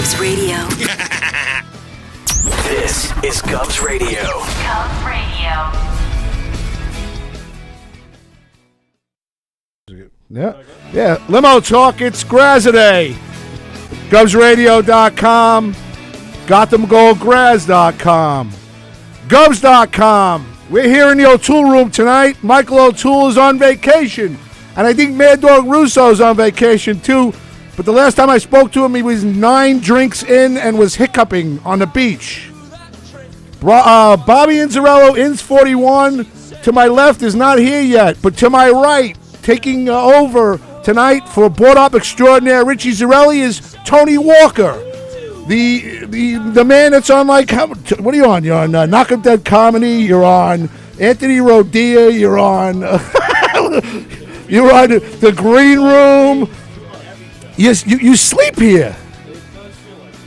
Govs Radio. This is Govs Radio. Govs Radio. Yeah. Limo Talk, it's Graziadei. GovsRadio.com. GothamGoldGraz.com. Govs.com. We're here in the O'Toole room tonight. Michael O'Toole is on vacation. And I think Mad Dog Russo's on vacation too. But the last time I spoke to him, he was 9 drinks in and was hiccuping on the beach. Bobby Inzarello, Ins 41. To my left is not here yet, but to my right, taking over tonight for board-op extraordinaire Richie Zarelli is Tony Walker. The man that's on, like, what are you on? You're on Knock 'em Dead Comedy. You're on Anthony Rodia. You're on you're on the Green Room. Yes, you sleep here.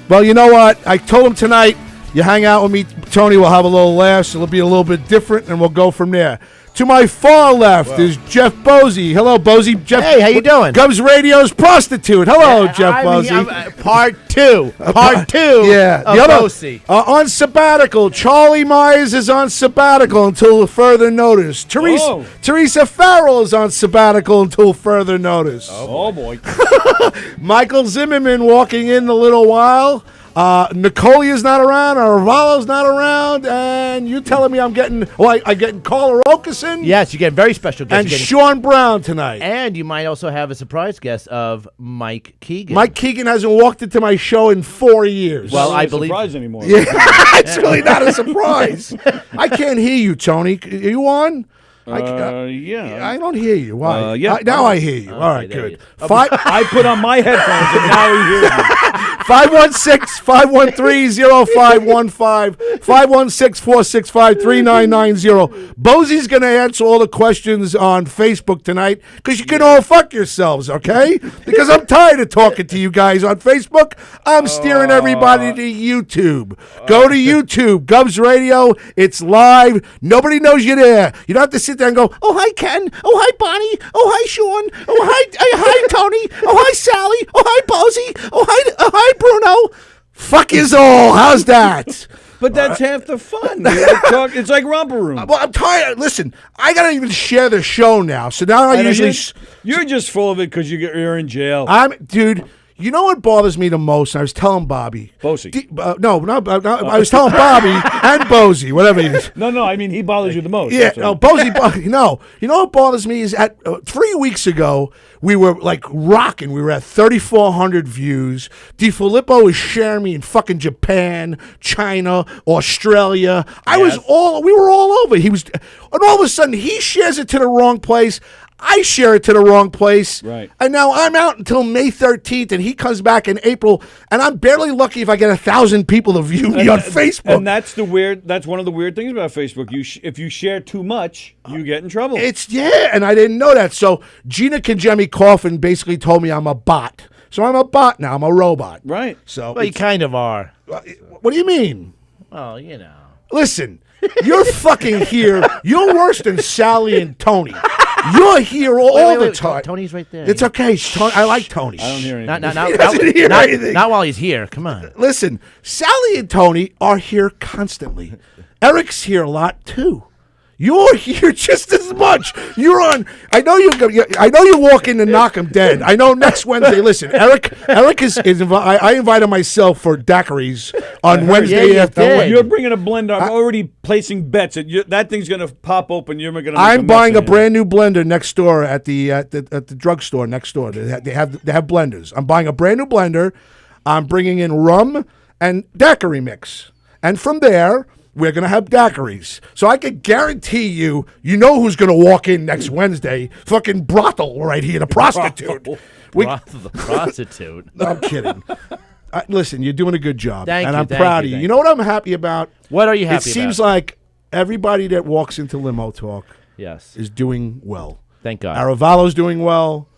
Well, you know what? I told him tonight, you hang out with me, Tony, we'll have a little laugh. It'll be a little bit different, and we'll go from there. To my far left is Jeff Bosey. Hello, Bosey. Jeff, hey, how you doing? Govs Radio's prostitute. Hello, Jeff Bosey. Part two. Yeah. Of Bosey. On sabbatical. Charlie Myers is on sabbatical until further notice. Teresa Farrell is on sabbatical until further notice. Oh boy. Michael Zimmerman walking in a little while. Nicolia's not around, Arvalo's not around, and you telling me I'm getting Carla Rokason? Yes, you get very special guests. And Sean Brown tonight. And you might also have a surprise guest of Mike Keegan. Mike Keegan hasn't walked into my show in 4 years. Well, I Not a believe surprise anymore. Yeah, it's really not a surprise. I can't hear you, Tony. Are you on? Yeah. I don't hear you. Why? Yeah. Now I hear you. All right, there good. you I put on my headphones and now he hears me. 516-513-0515, 516-465-3990. Bosey's going to answer all the questions on Facebook tonight because you can all fuck yourselves, okay? Because I'm tired of talking to you guys on Facebook. I'm steering everybody to YouTube. Go to YouTube, Govs Radio. It's live. Nobody knows you're there. You don't have to sit there and go, oh, hi, Ken. Oh, hi, Bonnie. Oh, hi, Sean. Oh, hi, Tony. Oh, hi, Sally. Oh, hi, Bosey. Oh, hi, Bruno. Fuck is all. How's that? But that's half the fun. It's like romper room. Well, I'm tired. Listen, I got to even share the show now. So now I usually... You're just full of it because you're in jail. Dude... You know what bothers me the most? I was telling Bobby. Bosey. No, I was telling Bobby and Bosey, whatever he is. No, I mean, he bothers you the most. Yeah, no, Bosey, no. You know what bothers me is 3 weeks ago, we were like rocking. We were at 3,400 views. DiFilippo is sharing me in fucking Japan, China, Australia. We were all over. And all of a sudden, he shares it to the wrong place. I share it to the wrong place. Right. And now I'm out until May 13th, and he comes back in April, and I'm barely lucky if I get 1,000 people to view me on Facebook. And that's one of the weird things about Facebook. If you share too much, you get in trouble. And I didn't know that. So Gina Kajemi Coffin basically told me I'm a bot. So I'm a bot now. I'm a robot. Right. So Well, you kind of are. What do you mean? Well, you know. Listen, you're fucking here. You're worse than Sally and Tony. You're here all the time. Tony's right there. It's okay. I like Tony. I don't hear anything. He doesn't hear anything. Not while he's here. Come on. Listen, Sally and Tony are here constantly. Eric's here a lot too. You're here just as much. You're on. I know you walk in to Knock 'em Dead. I know next Wednesday. Listen, Eric is. I invited myself for daiquiris on Wednesday afternoon. You're bringing a blender. I'm already placing bets. That thing's gonna pop open. You're gonna. I'm buying a brand new blender next door at the drugstore next door. They have blenders. I'm buying a brand new blender. I'm bringing in rum and daiquiri mix, and from there. We're going to have daiquiris. So I can guarantee you know who's going to walk in next Wednesday. Fucking brothel right here, the prostitute. The prostitute. No, I'm kidding. Listen, you're doing a good job. Thank you. I'm proud of you. You know what I'm happy about? What are you happy about? It seems like everybody that walks into Limo Talk is doing well. Thank God. Aravalo's doing well.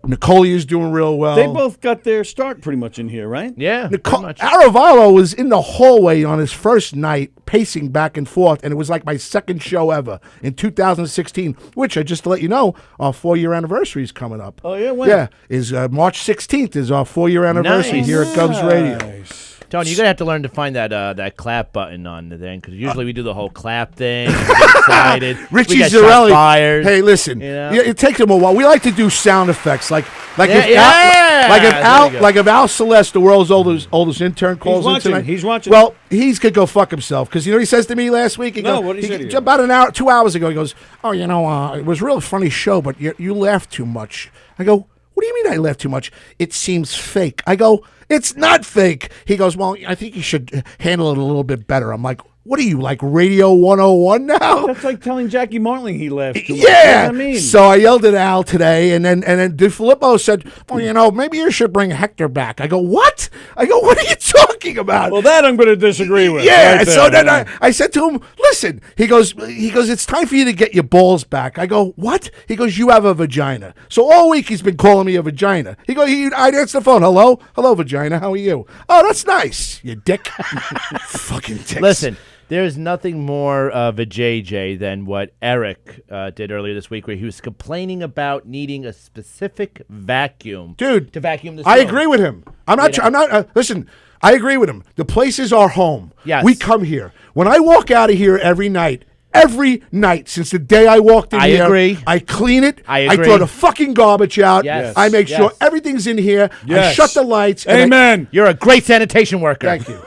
Nicolia's doing real well. They both got their start pretty much in here, right? Yeah, pretty much. Aravallo was in the hallway on his first night, pacing back and forth, and it was like my second show ever in 2016, which, just to let you know, our 4-year anniversary is coming up. Oh, yeah? When? Yeah, is March 16th is our 4-year anniversary Nice. here at Govs Radio. Nice. Tony, you're gonna have to learn to find that clap button on the thing because usually we do the whole clap thing. And get excited. Richie we get Zarelli. shots fired. Hey, listen. You know? Yeah, it takes him a while. We like to do sound effects, like Yeah, if yeah. like if Al Celeste, the world's oldest intern, calls in watching. tonight. He's watching. Well, he's could go fuck himself because you know what he says to me last week. What did he say to you? About an hour, 2 hours ago, he goes, "Oh, it was a real funny show, but you laughed too much." I go, "What do you mean I laughed too much? It seems fake." I go, "It's not fake." He goes, "Well, I think you should handle it a little bit better." I'm like, "What are you, like Radio 101 now?" That's like telling Jackie Martling he laughed too much. Yeah. What does that mean? So I yelled at Al today, and then DeFilippo said, "Well, maybe you should bring Hector back." I go, "What?" I go, "What are you talking about?" Well, that I'm going to disagree with. Yeah. Right So there. then I said to him, "Listen." He goes, "It's time for you to get your balls back." I go, "What?" He goes, "You have a vagina." So all week he's been calling me a vagina. I'd answer the phone. Hello, vagina. How are you? Oh, that's nice. You dick. Fucking dicks. Listen, there's nothing more of a JJ than what Eric did earlier this week, where he was complaining about needing a specific vacuum, Dude, to vacuum the. I agree with him. I'm not. Listen, I agree with him. The place is our home. Yes. We come here. When I walk out of here every night since the day I walked in here, agree. I clean it. I agree. throw the fucking garbage out. Yes. I make sure Yes. everything's in here. I Yes. shut the lights. and Amen. You're a great sanitation worker. Thank you.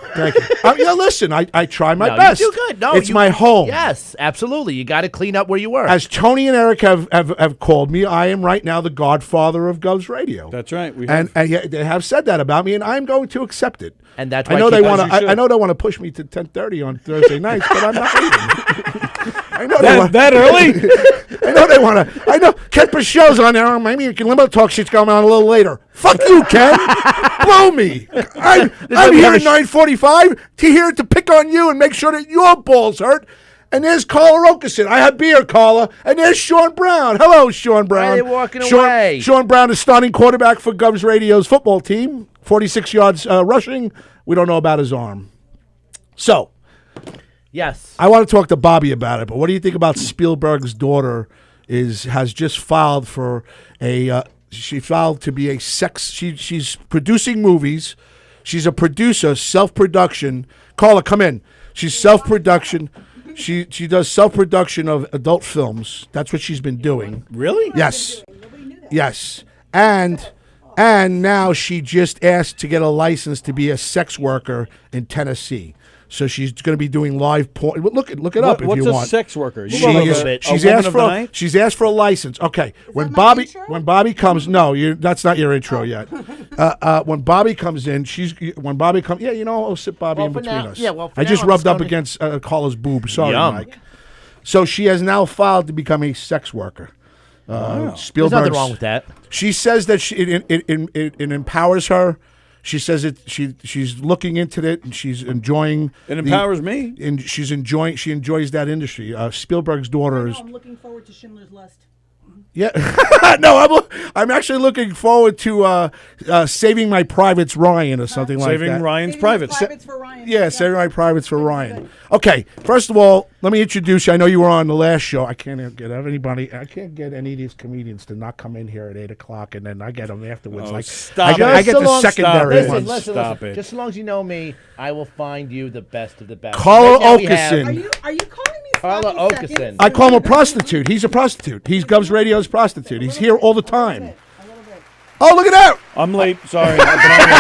Listen, I try my No, best. you do good. No, it's my home. Yes, absolutely. You got to clean up where you work. As Tony and Eric have called me, I am right now the godfather of Govs Radio. That's right. We And, have. and yeah, they have said that about me, and I'm going to accept it. And that's I why know I they keep- want As you to. I should. know they want to push me to 10:30 on Thursday nights, but I'm not leaving. I know they want. that early? I know they want to. I know Ken Pichel's on there. Oh, maybe Limo Talk shit's going on a little later. Fuck you, Ken. Blow me. I'm here at 9:45 to pick on you and make sure that your balls hurt. And there's Carla Okerson. I have beer, Carla. And there's Sean Brown. Hello, Sean Brown. Why are they walking away? Sean Brown is starting quarterback for Govs Radio's football team. 46 yards rushing. We don't know about his arm. So, Yes. I want to talk to Bobby about it. But what do you think about Spielberg's daughter has just filed for she filed to be a sex. She's producing movies. She's a producer, self-production. Carla, come in. She's self-production. She does self-production of adult films. That's what she's been doing. Really? Yes. Yes. And now she just asked to get a license to be a sex worker in Tennessee. So she's going to be doing live porn. Look it up if What's you a want. sex worker? You She mean like is, a she's woman asked of for the a, night? she's asked for a license. Okay, when my intro? Bobby comes, no, that's not your intro yet. When Bobby comes in, yeah, I'll sit Bobby in for between now- us. yeah, well, for I now just I'm rubbed up starting- against Carla's boob. Sorry, Yum. Mike. So she has now filed to become a sex worker. There's Spielberg's, nothing wrong with that. She says that it empowers her. She says she's looking into it and she's enjoying. It empowers me. And she enjoys that industry. Spielberg's daughter is. I'm looking forward to Schindler's List. Yeah, no, I'm actually looking forward to Saving My Privates Ryan or something like that. Saving Ryan's Saving Privates. Privates for Ryan. Yeah, Saving My Privates for Ryan. Okay, first of all, let me introduce you. I know you were on the last show. I can't get any of these comedians to not come in here at 8:00, and then I get them afterwards. Oh, stop I it. get Just the so long- secondary Stop it. ones. Listen, Stop it. Just as long as you know me, I will find you the best of the best. Carla Right now we have- Okerson. Are you calling me Carla sloppy Okerson. seconds? I call him a prostitute. He's a prostitute. He's Govs Radio's prostitute. He's here all the time. A little bit. Oh, look at that! I'm late. Sorry. But I'm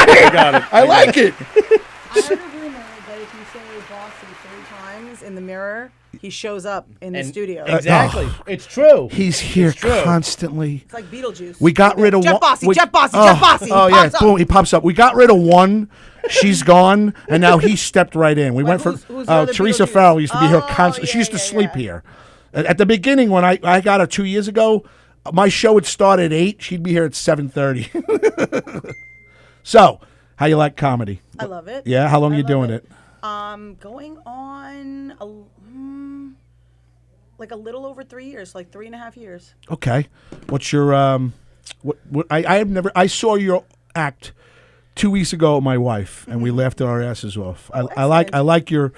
late. I got it. I like it. I heard a rumor that if you say bossy 3 times in the mirror, he shows up in the And- studio. Exactly. It's true. He's here It's true. constantly. It's like Beetlejuice. We got rid of Jeff one. Bossy, Jeff Bossy, Jeff Bossy. Oh He yeah, pops up. boom, he pops up. We got rid of one. She's gone, and now he stepped right in. We went who's for the other Teresa Beetlejuice? Farrell used to be here Oh, constantly. yeah, She used to yeah, sleep yeah. here. At the beginning, when I got her 2 years ago, my show would start at 8. She'd be here at 7:30. So, how you like comedy? I love it. Yeah, how long I you love doing it? Going on like a little over 3 years, like 3.5 years. Okay. What's your I have never. I saw your act 2 weeks ago with my wife, and we laughed our asses off. I like your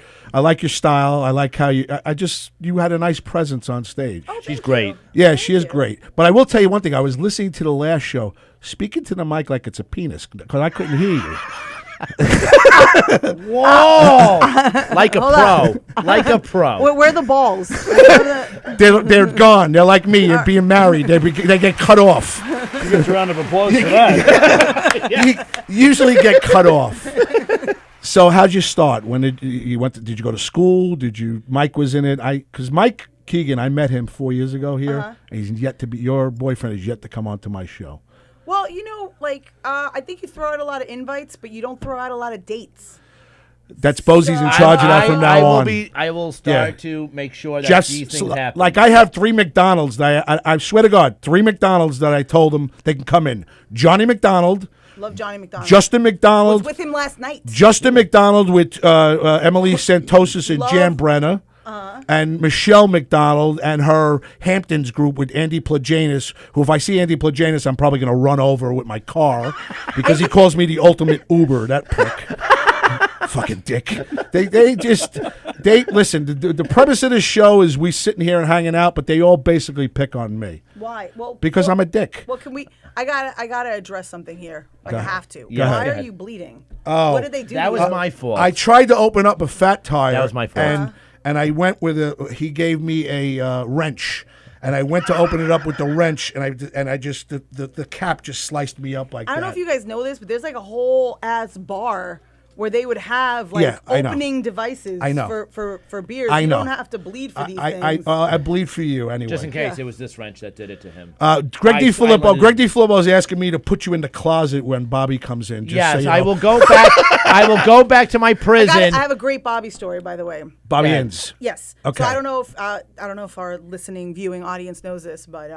style. I like how you had a nice presence on stage. She's great. Yeah, she is great. But I will tell you one thing. I was listening to the last show, speaking to the mic like it's a penis because I couldn't hear you. Whoa! Like a pro. Like a pro. Where are the balls? They're gone. They're like me. You're being married. They get cut off. You get a round of applause for that. You usually get cut off. So how'd you start? When did you did you go to school? Mike was in it? Because Mike Keegan, I met him 4 years ago here. And he's yet to be, your boyfriend is yet to come onto my show. Well, I think you throw out a lot of invites, but you don't throw out a lot of dates. That's Bosie's in charge of that from now on. I will start to make sure that these things happen. Like I have 3 McDonald's. I swear to God, 3 McDonald's that I told them they can come in. Johnny McDonald. Love Johnny McDonald. Justin McDonald. I was with him last night. Justin McDonald with Emily Santosis and Jan Brenner. And Michelle McDonald and her Hamptons group with Andy Plajanis, who if I see Andy Plajanis, I'm probably going to run over with my car because he calls me the ultimate Uber, that prick. Fucking dick. They listen, the premise of the show is we sitting here and hanging out, but they all basically pick on me. Why? Well, because I'm a dick. Well, I gotta address something here. Like I have to. Yeah, Why are you bleeding? Oh. What did they do? That to was you? my fault. I tried to open up a fat tire. That was my fault. And I went with he gave me a wrench. And I went to open it up with the wrench, and I just the cap just sliced me up like that. I don't know if you guys know this, but there's like a whole ass bar where they would have like opening devices for beers. I know. You don't have to bleed for these things. I bleed for you anyway. Just in case it was this wrench that did it to him. Greg DiFilippo is asking me to put you in the closet when Bobby comes in. Yes, I will go back. I will go back to my prison. I have a great Bobby story, by the way. Bobby Inns. Yes. Okay. So I don't know if our listening, viewing audience knows this, but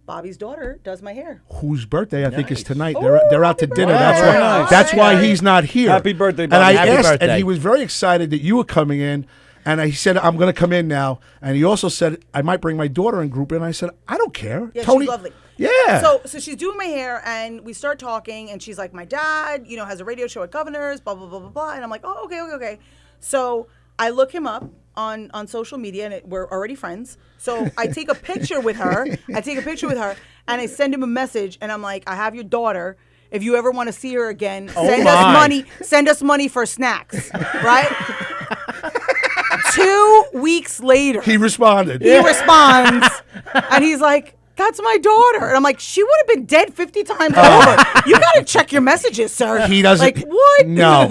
Bobby's daughter does my hair. Whose birthday I think is tonight. Oh, They're out to happy dinner. birthday. That's why he's not here. Happy birthday, And Bobby. I Happy asked, birthday. and he was very excited that you were coming in. And he said, I'm going to come in now. And he also said, I might bring my daughter in group in. I said, I don't care. Yeah, Tony, she's lovely. Yeah. So she's doing my hair, and we start talking, and she's like, my dad, has a radio show at Governor's, blah, blah, blah, blah, blah. And I'm like, oh, okay. So I look him up on social media, and we're already friends. So I take a picture with her. And I send him a message, and I'm like, I have your daughter. If you ever want to see her again, send us money for snacks, right? 2 weeks later, he responded. He responds, and he's like, that's my daughter. And I'm like, she would have been dead 50 times over. You got to check your messages, sir. He doesn't. Like, what? No,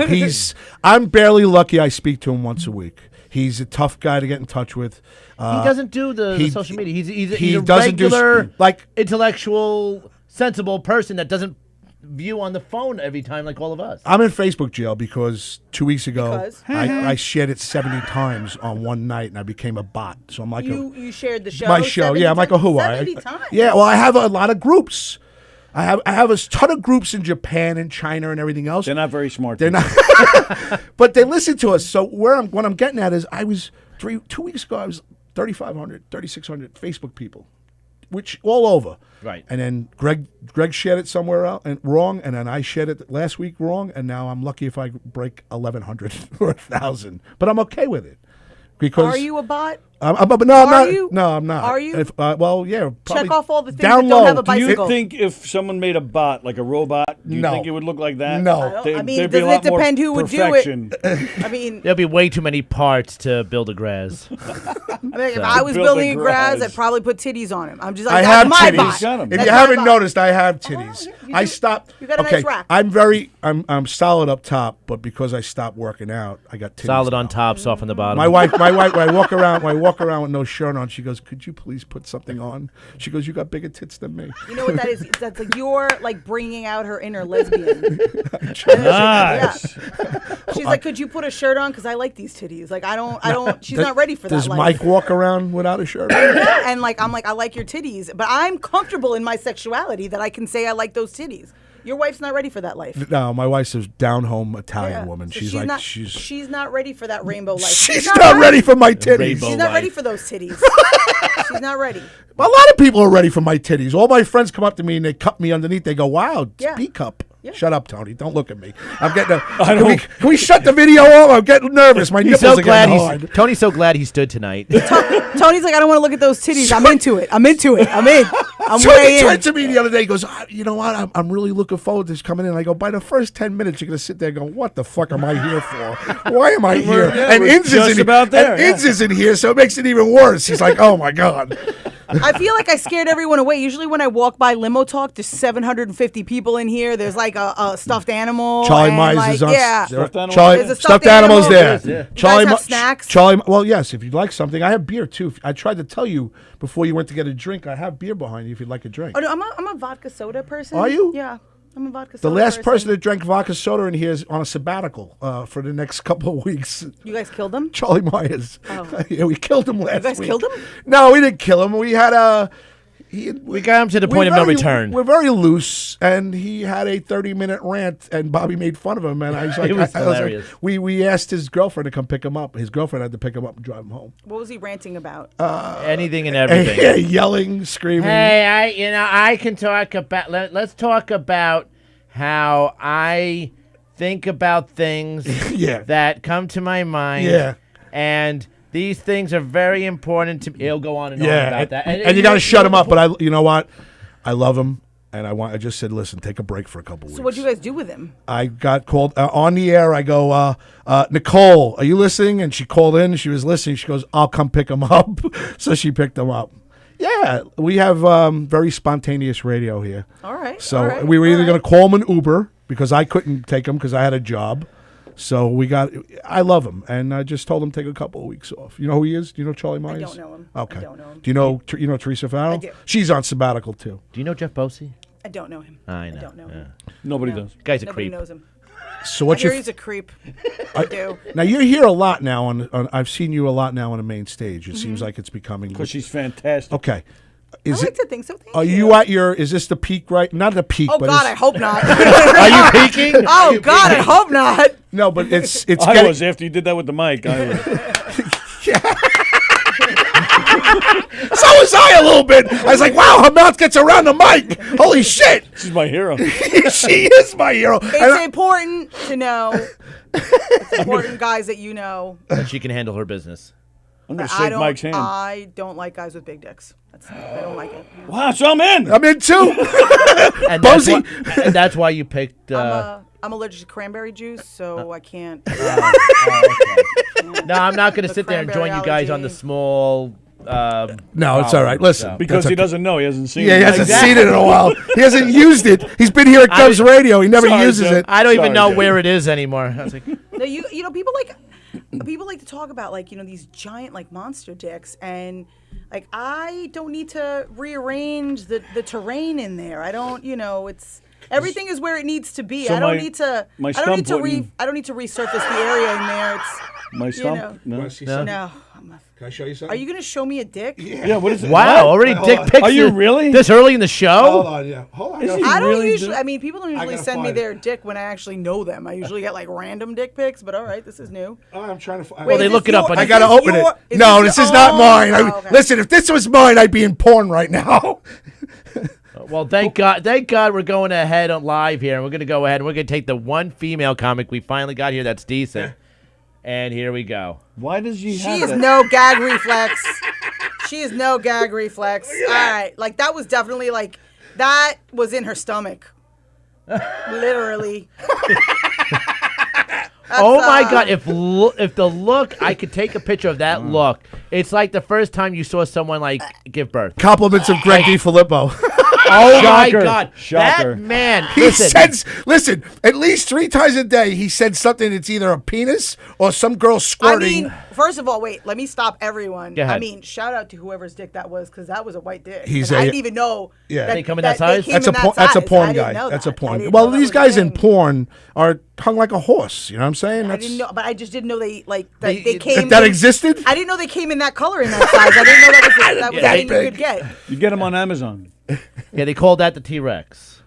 I'm barely lucky I speak to him once a week. He's a tough guy to get in touch with. He doesn't do the social media. He's a doesn't regular, like intellectual, sensible person that doesn't view on the phone every time like all of us. I'm in Facebook jail because 2 weeks ago I shared it 70 times on one night and I became a bot. So I'm like you shared the show. My show, yeah. I'm like a who? 70 times. Yeah. Well, I have a lot of groups. I have a ton of groups in Japan and China and everything else. They're not very smart. They're not, but they listen to us. So what I'm getting at is I was 2 weeks ago I was 3,500, 3,600 Facebook people, which all over. Right. And then Greg shared it somewhere else and wrong, and then I shared it last week wrong, and now I'm lucky if I break 1,100 or 1,000. But I'm okay with it. Because Are you a bot? I'm not. No, I'm not. Are you? Well, yeah. Check off all the things down that don't low. have a Do you bicycle. think if someone made a bot, like a robot, do you No. think it would look like that? No. I mean, There'd be a doesn't it lot more depend who would do it? perfection. I mean, There'll be way too many parts to build a Graz. if I was Build building a a Graz, Graz. I'd probably put titties on him. I'm just I like, have that's my titties. bot. Got 'em. If That's you my haven't bot. noticed, I have titties. you I do. stopped. You got a okay, nice rack. I'm solid up top, but because I stopped working out, I got titties. Solid on now. top, soft on the bottom. My wife, when I walk around with no shirt on, she goes, "Could you please put something on?" She goes, "You got bigger tits than me." You know what that is? That's like you're like bringing out her inner lesbian. Nice. Yeah. She's like, could you put a shirt on? Because I like these titties. Like I don't. She's not ready for that. Does life. Mike walk around without a shirt on? Yeah, and like I'm like, I like your titties, but I'm comfortable in my sexuality that I can say I like those titties. Your wife's not ready for that life. No, my wife's a down-home Italian Yeah. woman. So She's like, she's not ready for that rainbow life. she's not ready for my titties. Rainbow She's not life. ready for those titties. She's not ready. A lot of people are ready for my titties. All my friends come up to me and they cup me underneath. They go, "Wow, it's Yeah. B cup." Yeah. Shut up, Tony. Don't look at me. I'm getting. Can we shut the video off? I'm getting nervous. My nipples are getting hard. Tony's so glad he stood tonight. Tony's like, I don't want to look at those titties. I'm into it. I'm in. I'm Tony way in. turned to me the other day. He goes, "You know what? I'm really looking forward to this coming in." I go, "By the first 10 minutes, you're gonna sit there going, what the fuck am I here for? Why am I here?" And we're Inz just isn't about there, and yeah. Inz isn't here, so it makes it even worse. He's like, "Oh my god." I feel like I scared everyone away. Usually when I walk by Limo Talk, there's 750 people in here. There's like a stuffed animal. Charlie and Myers like, is on. Yeah. Stuffed animal? Charlie, There's a stuffed stuffed animals animal. there. Yeah. You guys have snacks? Charlie. Well, yes. If you'd like something, I have beer too. I tried to tell you before you went to get a drink. I have beer behind you if you'd like a drink. Oh, no, I'm a vodka soda person. Are you? Yeah. I'm a vodka The soda last person that drank vodka soda in here is on a sabbatical for the next couple of weeks. You guys killed him? Charlie Myers. Oh. Yeah, we killed him last week. You guys killed him? No, we didn't kill him. We had a. We got him to the point of no return. We're very loose, and he had a 30-minute rant, and Bobby made fun of him. And I was like, It was I was like, hilarious. we asked his girlfriend to come pick him up. His girlfriend had to pick him up and drive him home. What was he ranting about? Anything and everything. Yeah, yelling, screaming. Hey, I can talk about. Let's talk about how I think about things Yeah. that come to my mind. Yeah. And these things are very important to me. He'll go on and on Yeah, about that. and you got to shut him up. But you know what? I love him, and I just said, listen, take a break for a couple weeks. So what'd you guys do with him? I got called on the air. I go, Nicole, are you listening? And she called in. She was listening. She goes, I'll come pick him up. So she picked him up. Yeah, we have very spontaneous radio here. All right. So all right, we were all either right. going to call him an Uber because I couldn't take him because I had a job. So I love him, and I just told him to take a couple of weeks off. You know who he is? Do you know Charlie Myers? don't know him. Okay. I don't know him. Do you know Teresa Farrell? I do. She's on sabbatical too. Do you know Jeff Bosey? I don't know him. I know. don't know him. Nobody No. does. Guy's a Nobody creep. knows him. So I what's hear your he's a creep. I do. now? You're here a lot now on. I've seen you a lot now on the main stage. It seems like it's becoming. Because she's fantastic. Okay. I like to think so. Thank Are you. you at your? Is this the peak? Right? Not the peak. Oh but God, I it's- hope not. Are you peeking? Oh God, I hope not. No, but it's I getting. was after you did that with the mic. I was. So was I a little bit. I was like, wow, her mouth gets around the mic. Holy shit. She's my hero. She is my hero. And It's important to know. It's important, guys, that you know. That she can handle her business. I'm going to I shake don't. Mike's hand. I don't like guys with big dicks. I don't like it. Wow, so I'm in. I'm in too. And that's, Bosey. and that's why you picked. I'm allergic to cranberry juice, so I can't. No, I'm not going to The sit there and cranberry join you guys on the allergy. small. No, it's all right. Listen. Because That's he a- doesn't know. He hasn't seen Yeah, he it. hasn't seen it in a while. He hasn't used it. He's been here at Cubs Radio. He never Sorry, uses Joe. it. I don't Sorry, even know Jeff. where it is anymore. I was like, No, you know people like to talk about like these giant like monster dicks, and like I don't need to rearrange the terrain in there. I don't, it's everything is where it needs to be. So I don't my- need to. my I don't need to stump wouldn't- I don't need to resurface the area in there. It's My stump? know. No. no. Can I show you something? Are you gonna show me a dick? Yeah, what is it? wow, What? already dick pics. Are you really? This early in the show? Hold on, yeah. Hold on. Is he I don't really usually. do- I mean, people don't usually gotta send me find their it. dick when I actually know them. I usually get like random dick pics, but all right, this is new. I'm trying to find. Well, they is look this it up your- on I is gotta this open your- it. No, this is not mine. okay. Listen, if this was mine, I'd be in porn right now. Well, thank God we're going ahead on live here, and we're going to go ahead and we're going to take the one female comic we finally got here that's decent. And here we go. Why does she She have is that? no gag reflex. She is no gag reflex. All right, like that was definitely like that was in her stomach, literally. Oh my God! If the look, I could take a picture of that look. It's like the first time you saw someone like give birth. Compliments of Greg DiFilippo. Oh Shocker. my God! Shocker. That man. He listen, at least 3 times a day, he said something that's either a penis or some girl I squirting. mean, first of all, wait. Let me stop everyone. Go ahead. I mean, shout out to whoever's dick that was, because that was a white dick. He's And I a- didn't even know. Yeah. that, They come in that size? came That's in a that that's a size. porn I didn't guy. know That's a that. I porn. didn't Well, know that these was a guys in thing. porn are hung like a horse. You know what I'm saying? I didn't know, but I just didn't know they They- came. that in- existed. I didn't know they came in that color in that size. I didn't know that was That a thing you big. could get. You get them on Amazon. Yeah, they called that the T-Rex.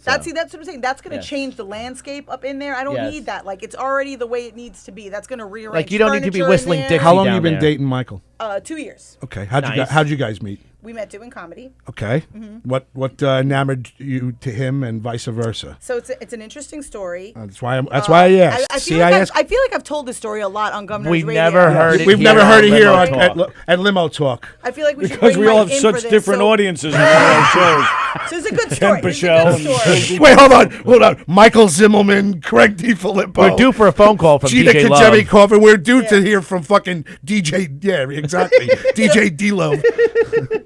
That's what I'm saying. That's going to Yes. change the landscape up in there. I don't Yes. need that. Like it's already the way it needs to be. That's going to rearrange. Like, you don't need to be furniture in whistling there. Dixie How long you down been there. dating Michael? 2 years. Okay. Nice. How'd you guys meet? We met doing comedy. Okay. What enamored you to him and vice versa? So it's an interesting story. That's why I asked. I feel like I've told this story a lot on Governor's We've Radio. never heard it. We've never heard it here Limo Talk. at Limo Talk. I feel like we should Because bring we all Mike have in such for this. different So- audiences in our shows. So it's a good story. It's a Michelle good story. Wait, hold on. Michael Zimmelman, Craig DiFilippo. We're due for a phone call from Gina DJ Love. Kajemi-Coffin. We're due to hear from fucking DJ. Yeah, exactly. DJ D-Love.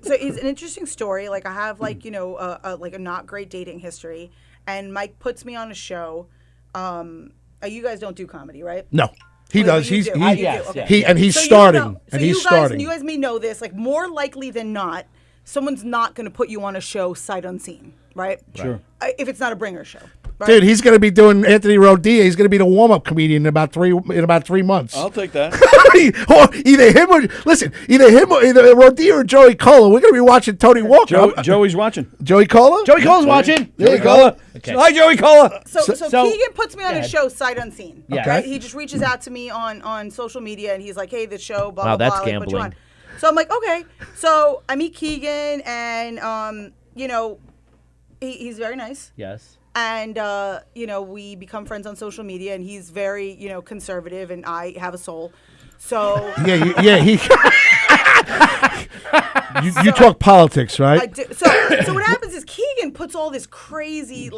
So it's an interesting story. Like I have like a not great dating history, and Mike puts me on a show. You guys don't do comedy, right? No, he Oh, does. you He's do. he, Yes, Okay. yes. he's So you starting. know- and so he's you starting. guys may know this. Like more likely than not, someone's not going to put you on a show sight unseen, right? Sure. If it's not a bringer show, right? Dude, he's going to be doing Anthony Rodia. He's going to be the warm-up comedian in about 3 months. I'll take that. Or either him or either Rodia or Joey Cola. We're going to be watching Tony Walker. Joey's watching. Joey Cola. Joey Cole's watching. Joey Cola. Okay. Hi, Joey Cola. So Keegan puts me on a ahead. show sight unseen. Yeah. Right? Okay. He just reaches out to me on social media and he's like, "Hey, this show, blah Wow, blah that's blah." Like, what you gambling. want? So I'm like, "Okay." So I meet Keegan and he's very nice. Yes. And we become friends on social media and he's very, conservative and I have a soul. So He. You talk politics, right? I do. So what happens is Keegan puts all this crazy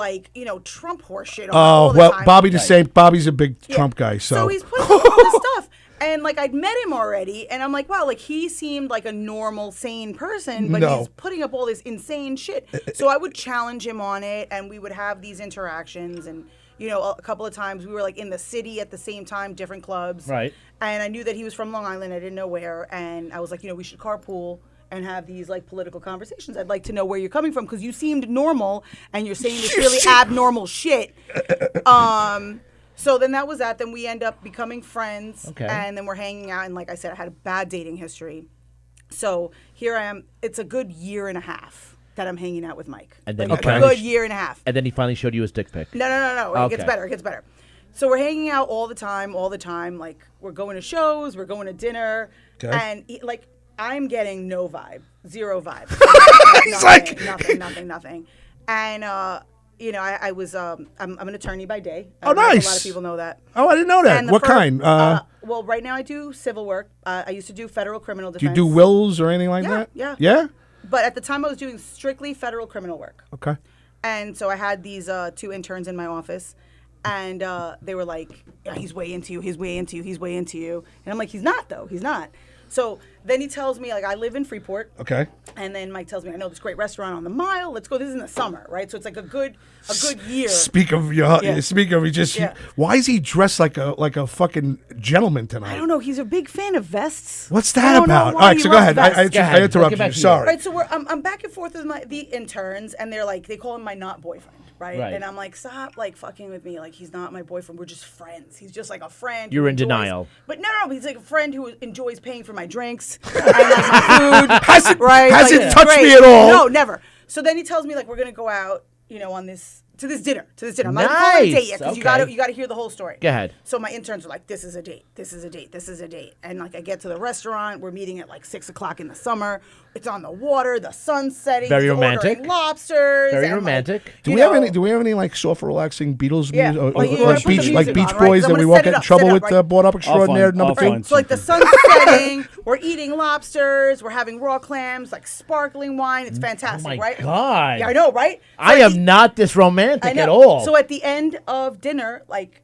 Trump horse shit on all the time. Bobby the same. Bobby's a big Trump guy, so he's putting all this stuff. And like I'd met him already, and I'm like, wow, like he seemed like a normal, sane person, but No. he's putting up all this insane shit. So I would challenge him on it, and we would have these interactions. And a couple of times we were like in the city at the same time, different clubs. Right. And I knew that he was from Long Island. I didn't know where, and I was like, we should carpool and have these like political conversations. I'd like to know where you're coming from because you seemed normal, and you're saying this really abnormal shit. So then that was that. Then we end up becoming friends. Okay. And then we're hanging out. And like I said, I had a bad dating history. So here I am. It's a good year and a half that I'm hanging out with Mike. And then like he a finally good year and a half. And then he finally showed you his dick pic. No. It gets Okay. better. It gets better. So we're hanging out all the time. Like we're going to shows. We're going to dinner. Okay. And I'm getting no vibe. Zero vibe. He's like- nothing. And, I was I'm an attorney by day. Oh, I don't know if nice. A lot of people know that. Oh, I didn't know that. And the What fir- kind? Well, right now I do civil work. I used to do federal criminal Do you defense. do wills or anything like Yeah, that? yeah. Yeah. But at the time I was doing strictly federal criminal work. Okay. And so I had these 2 interns in my office. And they were like, yeah, he's way into you. He's way into you. He's way into you. And I'm like, he's not, though. He's not. So then he tells me, like, I live in Freeport. Okay. And then Mike tells me, I know this great restaurant on the Mile. Let's go. This is in the summer, right? So it's like a good year. Speak of Yeah. he why is he dressed like a fucking gentleman tonight? I don't know. He's a big fan of vests. What's I that don't know about? why All right, he so go loves ahead. vests. I Go ahead. interrupted Get you. back to you. Sorry. Right, so I'm back and forth with the interns, and they're like, they call him my not boyfriend, right? Right. And I'm like, stop, like, fucking with me. Like, he's not my boyfriend. We're just friends. He's just like a friend. You're who in enjoys- denial. But no, he's like a friend who enjoys paying for my drinks and like my food. Hasn't- right? hasn't Like, touched great. me at all. No, never. So then he tells me like we're gonna go out, on this dinner. I'm not even calling it a date Nice. yet because Okay. you gotta hear the whole story. Go ahead. So my interns are like, this is a date. And like I get to the restaurant, we're meeting at like 6:00 in the summer. It's on the water, the sun's setting. Very he's romantic. ordering lobsters. Very and, like, romantic. Do you we have know- any? Do we have any like soft, relaxing Beatles Yeah. music, Like, you gotta put the Beach music Beach on, right? Boys 'Cause that I'm we gonna won't set get it in up, trouble set it with? up, right? Brought up extraordinaire I'll number find 2. So like the something. sun's setting, we're eating lobsters, we're having raw clams, like sparkling wine. It's fantastic, my right? God. Yeah, I know, right? So I at am not this romantic I know. at all. So at the end of dinner, like,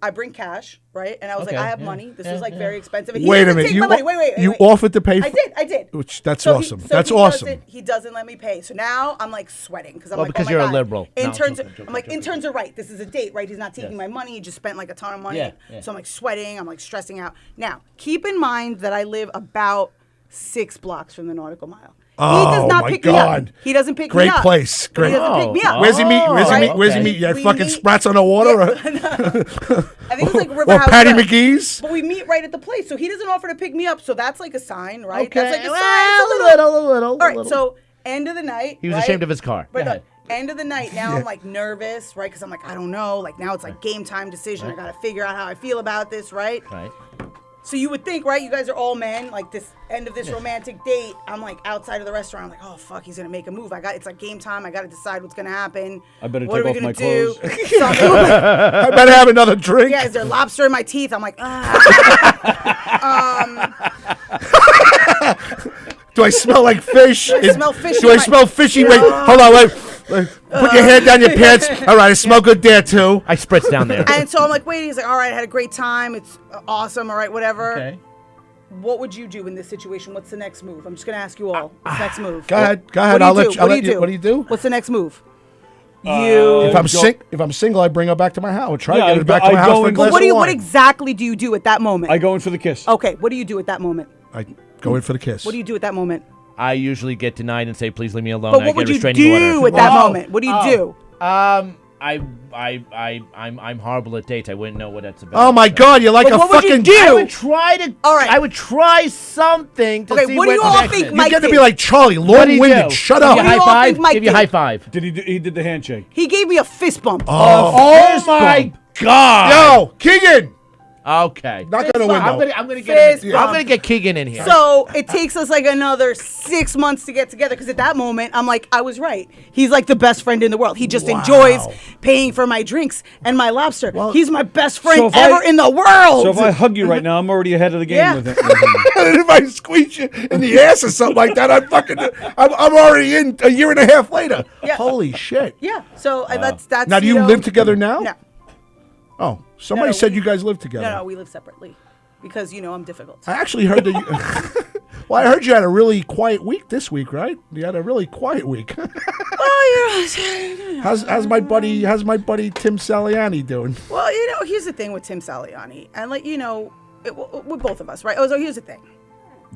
I bring cash, right? And I was Okay, like, I have yeah, money. This yeah, was like yeah. very expensive. And he Wait a doesn't minute. take You my money. Wait. you wait. offered to pay? I did. Which that's So awesome. He, so That's he awesome. He doesn't let me pay. So now I'm like sweating because I'm Well, like, because oh my you're a God. liberal. No, Interns, joking. I'm like, interns are right. This is a date, right? He's not taking Yes. my money. He just spent like a ton of money. Yeah, yeah. So I'm like sweating. I'm like stressing out. Now, keep in mind that I live about 6 blocks from the Nautical Mile. He does Oh, not my pick me up. God. He doesn't pick Great me up. place. But he Great. doesn't pick me up. Where's he meet? Where's he Oh, meet? Where's he okay. meet? You at We fucking meet- Sprats on the Water? I think it's like River Or House Patty Grill. McGee's? But we meet right at the place, so he doesn't offer to pick me up. So that's like a sign, right? Okay. That's like a sign. Well, It's a little. All right, so end of the night. He was right? ashamed of his car. But Go look, end of the night. Now I'm like nervous, right? Because I'm like, I don't know. Like now it's like game time decision. I got to figure out how I feel about this, right? Right. So you would think, right? You guys are all men. Like this end of this romantic date, I'm like outside of the restaurant. I'm like, oh fuck, he's gonna make a move. It's like game time. I gotta decide what's gonna happen. I better what take are we off gonna my do? clothes. I better have another drink. Yeah, is there lobster in my teeth? I'm like, Do I smell like fish? I smell fishy. Do I smell fishy? Wait, hold on, wait. Put your hand down your pants. All right, I smell good there too. I spritz down there. And so I'm like, wait. He's like, all right, I had a great time. It's awesome. All right, whatever. Okay. What would you do in this situation? What's the next move? I'm just gonna ask you all. What's the next move? Go ahead. What I'll do you let do? you. What do you do? What's the next move? If I'm single, I bring her back to my house. Try to get her back to my house for a glass of wine. What exactly do you do at that moment? I go in for the kiss. Okay, what do you do at that moment? I go in for the kiss. What do you do at that moment? I usually get denied and say, please leave me alone. But I what would get you restraining do order. at that moment? What do you do? I'm horrible at dates. I wouldn't know what that's about. Oh my God, you're like But a what would you fucking. do? I would try to. All right. I would try something to Okay, see what do you all connects think it. You Mike get to did? be like Charlie, What do you long-winded. do? Shut Give up. you a What do you high all five. think Mike Give you a did? high five. He did the handshake. He gave me a fist bump. Oh my God! Yo, Keegan. Okay. Knock on the window. I'm gonna Fist get. bump. I'm gonna get Keegan in here. So it takes us like another 6 months to get together because at that moment I'm like, I was right. He's like the best friend in the world. He just enjoys paying for my drinks and my lobster. He's my best friend if ever in the world. So if I hug you right now, I'm already ahead of the game Yeah. with it. And if I squeeze you in the ass or something like that, I'm already in a year and a half later. Yeah. Holy shit! Yeah. So that's Now, do you live together now? No. Oh, somebody No, said you guys live together. No, we live separately because I'm difficult. I actually heard that you. Well, I heard you had a really quiet week this week, right? You had a really quiet week. How's my buddy Tim Saliani doing? Well, here's the thing with Tim Saliani, and with both of us, right? Oh, so here's the thing.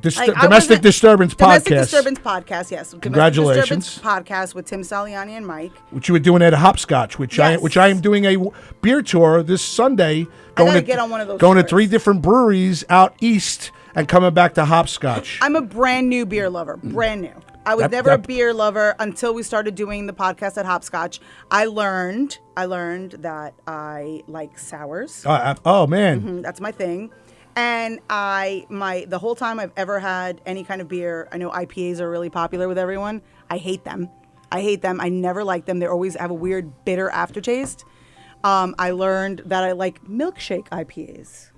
Domestic Disturbance Podcast. Domestic Disturbance Podcast, yes. Congratulations. Domestic Disturbance Podcast with Tim Saliani and Mike. Which you were doing at Hopscotch, which I am doing a beer tour this Sunday. I gotta get on one of those Going to tours. 3 different breweries out east and coming back to Hopscotch. I'm a brand new beer lover. Brand new. I was never a beer lover until we started doing the podcast at Hopscotch. I learned that I like sours. Oh man. That's my thing. And the whole time I've ever had any kind of beer, I know IPAs are really popular with everyone. I hate them. I never like them. They always have a weird bitter aftertaste. I learned that I like milkshake IPAs.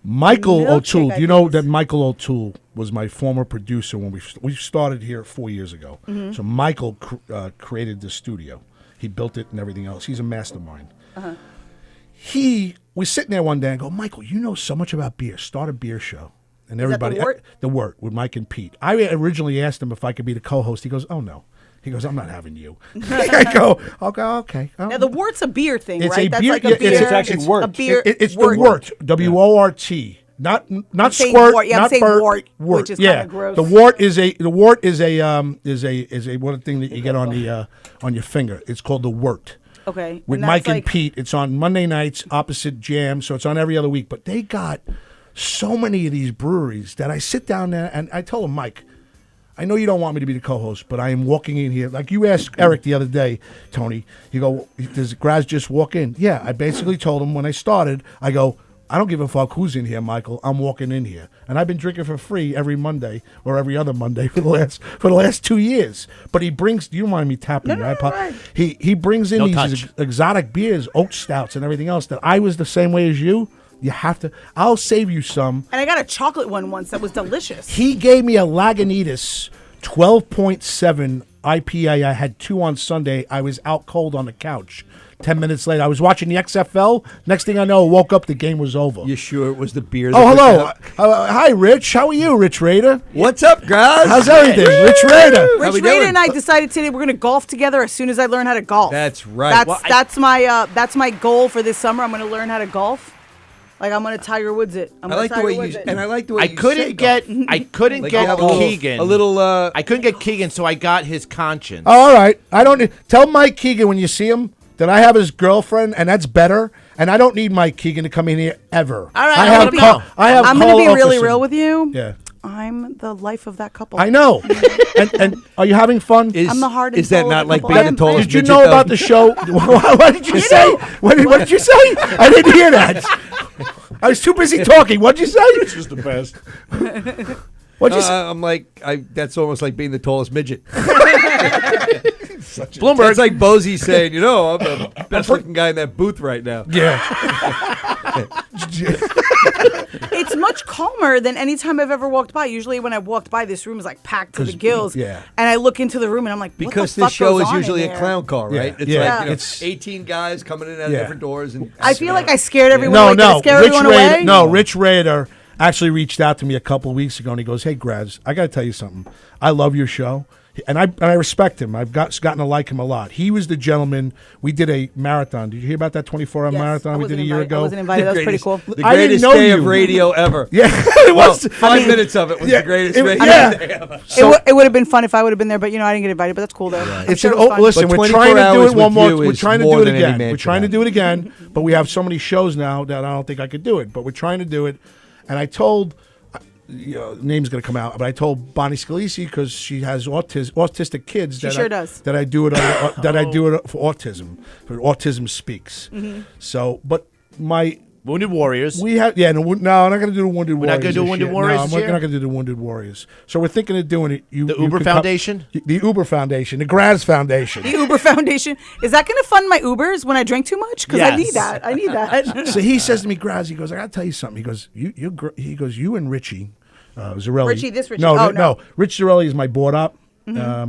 Michael Milkshake O'Toole. Do you know IPAs. that Michael O'Toole was my former producer when we started here 4 years ago? So Michael created the studio. He built it and everything else. He's a mastermind. He was sitting there one day and go, Michael, you know so much about beer. Start a beer show. And everybody, the Wort with Mike and Pete. I originally asked him if I could be the co-host. He goes, oh no. He goes, I'm not having you. I go, okay. Now the Wort's a beer thing, It's right? a That's beer. like a beer. It's actually Wort. A beer. It's the Wort. Wort. WORT. Not saying squirt. wort. Yeah, I'm not saying Bert. wort, which is kinda gross. The Wort is a one thing that you get on your finger. It's called the Wort. Okay. With and Mike that's and Pete. It's on Monday nights opposite Jam, so it's on every other week. But they got so many of these breweries that I sit down there and I told him, Mike, I know you don't want me to be the co-host, but I am walking in here. Like you asked Eric the other day, Tony, you go, does Graz just walk in? Yeah, I basically told him when I started, I go, I don't give a fuck who's in here, Michael. I'm walking in here. And I've been drinking for free every Monday or every other Monday for the last 2 years. But he brings, you don't mind me tapping you. right. He brings in these exotic beers, oat stouts and everything else that I was the same way as you. You have to, I'll save you some. And I got a chocolate one once that was delicious. He gave me a Lagunitas 12.7 IPA. I had 2 on Sunday. I was out cold on the couch. 10 minutes later, I was watching the XFL. Next thing I know, I woke up, the game was over. You sure it was the beer? Oh, hello. Hi, Rich. How are you, Rich Raider? What's up, guys? How's everything? Rich Raider. Rich we Raider doing? and I decided today we're going to golf together as soon as I learn how to golf. That's right. That's my goal for this summer. I'm going to learn how to golf. Like I'm going to Tiger Woods it. I like the way you and I like the way I you couldn't say get golf. I couldn't Like get you have a Keegan. little. I couldn't get Keegan, so I got his conscience. Oh, all right. I don't tell Mike Keegan when you see him that I have his girlfriend, and that's better. And I don't need Mike Keegan to come in here ever. All right, I'm going to be really real with you. Yeah. I'm the life of that couple. I know. and are you having fun? I'm the heart and Is that soul not of the like couple. being I the am. tallest Did you midget, know though? about the show? What did you say? What did you say? I didn't hear that. I was too busy talking. What'd you say? It's just the best. What'd you say? I'm like, that's almost like being the tallest midget. Bloomberg. It's like Bozy saying, I'm the best looking guy in that booth right now. Yeah. It's much calmer than any time I've ever walked by. Usually when I walked by, this room is like packed to the gills. Yeah. And I look into the room and I'm like, what Because the fuck this show goes is on usually in a there? clown car, right? Yeah. It's Yeah. like It's 18 guys coming in out of different doors. And I feel like I scared everyone. No, Did I scare everyone away? Rich Rader actually reached out to me a couple of weeks ago, and he goes, "Hey, Graz, I got to tell you something. I love your show, and I respect him. I've gotten to like him a lot. He was the gentleman. We did a marathon. Did you hear about that 24-hour Yes, marathon I we wasn't did a year invited. I ago? wasn't invited. That was pretty cool. The I didn't greatest know day you. of radio ever. Yeah, it was. 5 minutes of it was the greatest it- radio yeah. day ever. It would have been fun if I would have been there, but I didn't get invited. But that's cool though. I'm It's sure an it was fun. listen. But We're 24 trying to do hours it one with more. you We're is trying to more do it than any again. man We're can trying to have. do it again, but we have so many shows now that I don't think I could do it. But we're trying to do it, and I told. Name's gonna come out, but I told Bonnie Scalisi because she has autistic kids. She sure does. That I do it. That I do it for autism. For Autism Speaks. Mm-hmm. So, but my Wounded Warriors. we have I'm not gonna do the Wounded Warriors. not gonna do this Wounded year. Warriors No, this we're year? not gonna do the Wounded Warriors. So we're thinking of doing it. The Uber can come- Foundation? the Uber Foundation, the Graz Foundation. The Uber Foundation. Is that going to fund my Ubers when I drink too much? Because I need Yes. that. I need that. So he says to me, Graz, he goes, I gotta tell you something. He goes, you and Richie Zarelli. Richie, this Richie. No, Oh, no, no. Rich Zarelli is my board up.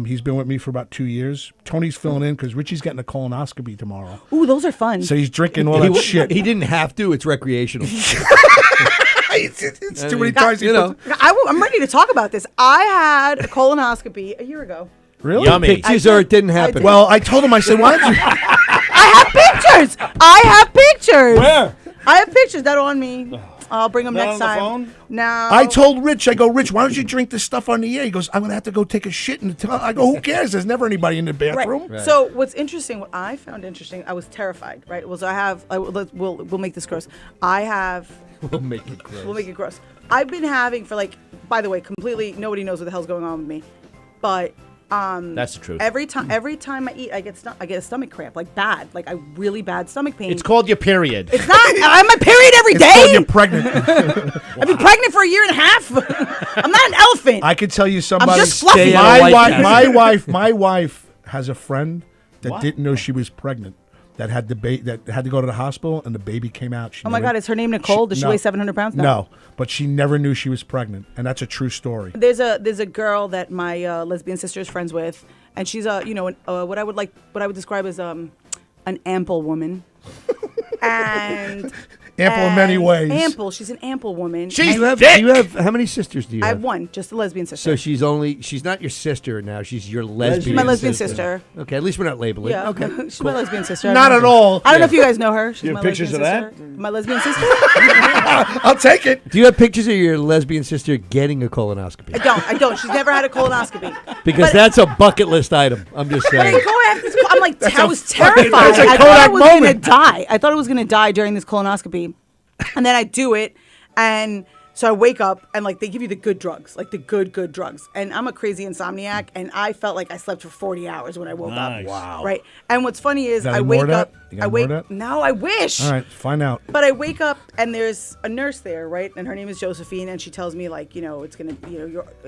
He's been with me for about 2 years. Tony's filling in because Richie's getting a colonoscopy tomorrow. Ooh, those are fun. So he's drinking all that shit. He didn't have to. It's recreational. It's too many times. I'm ready to talk about this. I had a colonoscopy a year ago. Really? Yummy. Pictures or it didn't happen. Well, I told him, I said, why don't you? I have pictures. I have pictures. Where? I have pictures that are on me. I'll bring them Not next on the time. phone? No. I told Rich, I go, Rich, why don't you drink this stuff on the air? He goes, I'm going to have to go take a shit. I go, who cares? There's never anybody in the bathroom. Right. So what's interesting, what I found interesting, I was terrified, right? Was we'll make this gross. We'll make it gross. We'll make it gross. I've been having for by the way, completely nobody knows what the hell's going on with me. But That's the truth. every time I eat, I get a stomach cramp, like bad, like a really bad stomach pain. It's called your period. It's not. I'm a period every It's called you're day. pregnant. I've been pregnant for a year and a half. I'm not an elephant. I could tell you somebody. just fluffy. Stay out of My White wife, my wife has a friend that didn't know she was pregnant. That had that had to go to the hospital, and the baby came out. She Oh my never- God, is her name Nicole? Does she no. weigh 700 pounds? No, but she never knew she was pregnant, and that's a true story. There's a girl that my lesbian sister is friends with, and she's what I would describe as an ample woman, and Ample in many ways. Ample. She's an ample woman. She's And Do you have how many sisters do you I have? have one, just a lesbian sister. So she's not your sister now. She's your lesbian. She's my lesbian sister. Okay, at least we're not labeling. Yeah, Okay. she's my lesbian sister. Not at all. I don't know if you guys know her. She's You my have pictures lesbian of sister. My lesbian sister. I'll take it. Do you have pictures of your lesbian sister getting a colonoscopy? I don't. She's never had a colonoscopy. Because But- that's a bucket list item. I'm just But I saying. go after this. I'm like, I was fucking- terrified. that's a I thought I Kodak was gonna moment. die. I thought I was gonna die during this colonoscopy, and then I do it, and so I wake up, and they give you the good drugs, like the good drugs, and I'm a crazy insomniac, and I felt like I slept for 40 hours when I woke Nice. up. Wow. Right. And what's funny is Got I any more wake of that? up. You got I more wake. of that? No, I wish. All right, find out. But I wake up and there's a nurse there, right? And her name is Josephine, and she tells me it's gonna,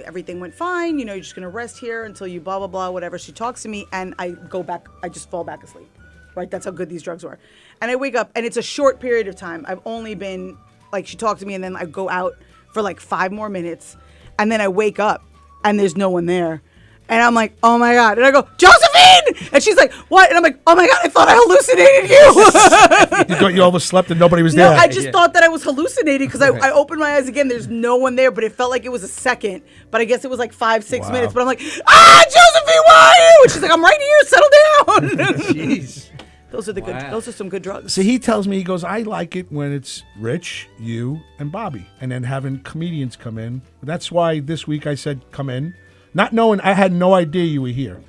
everything went fine. You're just gonna rest here until you blah blah blah whatever. She talks to me, and I go back. I just fall back asleep, right? That's how good these drugs were. And I wake up, and it's a short period of time. I've only been she talked to me, and then I go out for 5 more minutes, and then I wake up, and there's no one there. And I'm like, oh my God. And I go, Josephine! And she's like, what? And I'm like, oh my God, I thought I hallucinated you. You thought you overslept and nobody was No, there. I just thought that I was hallucinating because I opened my eyes again. There's no one there, but it felt like it was a second. But I guess it was 5-6 minutes. But I'm like, Josephine, where are you? And she's like, I'm right here. Settle down. Jeez. Those are those are some good drugs. So he tells me, he goes, I like it when it's Rich, you, and Bobby, and then having comedians come in. That's why this week I said, come in. Not knowing, I had no idea you were here.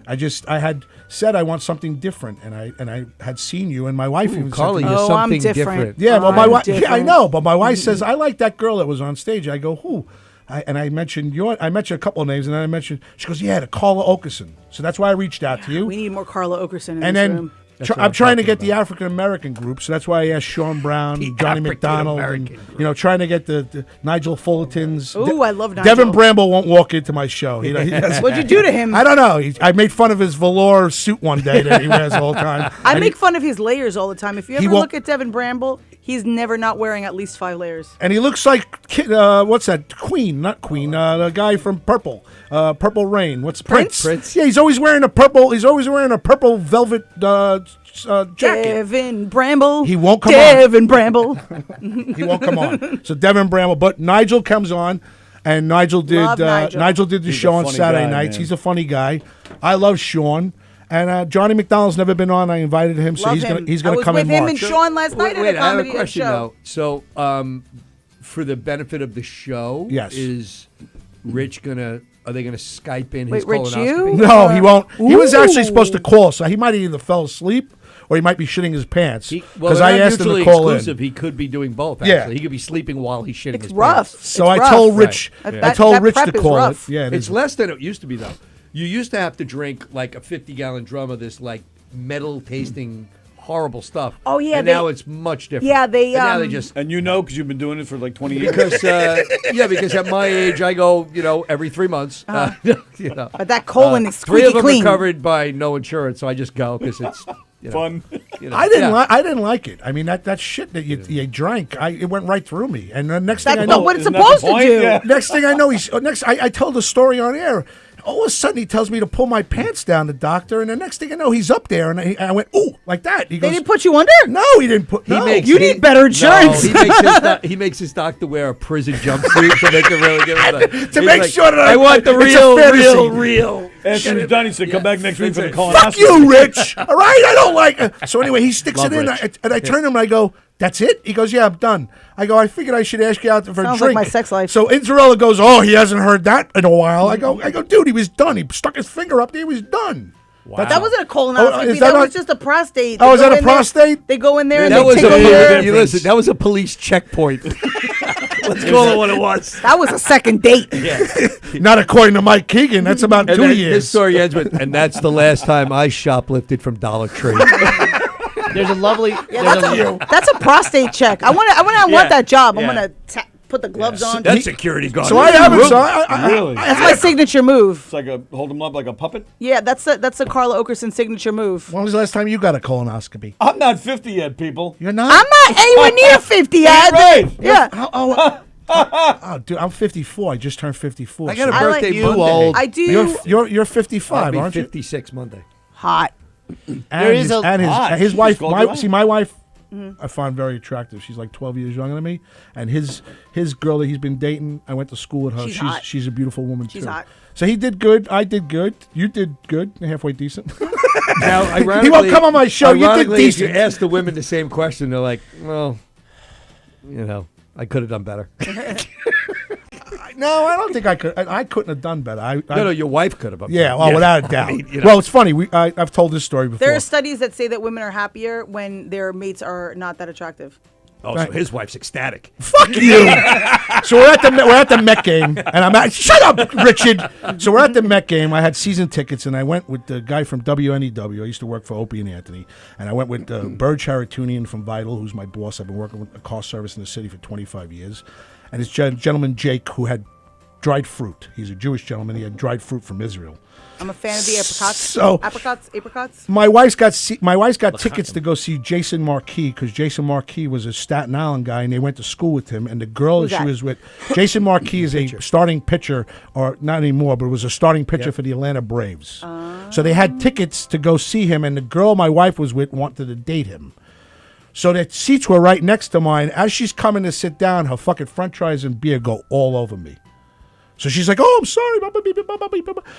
I had said I want something different, and I had seen you, and my wife even said Calling to you me, I'm something different. different. yeah, well, my I'm wife, yeah, I different. know, but my wife says, I like that girl that was on stage. I go, who? I mentioned a couple of names, and then she goes, yeah, the Carla Okerson. So that's why I reached out to you. We need more Carla Okerson in And this then room. I'm trying to get the African American group, so that's why I asked Sean Brown, The Johnny McDonald, and trying to get the Nigel Fullertons. Ooh, I love Nigel. Devin Bramble won't walk into my show. He doesn't- What'd you do to him? I don't know. I made fun of his velour suit one day that he wears all the time. I make fun of his layers all the time. If you He ever won't- look at Devin Bramble, he's never not wearing at least 5 layers. And he looks like what's that? Queen, not Queen. The guy from Purple, Purple Rain. What's Prince? Yeah, he's always wearing a purple. He's always wearing a purple velvet jacket. Devin Bramble. He won't come Devin Bramble. He won't come on. So Devin Bramble, but Nigel comes on, and Nigel did Love Nigel. Nigel did the He's show a on funny Saturday guy, nights. man. He's a funny guy. I love Sean. And Johnny McDonald's never been on. I invited him, so Love he's him. gonna I was come in with him March. and Sean last night at a I have a comedy question show. though. So, for the benefit of the show, Yes. is Rich are they gonna Skype in Wait, his Rich, colonoscopy? you? No, he won't. He was actually Ooh. supposed to call, so he might have either fell asleep or he might be shitting his pants. Well, Because they're I not asked him to mutually call exclusive. in. He could be doing both. Yeah. Actually, he could be sleeping while he's shitting It's his rough. pants. So It's I told rough. Rich. Right. I told That Rich to prep is call it. rough. Yeah, It's less than it used to be, though. You used to have to drink like a 50-gallon drum of this like metal-tasting horrible stuff. Oh, yeah, and they- now it's much different. Yeah, they, And now they um, just And because you've been doing it for like 20 years. because at my age I go every 3 months. But that colon is 3 squeaky of them clean. are covered by no insurance, so I just go because it's Fun. I didn't. yeah. I didn't like it. I mean, that shit that you drank, it went right through me. And the next thing I That's know, not what it's Isn't that the supposed to point? do. Yeah. next thing I know, I told the story on air. All of a sudden, he tells me to pull my pants down, the doctor, and the next thing I know, he's up there, and I went, ooh, like that. He They goes, didn't put you under? no, he didn't put. No. You need better insurance. No, he makes his doctor wear a prison jumpsuit to make it really give him the, To he's make like, sure that I want the it's a fantasy." real. After he's done, he said, come back next week for the colonoscopy. Fuck you, Rich. All right, I don't like it. So anyway, he sticks Love it in, Rich. and I turn to him and I go, "That's it?" He goes, "Yeah, I'm done." I go, "I figured I should ask you out for a Sounds drink." like my sex life. So Inzarella goes, "Oh, he hasn't heard that in a while." I go, "Dude, he was done. He stuck his finger up there. He was done." Wow. That wasn't a colonoscopy. is that that was not- just a prostate. Oh, They is that go a in there- prostate? They go in there and That they was take a over. you listen. That was a police checkpoint. Let's call it what it was. That was a second date. Not according to Mike Keegan. That's about And 2 then years. this story ends with, and that's the last time I shoplifted from Dollar Tree. There's a lovely. That's a prostate check. I want that job. I'm gonna put the gloves on. That security guard. So I haven't. So I, Really? That's my signature move. It's like hold him up like a puppet. Yeah, that's a Carla Okerson signature move. when was the last time you got a colonoscopy? I'm not 50 yet, people. You're not. I'm not anywhere near 50 yet. Right. Yeah. Oh, dude, I'm 54. I just turned 54. I got a I like birthday you Monday. old. I do. You're 55, I'll be aren't you? 56 Monday. Hot. And is his, a- and his, Ah, and his she's wife. called you out. My wife, I find very attractive. She's like 12 years younger than me, and his girl that he's been dating, I went to school with her. She's hot. She's a beautiful woman She's too. hot. So he did good. I did good. You did good. Halfway decent. Now, ironically, He won't come on my show. You did ironically, if you decent. ask the women the same question, they're like, well, I could have done better. No, I don't think I could. I couldn't have done better. No, your wife could have. Yeah, well, without a doubt. mean, Well, it's funny. I've told this story before. There are studies that say that women are happier when their mates are not that attractive. Oh, so his wife's ecstatic. Fuck you. So we're at the Met game, and I'm at. Shut up, Richard. So we're at the Met game. I had season tickets, and I went with the guy from WNEW. I used to work for Opie and Anthony, and I went with Burge Haratunian from Vital, who's my boss. I've been working with a car service in the city for 25 years, and this gentleman Jake, who had dried fruit. He's a Jewish gentleman. He had dried fruit from Israel. I'm a fan of the apricots. So- Apricots. My wife's got tickets to go see Jason Marquis because Jason Marquis was a Staten Island guy and they went to school with him. And the girl Who's that she that? was with, Jason Marquis is a starting pitcher, or not anymore, but was a starting pitcher for the Atlanta Braves. So they had tickets to go see him, and the girl my wife was with wanted to date him. So the seats were right next to mine. As she's coming to sit down, her fucking french fries and beer go all over me. So she's like, "Oh, I'm sorry."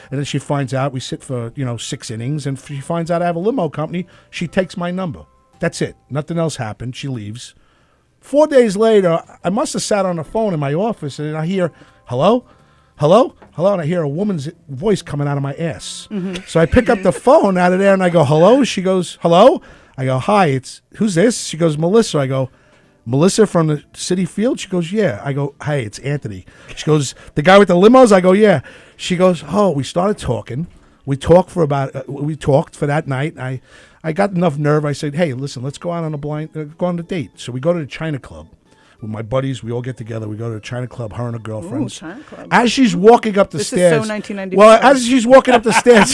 And then she finds out we sit for 6 innings, and she finds out I have a limo company. She takes my number. That's it. Nothing else happened. She leaves. 4 days later, I must have sat on the phone in my office, and I hear, "Hello, hello, hello," and I hear a woman's voice coming out of my ass. So I pick up the phone out of there, and I go, "Hello." She goes, "Hello." I go, "Hi, who's this?" She goes, "Melissa." I go, "Melissa from the City Field?" She goes, "Yeah." I go, "Hey, it's Anthony." She goes, "The guy with the limos?" I go, "Yeah." She goes, "Oh, we started talking. We talked for that night. I I got enough nerve. I said, "Hey, listen, let's go out on go on a date." So we go to the China Club with my buddies. We all get together. We go to the China Club. Her and her girlfriends. China Club. As she's walking up the This stairs, is so 1994. well, as she's walking up the stairs,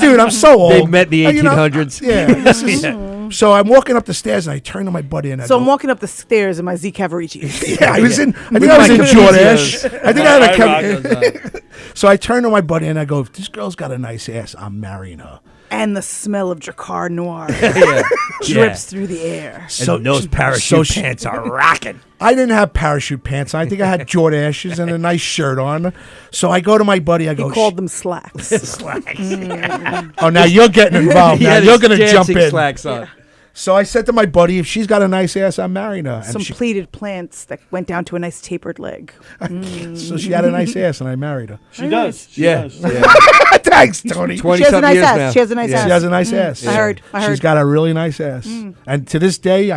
dude, I'm so old. They met in the You know, 1800s. yeah. This is, So I'm walking up the stairs and I turn to my buddy and I So go, I'm walking up the stairs in my Z Cavaricis. yeah, I was in. I think With I was my in computers. Jordache. I think I had a. Right, Kev- So I turn to my buddy and I go, if this girl's got a nice ass, I'm marrying her. And the smell of Drakkar Noir Yeah. drips through the air. So those parachute pants are rocking. I didn't have parachute pants. I think I had Jordashes and a nice shirt on. So I go to my buddy. I He go, called them slacks. oh, now you're getting involved. Now you're going to jump in. Slacks on. So I said to my buddy, if she's got a nice ass, I'm marrying her. And Some she, pleated plants that went down to a nice tapered leg. so she had a nice ass and I married her. She does. She Yeah. does. Thanks, Tony. 20 She has a something nice years ass. now. She has a nice Yeah. ass. She has a nice ass. I heard. She's got a really nice ass. And to this day,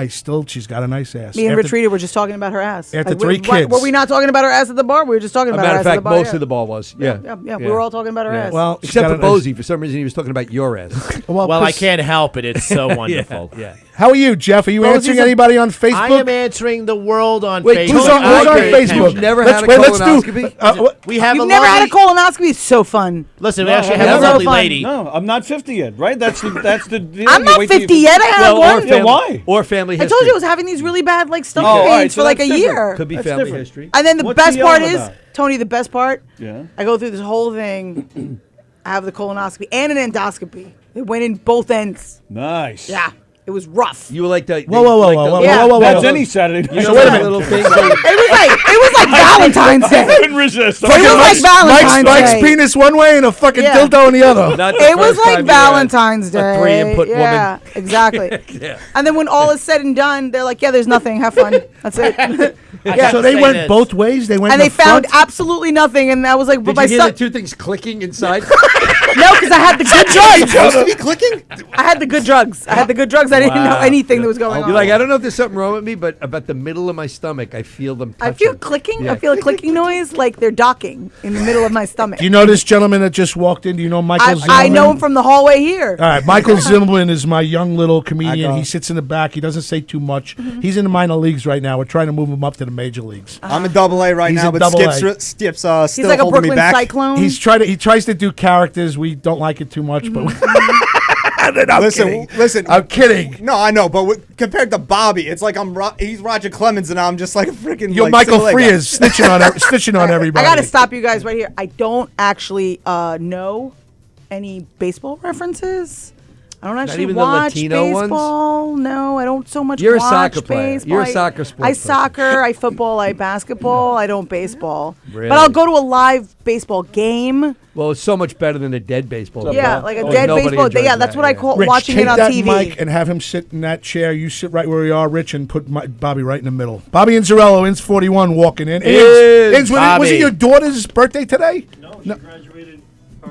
she's got a nice ass. Me and After- Retrita were just talking about her ass. After Like, 3 kids. Were we not talking about her ass at the bar? We were just talking A about her matter ass of at the fact, bar. most of the ball was. Yeah. Yeah, we were all talking about her ass. Well, she's Except got for a nice- Bozy. For some reason, he was talking about your ass. Well, I 'cause- can't help it. It's so wonderful. Yeah. How are you, Jeff? Are you answering anybody on Facebook? I am answering the world on Wait, Facebook. Who's on I pay Facebook? attention. You've never Let's- had a wait, let's do- colonoscopy? We have You've a never had a lovely- colonoscopy? It's so fun. Listen, we No, actually I have a haven't. lovely So fun. lady. No, I'm not 50 yet, right? That's the deal. I'm You not wait till 50 you- yet. I had Well, one. Yeah, why? Or family I history. told you I was having these really bad like stomach Oh, all pains right, for so like a that's different. year. Could be That's family different. history. And then the What's best he part yelling is, about? Tony, the best part, Yeah. I go through this whole thing. I have the colonoscopy and an endoscopy. It went in both ends. Nice. Yeah. It was rough. You were like the. Whoa, whoa, whoa, like whoa, the- whoa, Yeah. whoa, whoa, That's whoa. any Saturday night. You know wait a that minute. little thing. It was like Valentine's Day. couldn't resist. It was like Valentine's Mike's Day. penis one way and a fucking Yeah. dildo in the other. Not the It was first like time you had Valentine's Day. A 3-input yeah, woman. exactly. Yeah. And then when all is said and done, they're like, "Yeah, there's nothing. Have fun. That's it." Yeah. So they Say went this. both ways. They went And in they the found front. absolutely nothing. And I was like, "But Did my you hear the stomach." two things clicking inside? No, because I had the good drugs. Supposed to be clicking? I had the good drugs. I had the good drugs. I didn't know Wow. anything that was going on. You're like, I don't know if there's something wrong with me, but about the middle of my stomach, I feel them touching. I feel clicking. Yeah. I feel a clicking noise, like they're docking in the middle of my stomach. Do you know this gentleman that just walked in? Do you know Michael Zimmerman? I know him from the hallway here. All right, Michael Zimmerman is my young little comedian. Michael. He sits in the back. He doesn't say too much. Mm-hmm. He's in the minor leagues right now. We're trying to move him up to the major leagues. I'm in Double A right He's now, in but Double A. Skip's still He's like a holding me Brooklyn back. cyclone. He tries to do characters. We don't like it too much, but Mm-hmm. I'm Listen, kidding. listen. I'm kidding. No, I know, but compared to Bobby, it's like he's Roger Clemens and I'm just like a freaking. You're like, Michael single leg guy. Frias snitching on I everybody. got to stop you guys right here. I don't actually know any baseball references. I don't actually even the watch Latino ones? baseball. No, I don't so much You're a watch soccer player. baseball. You're a soccer sports I person. soccer, I football, I basketball. I don't baseball. Really? But I'll go to a live baseball game. Well, it's so much better than a dead baseball. Yeah, game. like a Oh, dead nobody baseball. enjoys Yeah, that's that, what I yeah. call Rich, watching take it on that TV. mic and have him sit in that chair. You sit right where you are, Rich, and put Bobby right in the middle. Bobby Inzarello, Inz 41, walking in. Inz, was Bobby. it your daughter's birthday today? No, she graduated.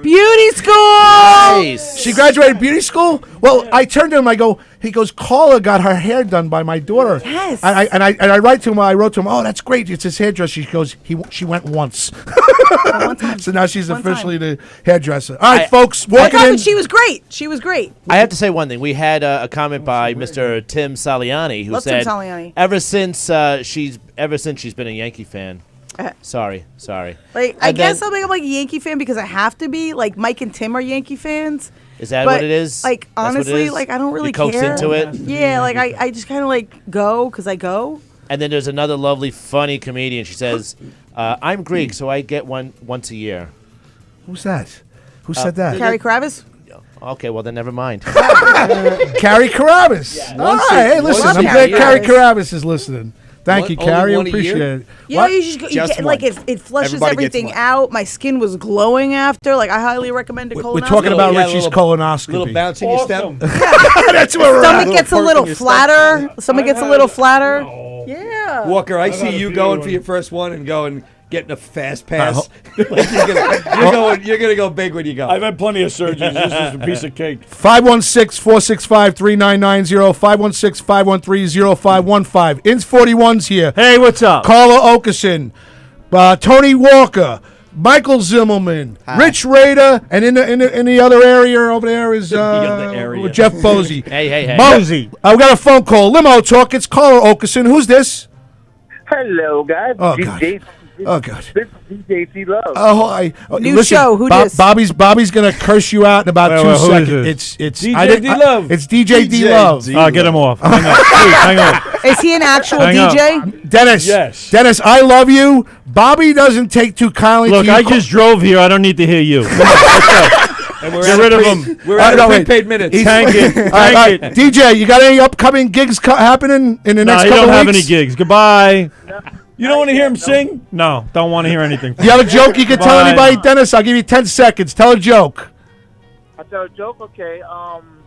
Beauty school. Nice. She graduated beauty school? Well, I turned to him, he goes, Carla got her hair done by my daughter. Yes. And I wrote to him, oh, that's great. It's his hairdresser. She goes, she went once. One time. So now she's One officially time. the hairdresser. All right, I- folks, I walking thought in. that she was great. She was great. I have to say one thing. We had a comment by Mr. Tim Saliani who Love Tim said, Saliani. ever since she's been a Yankee fan. Sorry. Like, I And guess then- I'm like a Yankee fan because I have to be. Like Mike and Tim are Yankee fans. Is that But, what it is? Like That's what it honestly, is? like I don't really You coaxed care. into it? Yeah, like I just kind of like go because I go. And then there's another lovely, funny comedian. She says, I'm Greek, so I get one once a year. Who's that? Who said that? Carrie Kravis. Okay, well, then never mind. Carrie Carabas. All Once right, a- hey, listen, once I'm a glad year. Carrie Carabas is listening. Thank you, Only Carrie. I one a appreciate year? it. You know, What? you just you Just get, like one. it flushes Everybody gets everything one. out. My skin was glowing after. Like I highly recommend a colonoscopy. We're talking about Yeah, Richie's little- colonoscopy. Little bounce in your Awesome. step. That's where we're Stomach at. gets a perk little in your flatter. Stomach gets a little flatter. No. Yeah. Walker, I see had a you few going of for them. your first one and getting a fast pass. Like you're gonna go big when you go. I've had plenty of surgeries. This is a piece of cake. 516-465-3990, 516-513-0515. In's 41's here. Hey, what's up? Carla Okerson, Tony Walker, Michael Zimmelman, Hi. Rich Rader, and in the other area over there is other area. Jeff Bosey. Hey. Mosey. We got a phone call. Limo talk. It's Carl Okerson. Who's this? Hello, guys. Oh, God. Oh, God. This is DJ D-Love. New show. Who dis? Bobby's gonna curse you out in about Wait, 2 who is seconds. It's DJ D-Love. It's DJ D-Love. Get him off. Hang up. Please, hang up. Is he an actual Hang up. DJ? Dennis. Yes. Dennis, I love you. Bobby doesn't take too kindly Look, to you. I just drove here. I don't need to hear you. Come on, let's go. And we're Get rid of him. We're at no, a wait. prepaid minutes. Thank it. All right, Thank it. DJ, you got any upcoming gigs happening in the No, next you couple don't have weeks? any gigs. Goodbye. You don't want to hear him sing? No, don't want to hear anything. You have a joke you can tell Bye. anybody? Dennis, I'll give you 10 seconds. Tell a joke. I tell a joke. Okay.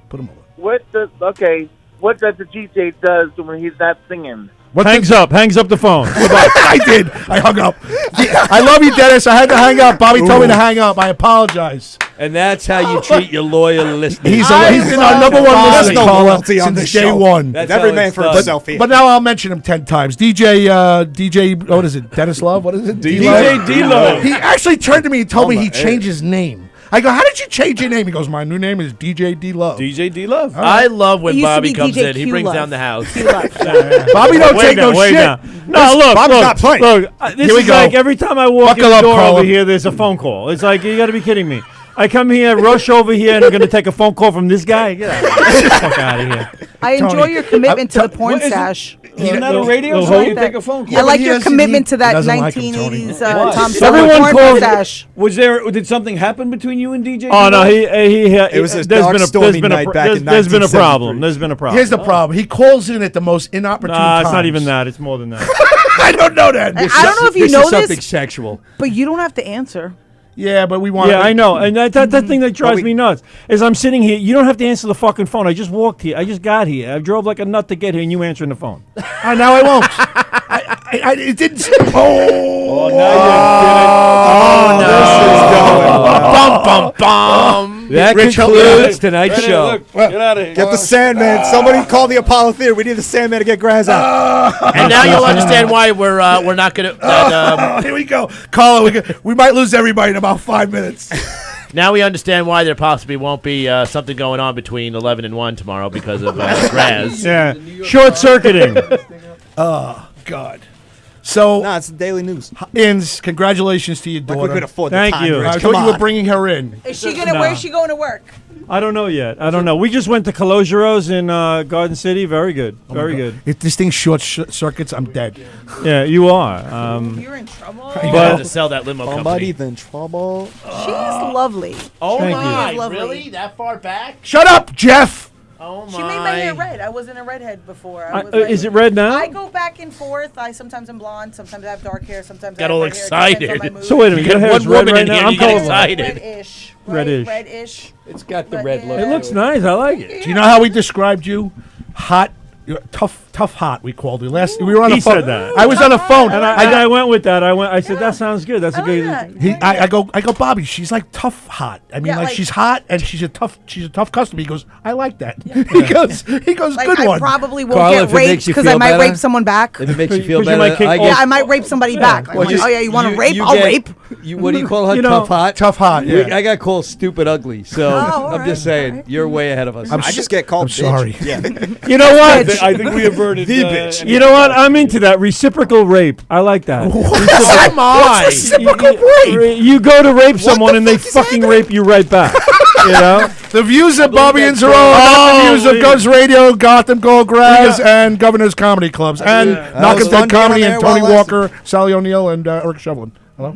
Put him over. What does the DJ does when he's not singing? Hangs up the phone. I did. I hung up. I love you, Dennis. I had to hang up. Bobby told me to hang up. I apologize. And that's how you treat your loyal listeners. He's been our number one There's listening no caller loyalty on since this day show. one. That's Every how man it's for done. himself. But now I'll mention him 10 times. DJ, what is it? Dennis Love? What is it? DJ D-Love. He actually turned to me and told me he changed his name. I go, how did you change your name? He goes, my new name is DJ D Love. DJ D-Love. I love when It used to Bobby be comes DJ in. He Q brings Love. down the house. Q Love. Bobby don't take no wait shit. now. No, look, Bobby's look, not playing. Look, this Here we is go. like every time I walk Buckle in the up, door Carla. over here, there's a phone call. It's like, you got to be kidding me. I come here, rush over here, and I'm going to take a phone call from this guy? Get out of here. Get the fuck out of here. I enjoy Tony, your commitment to the porn what is it? stash. Isn't that a radio little show? hoe? You take a phone call. I like he your doesn't- commitment to he that doesn't like him, 1980s Why? Tom Everyone Selleck porn called- stash. Did something happen between you and DJ? Oh, no, D-Love? It was a there's dark, been a, stormy there's been a, night pr- back there's, in there's been a 1973. problem. There's been a problem. Here's the problem. He calls in at the most inopportune Nah, times. it's not even that. It's more than that. I don't know that. I don't know if you This know is something this, sexual. but you don't have to answer. Yeah, but we want. Yeah, I know. And that thing that drives we- me nuts is I'm sitting here. You don't have to answer the fucking phone. I just walked here. I just got here. I drove like a nut to get here, and you answering the phone. Now I won't. It didn't. Oh, Bum, bum, bum. That Rich, concludes tonight's show. Look, get out of here. Get the Sandman. Somebody call the Apollo Theater. We need the Sandman to get Graz out. And now you'll understand why we're not gonna. Here we go, Carla. We might lose everybody in about 5 minutes. Now we understand why there possibly won't be something going on between 11 and 1 tomorrow because of Graz. Yeah, short circuiting. God. So, Nah, it's the Daily News. Inns, congratulations to your Like we daughter. could afford Thank the time, you. Rich. I Come thought you were on. bringing her in. Is she gonna? Where's she going to work? I don't know yet. I don't know. We just went to Calogeros in Garden City. Very good. Very good. If this thing short circuits, I'm dead. Yeah, you are. You're in trouble. You have to sell that limo company. Somebody's in trouble. She's lovely. Oh Thank my! you. Lovely. Really? That far back? Shut up, Jeff. Oh my! She made my hair red. I wasn't a redhead before. Is it red now? I go back and forth. I sometimes am blonde. Sometimes I have dark hair. Sometimes I Got have all red hair. It depends on excited. my mood. So wait a minute. You Your get hair is one red woman right in now. here, I'm you get colorblind. excited. Reddish. Reddish. Reddish. It's got the But red yeah. logo. It looks nice. I like it. Do you know how we described you? Hot, tough, hot. We called you last. We were on He the phone. said that. I was on the phone. And I went with that. I said that sounds good. That's a I good. like that. I go, Bobby. She's like tough, hot. I mean, Yeah, like like- she's hot and she's a tough customer. He goes, I like that. He goes, Like, good I one. probably won't Carla, get if it raped makes you because I feel might better- rape someone back. If it makes you feel 'Cause you better, might kick- I Yeah, Yeah, guess. I might rape somebody back. Well, I'm like, just- oh yeah, you want to you- rape? you I'll get- rape. What do you call her? You know- Tough hot? Tough, hot. Yeah. I got called stupid ugly, so all I'm right, just saying, all right. you're way ahead of us. I just get called I'm sorry. bitch. Yeah. You know what? I think we averted The bitch. You know what? I'm into that reciprocal rape. I like that. Come on! Reciprocal rape. You go to rape someone the and they fuck is fucking happening? rape you right back. You know? The views of Bobby and Zero are not the views of Guns Radio, Gotham Gold Graz, and Governor's Comedy Clubs, and Knock was at Dead fun being Comedy, on and there Tony while it Walker, Sally O'Neill, and Eric Shevlin. Hello?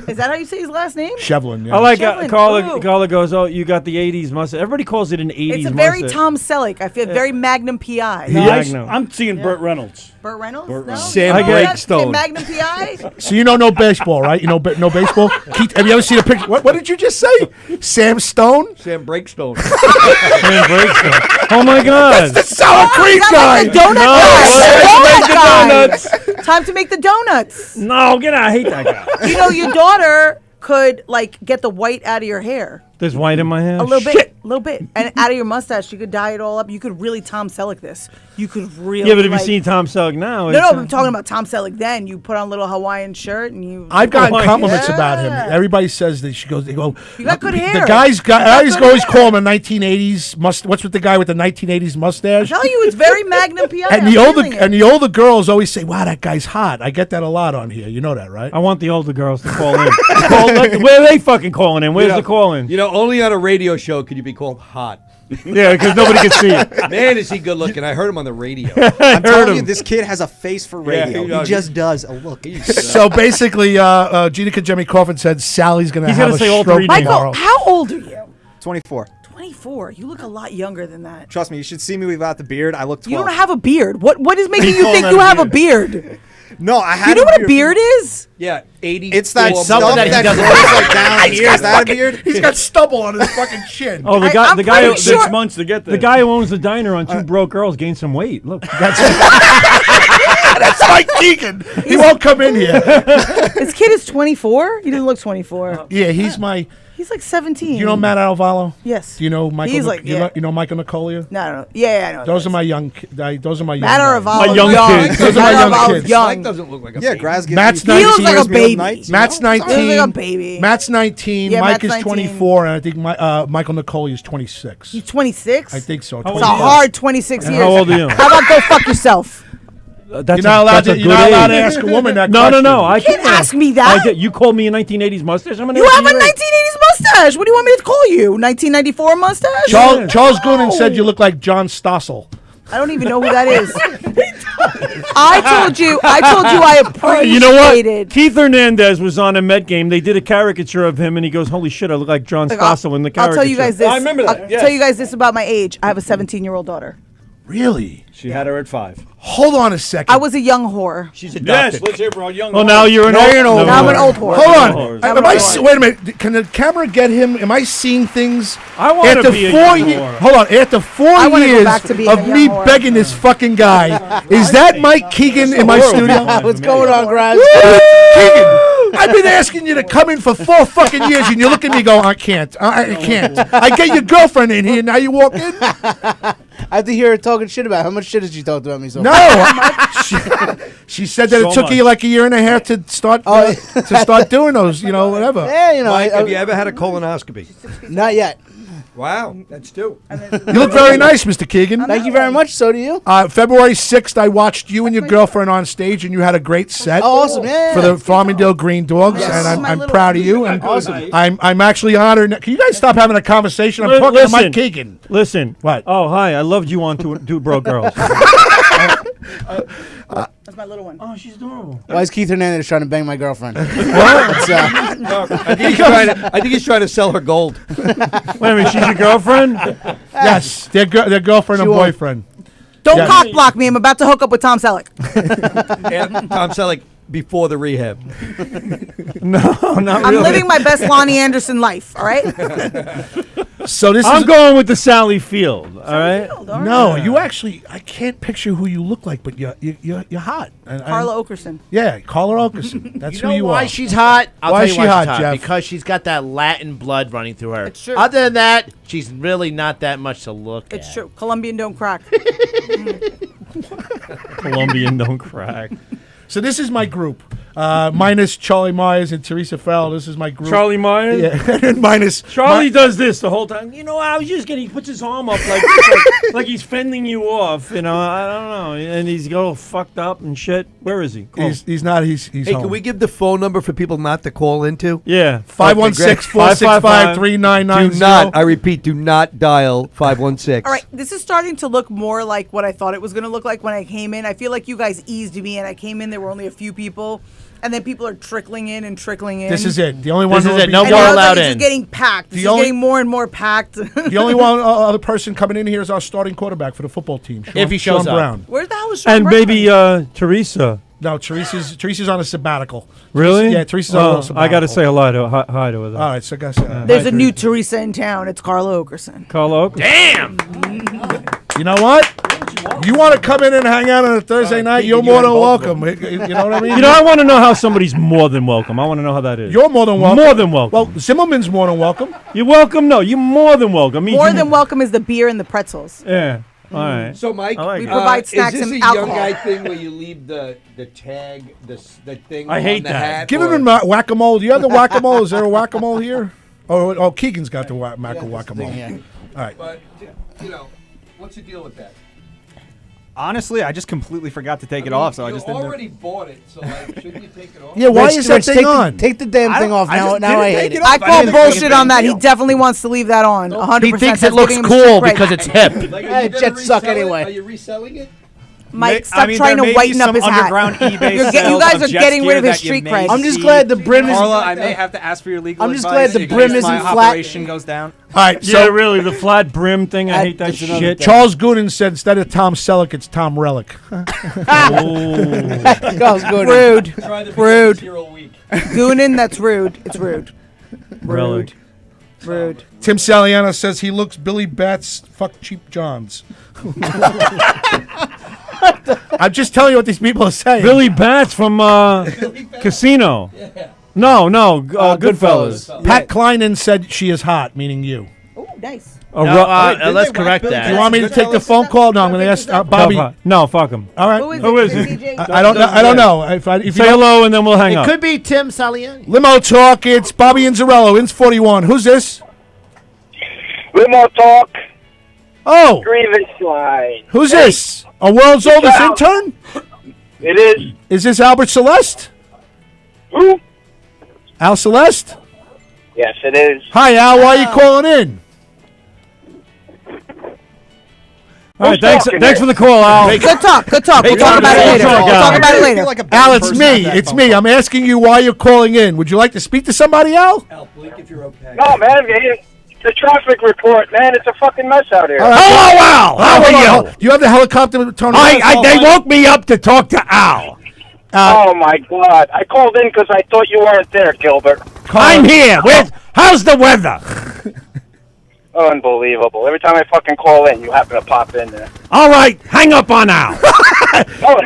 Is that how you say his last name? Shevlin, yeah. I like Shevlin, Carla. ooh. Carla goes, "Oh, you got the '80s mustache." Everybody calls it an '80s It's a very mustache. Tom Selleck. I feel very Magnum PI. No, Magnum. I'm seeing Burt Reynolds. Burt Reynolds? No? Sam You know that? Breakstone. Magnum PI? So you don't know baseball, right? You know no baseball? Keith, have you ever seen a picture? What did you just say? Sam Stone? Sam Breakstone. Sam Breakstone. Oh my God! The Sour Cream Is guy! that like the donut No, guy? let's The donut guy. Time to make the donuts. No, get out! I hate that guy. You know, your daughter could like get the white out of your hair. There's white in my hair. A little bit. And out of your mustache, you could dye it all up. You could really Tom Selleck this. You could really. Yeah, but have you seen Tom Selleck now? No, I'm talking about Tom Selleck then. You put on a little Hawaiian shirt and you. I've gotten compliments about him. Everybody says that they go. You got good hair. The guys, I always call him a 1980s What's with the guy with the 1980s mustache? I tell you, it's very Magnum PI. And the older girls always say, "Wow, that guy's hot." I get that a lot on here. You know that, right? I want the older girls to call in. Where are they fucking calling in? Where's the call in? You know, only on a radio show could you be called hot. Yeah, because nobody can see it. Man, is he good looking. I heard him on the radio. I'm telling you, this kid has a face for radio. He just does a look. So basically, Gina Kajemi Crawford said Sally's going to have a stroke Michael, tomorrow. how old are you? 24. 24. You look a lot younger than that. Trust me, you should see me without the beard. I look 12. You don't have a beard. What is making you think you have a beard? No, I have. You know what a beard is? Yeah, 80. It's that something stuff that he that doesn't grows like down here. Is that a beard? He's got stubble on his fucking chin. Oh, the guy, I'm the guy, pretty sure- 6 months to get there. the guy who owns the diner on Two Broke Girls gained some weight. Look, That's Mike Keegan. He won't come in here. This kid is 24. He doesn't look 24. Yeah, he's my. He's like 17. You know Matt Alvalo? Yes. Do you know Michael? He's like, yeah. You know Michael Nicolia? No, no. Yeah, I know. Those are my young. Those are my young. Matt guys. Arevalo. My young kids. Those are my young Arevalo's kids. young. Mike doesn't look like a baby. Graz gives Matt's me 19. He looks like a years, baby. nights, you Matt's know? 19. He looks like a baby. Matt's 19. Yeah, Mike Matt's is 19. 24, and I think Michael Nicolia is 26. He's 26? I think so. How It's old a are you? hard 26 And years. how old are you? How about go fuck yourself? That's You're not allowed that's a to. You're good not allowed to age. ask a woman that. No, question. no. I You can't ask me that. I did. You called me a 1980s mustache. I'm an You have a 1980s. 1980s mustache. What do you want me to call you? 1994 mustache? Charles Goonan said you look like John Stossel. I don't even know who that is. I told you I appreciated. You know what? Keith Hernandez was on a Met game. They did a caricature of him, and he goes, "Holy shit, I look like John Stossel in the caricature." I'll tell you guys this. I remember that, I'll yes. tell you guys this about my age. I have a 17-year-old daughter. Really? She had her at 5. Hold on a second. I was a young whore. She's Yes, adopted. let's hear for our young. Oh, now you're an Now old. you're an old Now I'm whore. an old whore. Hold on. Lord. Wait a minute. Can the camera get him? Am I seeing things? I want to After be a 4 young years. whore. Hold on. After 4 I wanna go years back to being of a me young whore. begging this fucking guy, is that Mike Keegan in my studio? What's going on, Graz? Keegan, I've been asking you to come in for 4 fucking years, and you look at me going, I can't. I can't. I get your girlfriend in here, now you walk in? I have to hear her talking shit about how much shit has she talked about me so far? No. She said that it took you like a year and a half to start doing those, whatever. Yeah, you know. Mike, have you ever had a colonoscopy? Not yet. Wow, that's 2. You look very nice, Mr. Keegan. Thank you very much. So do you. February 6th, I watched you and your girlfriend on stage, and you had a great set. Oh, awesome. Yeah. For the Farmingdale Green Dogs, and I'm proud of you. And Awesome. I'm actually honored. Can you guys stop having a conversation? I'm talking to Mike Keegan. Listen. What? Oh, hi. I loved you on Two Broke Girls. That's my little one. Oh, she's adorable. Why is Keith Hernandez trying to bang my girlfriend? I think he's trying to sell her gold. Wait a minute. She's your girlfriend? Yes, their girlfriend and boyfriend. Don't Yeah. cock block me. I'm about to hook up with Tom Selleck. And Tom Selleck before the rehab. No, not I'm really. living my best Lonnie Anderson life. All right. So this I'm is going with the Sally Field. All right. no. You actually, I can't picture who you look like, but you're hot. Carla Okerson. Yeah, Carla Okerson. That's You who know you why are. she's hot? I'll Why tell is you she why hot, she's hot. Jeff? Because she's got that Latin blood running through her. It's true. Other than that, she's really not that much to look at. It's true. Colombian don't crack. Colombian don't crack. So this is my group, minus Charlie Myers and Teresa Farrell. This is my group. Charlie Myers? Yeah, and minus Charlie does this the whole time. You know, I was just getting. He puts his arm up like he's fending you off. You know, I don't know, and he's all fucked up and shit. Where is he? Call. He's not. He's Hey, home. can we give the phone number for people not to call into? Yeah. 516-465-3990. Do not, I repeat, do not dial 516. All right, this is starting to look more like what I thought it was going to look like when I came in. I feel like you guys eased me, and I came in, there were only a few people, and then people are trickling in and trickling in. This is it. The only one. This who is will it. No be- more And now allowed it's in. just getting packed. It's The just only- getting more and more packed. The only one other person coming in here is our starting quarterback for the football team. If he shows Sean up. Brown. Where the hell is Sean And Brown? baby Teresa. No, Teresa's on a sabbatical. Really? Yeah, Teresa's on a little I sabbatical. got to say hello to her. Hi to her. All right, so guys. There's a new Teresa in town. It's Carla Okerson. Carla Okerson. Damn! You know what? You want to come in and hang out on a Thursday night? You're more than welcome. You know what I mean? You know, I want to know how somebody's more than welcome. I want to know how that is. You're more than welcome. More than welcome. Well, Zimmerman's more than welcome. You're welcome? No, you're more than welcome. More than welcome is the beer and the pretzels. Yeah. All right. So, Mike, like We provide snacks is this and a alcohol. young guy thing where you leave the tag, the thing I on hate the that. hat? Give or- him a whack-a-mole. Do you have the whack-a-mole? Is there a whack-a-mole here? Oh, Keegan's got the whack-a-mole. Yeah. All right. But, you know, what's the deal with that? Honestly, I just completely forgot to take it off, so I just didn't. You already bought it, so like, shouldn't you take it off? Yeah, why Rich, is that Rich, thing take on? take the damn I thing don't- off. I Now, just now I didn't hate take it. it off. I call didn't think it was bullshit a on big that. He deal. definitely wants to leave that on. 100%. He thinks That's it looks giving him a cool street cred. because it's hip. Like, Hey, are you gonna jets suck resell it? anyway. Are you reselling it? Mike, I stop mean, trying there to may whiten be up some his hat. underground eBay You sales guys of are jet getting ski rid of his that you street may cred. I'm just see. glad the brim is. Carla, I may have to ask for your legal I'm just advice glad the in brim case isn't my flat. operation goes down. All right, Yeah, so really, the flat brim thing. I hate that That's another shit. thing. Charles Gooden said instead of Tom Selleck, it's Tom Relic. That was good. Rude. Try the Rude. Hero Week. Goonin, that's rude. It's rude. Relic. Rude. Tim Saliano says he looks Billy Bats fuck Cheap Johns. I'm just telling you what these people are saying. Billy Bats from Casino. No, Goodfellas. Pat Kleinen said she is hot, meaning you. Oh, nice. Let's correct Do you that. want me to take the phone call? No, I'm going to ask Bobby. No, fuck him. All right. Who is it? he? CJ? I don't know. If you Say don't- hello and then we'll hang It up. could be Tim Saliani. Limo Talk, it's Bobby Inzarello, Ins 41. Who's this? Limo Talk, Oh, grievance line. who's this? A world's oldest Al. intern? It is. Is this Albert Celeste? Who? Al Celeste? Yes, it is. Hi, Al. Why are you calling in? All right, thanks talking for the call, Al. Good talk. We'll talk about it later. talk, We'll talk Al. about it I later. feel like a bad Al, it's person me. on that It's phone me. call. I'm asking you why you're calling in. Would you like to speak to somebody, Al? Al, blink if you're okay. No, man. The traffic report, man. It's a fucking mess out here. All right. Hello, Al. How are you? Do you have the helicopter, Tony? They woke me up to talk to Al. Oh my God! I called in because I thought you weren't there, Gilbert. I'm here. How's the weather? Unbelievable! Every time I fucking call in, you happen to pop in there. All right, hang up on Al. Oh,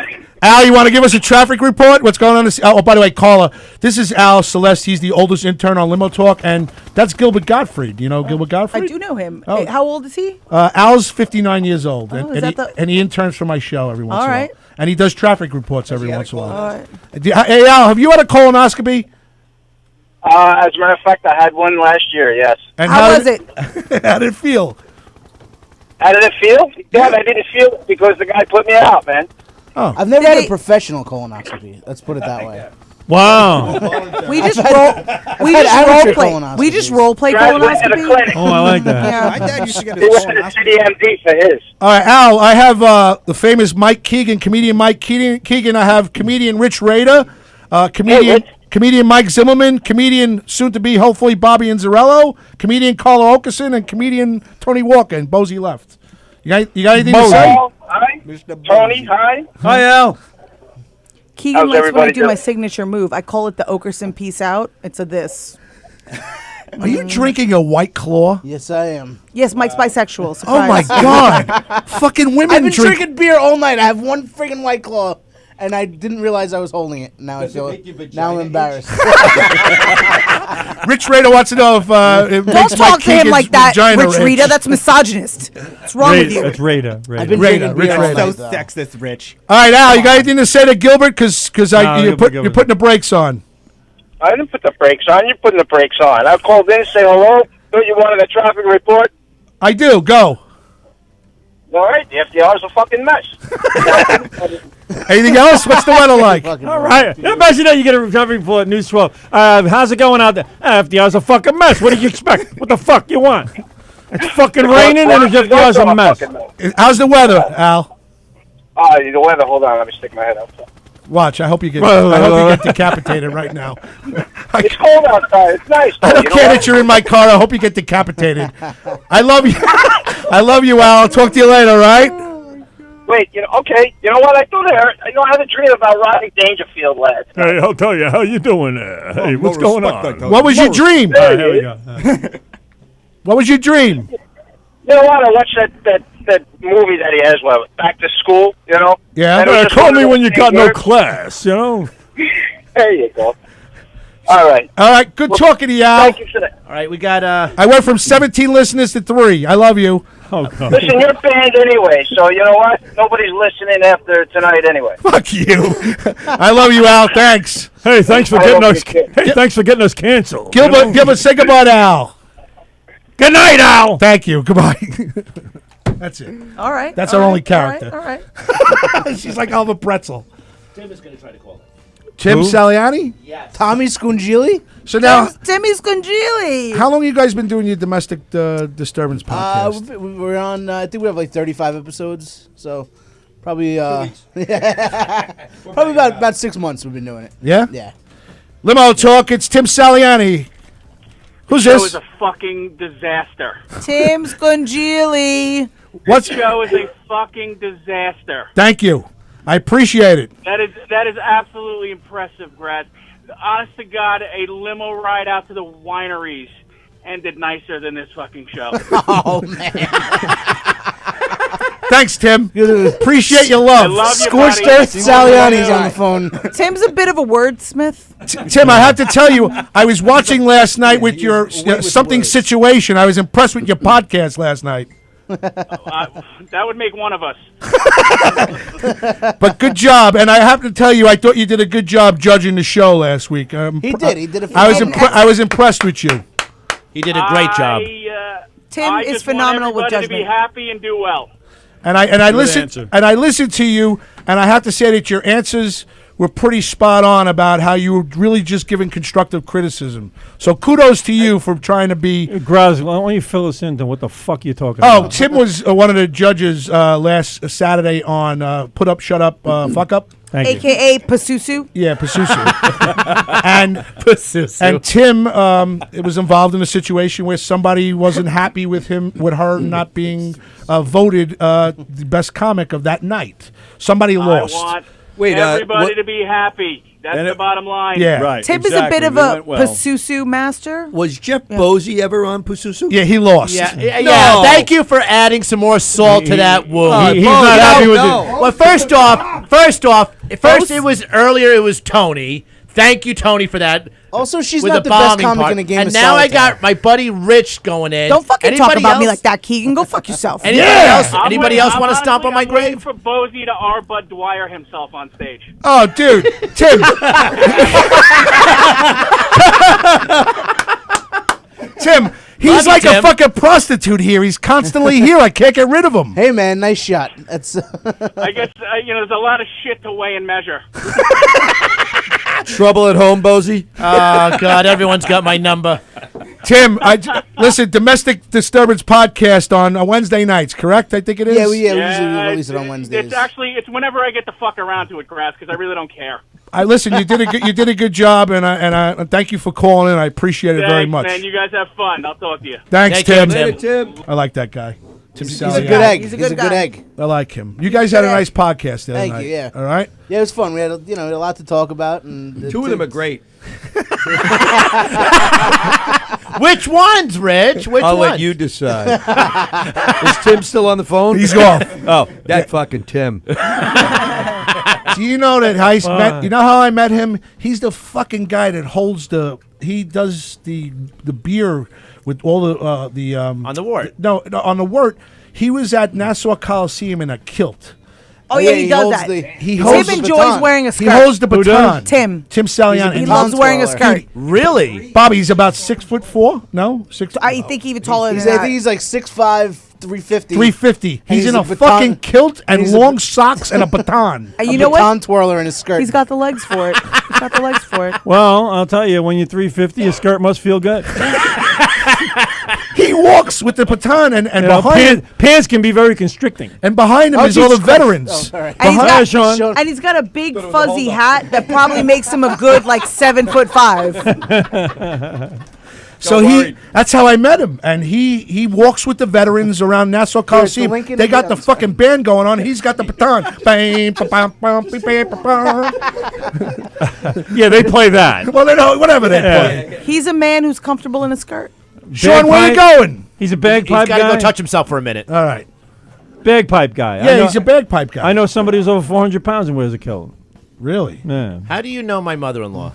Al, you want to give us a traffic report? What's going on? Oh, by the way, caller, this is Al Celeste. He's the oldest intern on Limo Talk, and that's Gilbert Gottfried. You know Gilbert I Gottfried? do know him. Oh. Hey, how old is he? Al's 59 years old, Oh, is that and he interns for my show every once in a while. right. And he does traffic reports every once in a while. All right. Hey, Al, have you had a colonoscopy? as a matter of fact, I had one last year. Yes. And How was it? How did it feel? How did it feel? Yeah, I didn't feel it because the guy put me out, man. I've never Did had they- a professional colonoscopy. Let's put it that way. Wow. We just had role amateur play. colonoscopies. We just role play Guys went to the colonoscopy. clinic. Oh, I like that. My Yeah. dad used to get He his went to the colonoscopy. CDMD for his. All right, Al, I have the famous Mike Keegan, comedian Mike Keegan. I have comedian Rich Rader, comedian Mike Zimmerman, comedian soon-to-be, hopefully, Bobby Inzarello, comedian Carla Okerson, and comedian Tony Walker, and Bozy left. You got anything to say? Paul, hi. Tony, hi. Hi, Al. Keegan How's likes when I everybody do my doing? signature move. I call it the Okerson peace out. It's a this. Are you drinking a White Claw? Yes, I am. Yes, Mike's bisexual. Surprise. Oh, my God. Fucking women I've been drink. drinking beer all night. I have one friggin' White Claw, and I didn't realize I was holding it. Now Does it make your now I'm vagina embarrassed. Rich Rader wants to know if it Don't makes talk Mike to him Keegan's like that, vagina Rich itch. Rita. That's misogynist. What's wrong with you? It's Raider. I've been Raider, drinking Rich beer all Raider. So night, though. sexist, Rich. All right, Al, you got anything to say to Gilbert? Because No, you're Gilbert. putting the brakes on. I didn't put the brakes on. You're putting the brakes on. I called in, say hello. Thought you wanted a traffic report. I do. Go. All right, the FDR's a fucking mess. Anything else? What's the weather like? Fucking All right. Imagine that you get a recovery report, News 12. How's it going out there? FDR's a fucking mess. What do you expect? What the fuck you want? It's fucking raining and the FDR's a mess. How's the weather, Al? The weather. Hold on, let me stick my head outside. Watch. I hope you get decapitated right now. It's cold outside. It's nice. I though, don't you know care what? that you're in my car. I hope you get decapitated. I love you. I love you, Al. I'll talk to you later, all right? Wait, okay. You know what? I know I had a dream about riding Dangerfield last night. Hey, I'll tell you. How you doing there? Hey, what's going on? What was your dream? All right, here we go. What was your dream? You know what? I watched that movie that he has, Back to School, you know? Yeah. And it was just Call one me of when those you got things no where- class, you know? There you go. All right. All right. Good talking to you, Al. Thank you for that. All right, we got I went from 17 listeners to 3. I love you. Oh, God. Listen, you're banned anyway, so you know what? Nobody's listening after tonight anyway. Fuck you. I love you, Al. Thanks. Hey, thanks for I getting hope us. you did. Hey, thanks for getting us canceled. Gilbert, say goodbye to Al. Good night, Al. Thank you. Goodbye. That's it. All right. That's all our right, only character. All right. She's like Oliver Pretzel. Tim is going to try to call it. Tim Who? Saliani? Yes. Tommy Scungili? So now, Timmy Scungili. how long have you guys been doing your domestic disturbance podcast? We're on, I think we have like 35 episodes. So probably probably about 6 months we've been doing it. Yeah? Yeah. Limo Talk, it's Tim Saliani. Who's Show this? is a fucking disaster. Tim Scungili. What's? Show is a fucking disaster. Thank you. I appreciate it. That is absolutely impressive, Graz. Honest to God, a limo ride out to the wineries ended nicer than this fucking show. Oh, man. Thanks, Tim. Appreciate your love. I love you, Scorched buddy. Earth Saliani's on the phone. Tim's a bit of a wordsmith. Tim, I have to tell you, I was watching last night with your something situation. I was impressed with your podcast last night. That would make one of us. But good job, and I have to tell you, I thought you did a good job judging the show last week. He did. He did a I was phenomenal. I was impressed with you. He did a great job. Tim I is just phenomenal with want everybody to be judgment. happy and do well. And I answer. listened to you, and I have to say that your answers were pretty spot on about how you were really just giving constructive criticism. So kudos to you for trying to be. Graz, why don't you fill us into what the fuck you're talking Oh, about? Tim was one of the judges last Saturday on Put Up, Shut Up, Fuck Up. Thank you. AKA Pasusu. Yeah, Pasusu. and Tim it was involved in a situation where somebody wasn't happy with her not being voted the best comic of that night. Somebody lost. I want Wait, everybody to be happy. That's the bottom line. Yeah. Right. Tim is a bit of a Pasusu master. Was Jeff Bosey ever on Pususu? Yeah, he lost. Yeah. Thank you for adding some more salt to that wound. He's not happy with it. Well, first it was earlier. It was Tony. Thank you, Tony, for that. Also, she's with not the the best bombing comic part. in a game and of now I solitaire. got my buddy Rich going in. Don't fucking talk Anybody about me else? like that, Keegan. Go fuck yourself. Anybody else want to stomp on my I'm waiting grave? for Bosey to R. Bud Dwyer himself on stage. Oh, dude, Tim. Tim, he's Love you, like a Tim. fucking prostitute here. He's constantly here. I can't get rid of him. Hey, man, nice shot. That's I guess, there's a lot of shit to weigh and measure. Trouble at home, Bosey? Oh, God, everyone's got my number. Tim, listen, Domestic Disturbance Podcast on Wednesday nights, correct? I think it is. yeah, we usually release it on Wednesdays. It's whenever I get to fuck around to it, Grass, because I really don't care. Listen, you did a good job, and I thank you for calling in. I appreciate it very Thanks, much. man. You guys have fun. I'll talk to you. Thanks, Thank you, Tim. Tim. Tim. I like that guy. Tim He's a Saliani. good egg. He's a He's good a good guy. egg. I like him. You guys had a nice podcast the other Thank night. you, yeah. All right. Yeah, it was fun. We had a lot to talk about, and Two of them are great. Which ones, Rich? Which I'll ones? let you decide. Is Tim still on the phone? He's off. Oh, that fucking Tim. Do you know that I met? You know how I met him? He's the fucking guy that holds he does the beer with all the On the wart. No, on the wort. He was at Nassau Coliseum in a kilt. Oh, yeah, he does that. He Tim holds the enjoys baton. wearing a He skirt. holds the Who does? baton. Tim. Tim Saliani. He loves wearing a skirt. Really? Bobby, he's about 6'4". No, 6. I think even taller than I that. think he's like 6'5", 350. 350. He's in a baton- fucking kilt and he's a long socks and a baton. And a you know baton what? twirler in his skirt. He's got the legs for it. He's got the legs for it. Well, I'll tell you, when you're 350, your skirt must feel good. He walks with the baton and You know, behind pants can be very constricting. and behind him is all the veterans. Oh, all right. And he's, Hi, got, Sean. and he's got a big fuzzy hat that probably makes him a good like 7'5". So that's how I met him, and he walks with the veterans around Nassau Coliseum. Lincoln They got the Adams. fucking band going on. He's got the baton. Bam, ba-bam, bam, ba-bam, ba-bam. Yeah, they play that. Well, they know whatever they Yeah. play. He's a man who's comfortable in a skirt. Sean, where you Bagpipe? going? He's a He's bagpipe got to guy. go touch himself for a minute. All right. Bagpipe guy. Yeah, he's a bagpipe guy. I know somebody who's over 400 pounds and wears a kilt. Really? Yeah. How do you know my mother-in-law?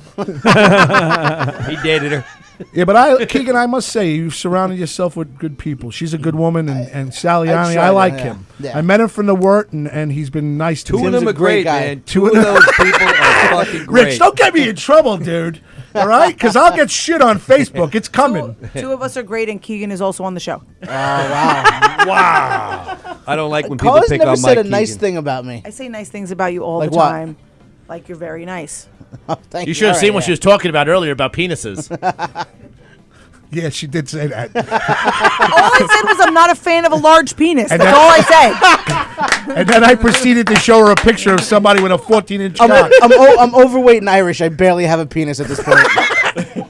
He dated her. Yeah, but Keegan, I must say, you've surrounded yourself with good people. She's a good woman, and Saliani, I like him. Yeah. I met him from the Wort, and he's been nice to me. Two of them are great great, guy. man. Two of those people are fucking great. Rich, don't get me in trouble, dude. All right? Because I'll get shit on Facebook. It's coming. Two of us are great, and Keegan is also on the show. Oh, wow. Wow. I don't like when people Carla's pick never on said Mike a nice Keegan. thing about me. I say nice things about you all Like the what? time. Like you're very nice. Oh, thank You should have All seen right, what she was talking about earlier about penises. Yeah, she did say that. All I said was I'm not a fan of a large penis. And That's then- all I said. And then I proceeded to show her a picture of somebody with a 14-inch cock. I'm overweight and Irish. I barely have a penis at this point.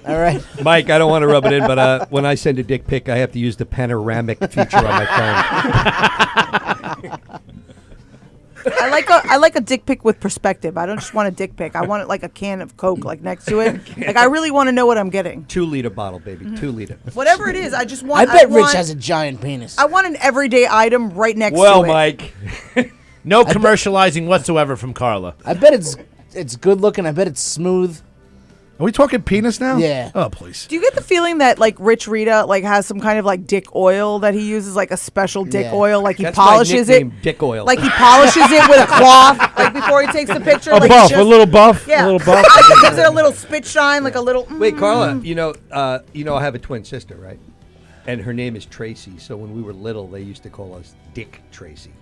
All right. Mike, I don't want to rub it in, but when I send a dick pic, I have to use the panoramic feature on my phone. I like a dick pic with perspective. I don't just want a dick pic. I want it like a can of Coke like next to it. Like I really want to know what I'm getting. 2-liter bottle, baby. 2 liter. Whatever it is, I just want. I bet Rich want, has a giant penis. I want an everyday item right next Well, to it. Mike. No commercializing whatsoever from Carla. I bet it's good looking. I bet it's smooth. Are we talking penis now? Yeah. Oh, please. Do you get the feeling that like Rich Rita like has some kind of like dick oil that he uses, like a special dick Yeah. oil, like he That's my polishes it, nickname, Dick Oil. like he polishes it with a cloth, like before he takes the picture. A like buff, just, a little buff, yeah, a little buff. Like it gives it a little spit shine, like a little. Wait, Carla, you know I have a twin sister, right? And her name is Tracy. So when we were little, they used to call us Dick Tracy.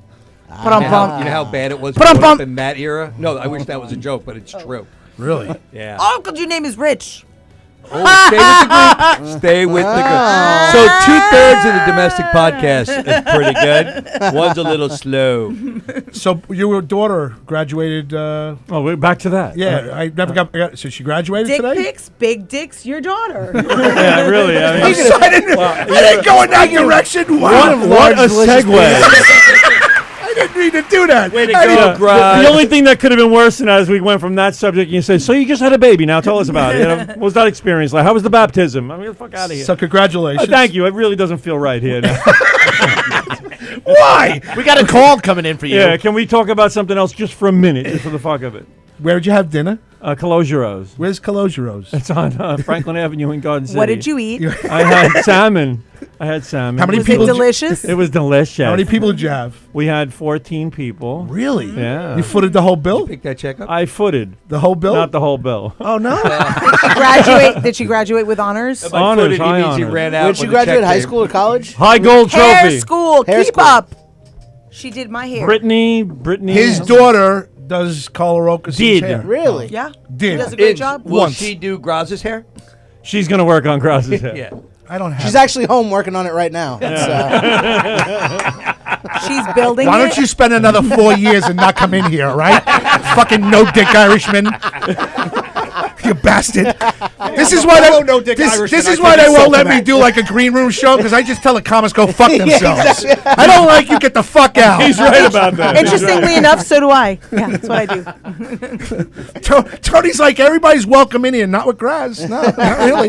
You know how bad it was growing up in that era? No, I wish that was a joke, but it's true. Really? Yeah. Oh, because your name is Rich. Oh, stay with the group. Stay with the group. So 2/3 of the domestic podcast is pretty good. One's a little slow. So your daughter graduated. Oh, we're back to that. Yeah, I never got. So she graduated Dick today. pics, big dicks, your daughter. Yeah, really. I mean, I didn't go in that direction. Wow. what a segue. I didn't mean to do that. Way to I go, didn't- Graz. The only thing that could have been worse than that is we went from that subject and you said, so you just had a baby. Now tell us about it. You know, what was that experience like? How was the baptism? I mean, get the fuck out of here. So congratulations. Thank you. It really doesn't feel right here now. Why? We got a call coming in for you. Yeah, can we talk about something else just for a minute, just for the fuck of it? Where did you have dinner? Calogeros. Where's Calogeros? It's on Franklin Avenue in Garden City. What did you eat? I had salmon. How many Was people? it delicious? It was delicious. How many people did you have? We had 14 people. Really? Yeah. You footed the whole bill? Pick that check up. I footed. The whole bill? Not the whole bill. Oh no. Did she graduate with honors? By Honors, footed, he high means he honors. ran out. Where'd she when the graduate? check High came. school or college? High gold Hair trophy. school. Hair Keep school. up. She did my hair. Brittany. His daughter does Colorado's Did. hair. Really? Yeah. Did. She does a great Is- job. Will Once. she do Graz's hair? She's gonna work on Graz's hair. Yeah. I don't have. She's actually home working on it right now. It's, She's building Why it. don't you spend another 4 years and not come in here, all right? Fucking no dick Irishman. You bastard. This is why this is why they won't let me do like a green room show, because I just tell the comics go fuck themselves. I don't like you, get the fuck out. He's right about that. Interestingly enough, so do I. Yeah, that's what I do. Tony's like, everybody's welcome in here, not with Graz. No, not really.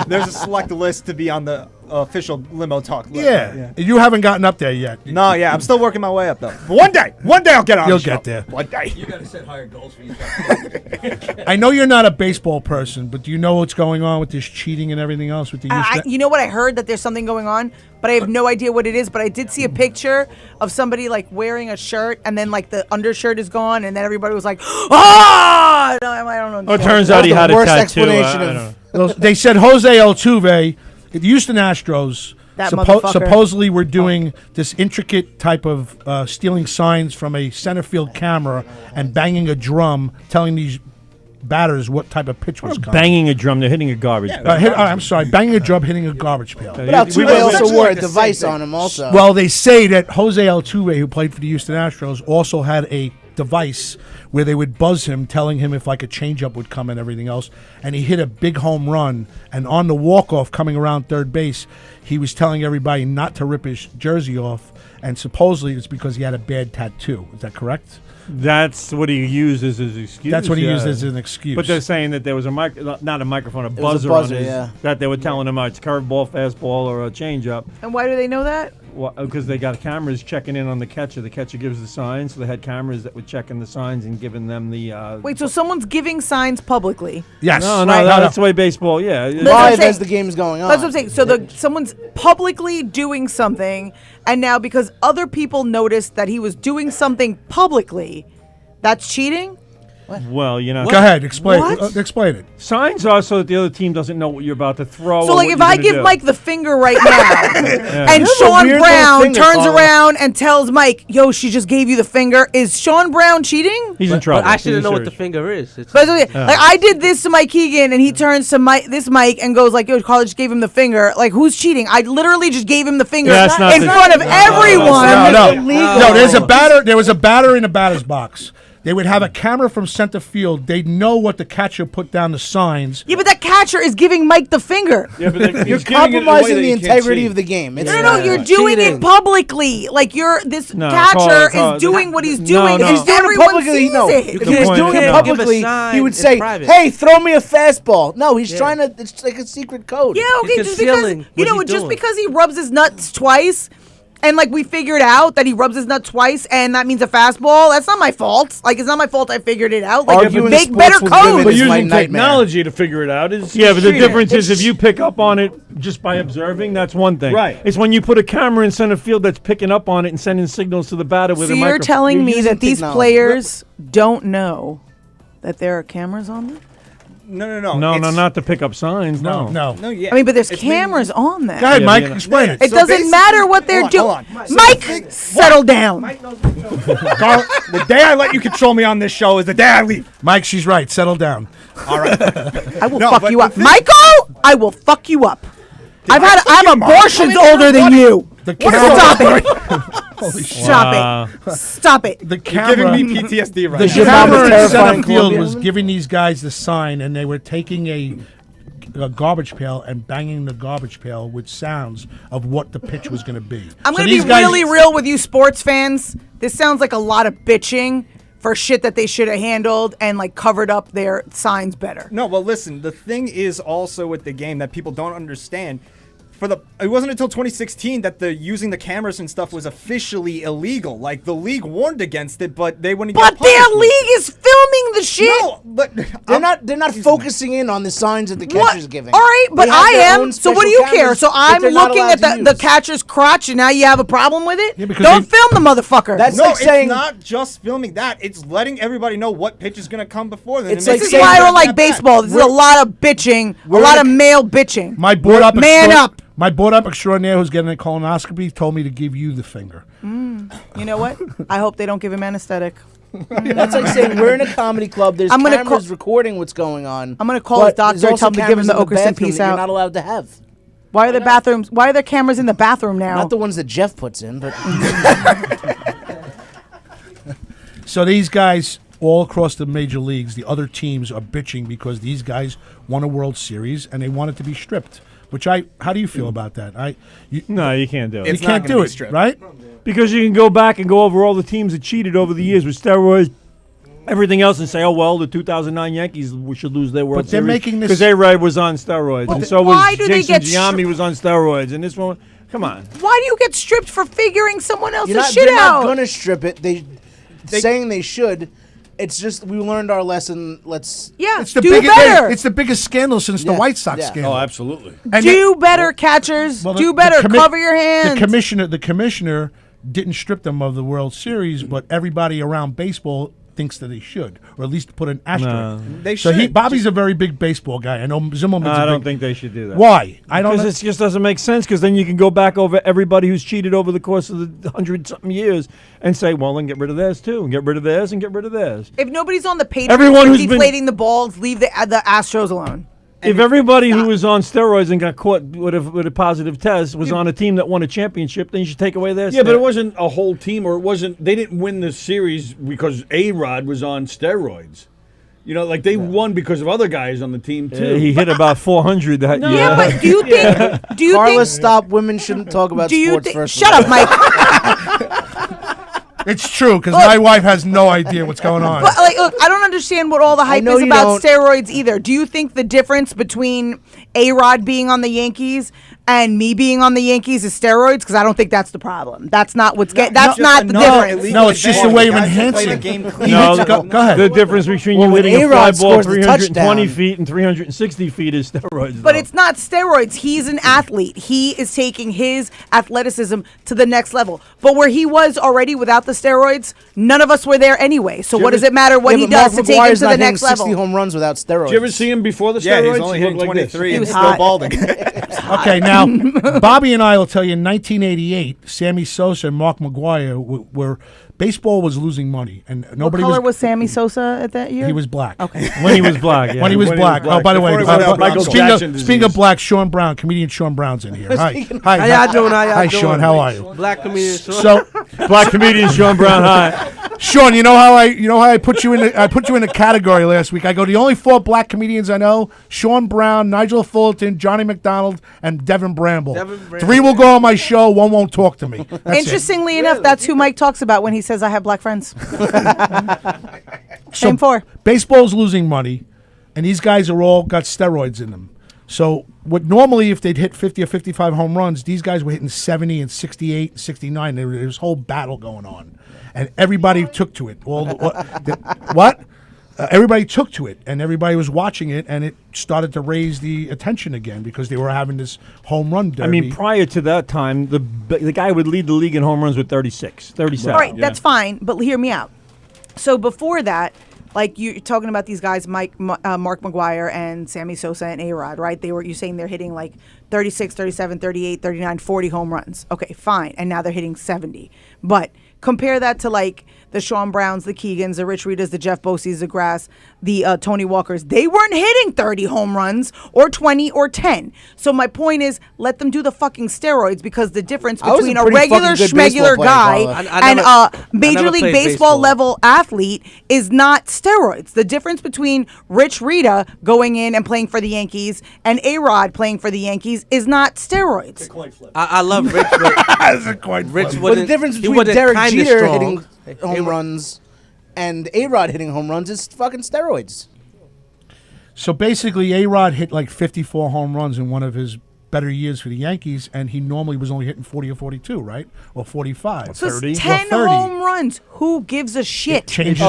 There's a select list to be on the official limo talk list. Yeah. You haven't gotten up there yet. No, yeah, I'm still working my way up though. But one day I'll get on. You'll the show. get there. One day. You got to set higher goals for yourself. I know you're not a baseball person, but do you know what's going on with this cheating and everything else with the You know what? I heard that there's something going on, but I have no idea what it is. But I did see a picture of somebody like wearing a shirt, and then like the undershirt is gone, and then everybody was like, "Ah!" I don't know. Oh, it turns out he had a worst tattoo. explanation I of- don't know. Well, they said Jose Altuve, the Houston Astros, That motherfucker. supposedly were doing this intricate type of stealing signs from a center field camera and banging a drum, telling these batters what type of pitch was coming. Banging a drum, they're hitting a garbage pail. I'm sorry, banging a drum, hitting a garbage pail. but Altuve also wore a device on him also. Well, they say that Jose Altuve, who played for the Houston Astros, also had a device where they would buzz him, telling him if like a changeup would come and everything else. And he hit a big home run. And on the walk-off coming around third base, he was telling everybody not to rip his jersey off. And supposedly it's because he had a bad tattoo. Is that correct? That's what he used as his excuse. That's what he used as an excuse. But they're saying that there was a not a microphone, a was a buzzer, buzzer, on his, yeah. that they were telling him it's curveball, fastball, or a changeup. And why do they know that? because they got cameras checking in on the catcher. The catcher gives the signs, so they had cameras that would check in the signs and giving them the. Wait, so someone's giving signs publicly? Yes. No, that's the way baseball. Yeah. Live as the game's going on. That's what I'm saying. So someone's publicly doing something, and now because other people noticed that he was doing something publicly, that's cheating? Well, Go ahead, explain. What? Explain it. Signs are so that the other team doesn't know what you're about to throw. So, or like, what if you're I gonna give do. Mike the finger right now, and You have a Sean weird Brown little finger, turns Carla. around and tells Mike, "Yo, she just gave you the finger," is Sean Brown cheating? He's in trouble. But I shouldn't He's know what serious. the finger is. It's But like I did this to Mike Keegan, and he turns to this Mike and goes like, "Yo, Carla just gave him the finger." Like, who's cheating? I literally just gave him the finger That's not in the- front of everyone. No, there's a batter. There was a batter in the batter's box. They would have a camera from center field. They'd know what the catcher put down the signs. Yeah, but that catcher is giving Mike the finger. Yeah, but You're compromising the integrity of the game. It's No, you're doing it publicly. Like this catcher is doing what he's doing. If he's doing it Everyone publicly, sees no. it. If he's doing it publicly, he would say, "Hey, throw me a fastball." No, he's trying to. It's like a secret code. Yeah, okay, just because just because he rubs his nuts twice, and like we figured out that he rubs his nut twice, and that means a fastball. That's not my fault. Like it's not my fault. I figured it out. Like make better code. But using technology to figure it out is Yeah, but the cheating. difference is if you pick up on it just by observing, that's one thing. Right. It's when you put a camera in center field that's picking up on it and sending signals to the batter with So a you're microphone. telling me that these players don't know that there are cameras on them? No. No, not to pick up signs. No. No, yeah. I mean, but there's It's cameras on them. Go ahead, Yeah, Mike. yeah. Explain it. It doesn't matter what they're doing. Mike, settle down. Carl, the day I let you control me on this show is the day I leave. Mike, she's right. Settle down. All right. I will No, fuck but you the up. thing- Michael, I will fuck you up. I have abortions older than you. Stop it. Holy shit. Stop it. Stop it. The You're camera. giving me PTSD right The now. camera in terrifying center field Colombian was woman? giving these guys the sign, and they were taking a garbage pail and banging the garbage pail with sounds of what the pitch was going to be. I'm So going to be these guys- really real with you sports fans. This sounds like a lot of bitching for shit that they should have handled and like covered up their signs better. No, well, listen. The thing is also with the game that people don't understand. It wasn't until 2016 that the using the cameras and stuff was officially illegal. Like the league warned against it, but they wouldn't. But get their punishment. league is filming the shit. No, but They're not focusing in on the signs that the What? catcher's giving. All right, but They have I their am. own So what do special you care? cameras So that I'm they're not looking allowed at to the use. catcher's crotch, and now you have a problem with it? because Don't they- film the motherfucker. That's No, like it's saying not just filming that. It's letting everybody know what pitch is going to come before then. It's and like This is making why I sure don't that like baseball. This is a We're- lot of bitching, a we're lot in of a- male bitching. My board up, Man up. My board up extraordinaire who's getting a colonoscopy told me to give you the finger. You know what? I hope they don't give him anesthetic. that's like saying we're in a comedy club. There's I'm gonna cameras recording what's going on. I'm gonna call his but doctor there's and tell also him to give him cameras the in Okerson bathroom piece that out. You're not allowed to have. Why are there bathrooms? Why are there cameras in the bathroom now? Not the ones that Jeff puts in, but So these guys all across the major leagues, the other teams are bitching because these guys won a World Series and they want it to be stripped. How do you feel about that? No, you can't do it. You It's not can't gonna do be it, stripped. right? Because you can go back and go over all the teams that cheated over the years with steroids, everything else, and say, oh, well, the 2009 Yankees should lose their World But they're Series making this- because A-Rod was on steroids, and so why was do they Jason get Giambi was on steroids, and this one, come on. Why do you get stripped for figuring someone else's you're not, shit they're out? not gonna strip it. They saying they should. It's just we learned our lesson. Let's Yeah, It's the do biggest. better. It's the biggest scandal since the Yeah, White Sox yeah. scandal. Oh, absolutely. And Do better, catchers. well, Do the better. commi- Cover your hands. The commissioner didn't strip them of the World Series, but everybody around baseball thinks that they should, or at least put an asterisk. No. They So should. Bobby's a very big baseball guy. I know Zimmerman's. I a don't big, think they should do that. Why? I don't. Because it just doesn't make sense. Because then you can go back over everybody who's cheated over the course of the 100-something years and say, well, then get rid of theirs too, and get rid of theirs, and get rid of theirs. If nobody's on the Patriots Everyone for who's been- deflating the balls, leave the Astros alone. If everybody who was on steroids and got caught with a positive test was on a team that won a championship, then you should take away their Yeah, but it wasn't a whole team, or it wasn't. They didn't win the series because A-Rod was on steroids. You know, like they won because of other guys on the team too. He hit about 400 that year. Yeah, but do you think? Do you Carla, think? stop. Women shouldn't talk about Do you sports think? first. Shut up, Mike. It's true because my wife has no idea what's going on. But like, look, I don't understand what all the hype know is you about don't. steroids either. Do you think the difference between A-Rod being on the Yankees and me being on the Yankees is steroids? Because I don't think that's the problem. That's not what's that's not the difference. No, it's just a way of enhancing. No, go ahead. The difference between you hitting a fly ball 320 feet and 360 feet is steroids. But it's not steroids. He's an athlete. He is taking his athleticism to the next level. But where he was already without the steroids, none of us were there anyway. So what does it matter what he does to take him to the next level? 60 home runs without steroids. Did you ever see him before the steroids? Yeah, he's only hitting Like 23 and was still hot. balding. Okay, now Bobby and I will tell you. In 1988, Sammy Sosa and Mark McGuire were baseball was losing money, and nobody What color was Sammy Sosa at that year? He was black. Okay. When he was black, yeah. When he was black. Oh, by the way, Michael Jackson speaking of black, Sean Brown, comedian Sean Brown's in here. Hi, How y'all doing? Hi, Sean. How are you? Black comedian. So, Black comedian Sean Brown. Hi. Sean, you know how I put you in a category last week. I go, the only 4 black comedians I know: Sean Brown, Nigel Fullerton, Johnny McDonald, and Devin Bramble. 3 will go on my show. 1 won't talk to me. That's Interestingly enough, that's who Mike talks about when he says I have black friends. So Same 4. Baseball's losing money, and these guys are all got steroids in them. So what normally if they'd hit 50 or 55 home runs, these guys were hitting 70 and 68 and 69. There was this whole battle going on, and everybody took to it. Everybody took to it, and everybody was watching it, and it started to raise the attention again because they were having this home run derby. I mean, prior to that time, the guy would lead the league in home runs with 36, 37. All right, that's fine, but hear me out. So before that, like you're talking about these guys, Mark McGuire and Sammy Sosa and A.D., right? You're saying they're hitting like 36, 37, 38, 39, 40 home runs. Okay, fine. And now they're hitting 70. But compare that to like the Sean Browns, the Keegans, the Rich Ritas, the Jeff Boseys, the Graz, the Tony Walkers. They weren't hitting 30 home runs or 20 or 10. So my point is, let them do the fucking steroids because the difference between a regular schmegular guy and a Major League Baseball level athlete is not steroids. The difference between Rich Rita going in and playing for the Yankees and A.D. playing for the Yankees is not steroids. I love Rich. That's a coin Rich flip. But the difference between Derek Jeter hitting home runs and A-Rod hitting home runs is fucking steroids. So basically, A-Rod hit like 54 home runs in one of his better years for the Yankees, and he normally was only hitting 40 or 42, right? Or 45. So 30. 10 30. home runs. Who gives a shit? It changes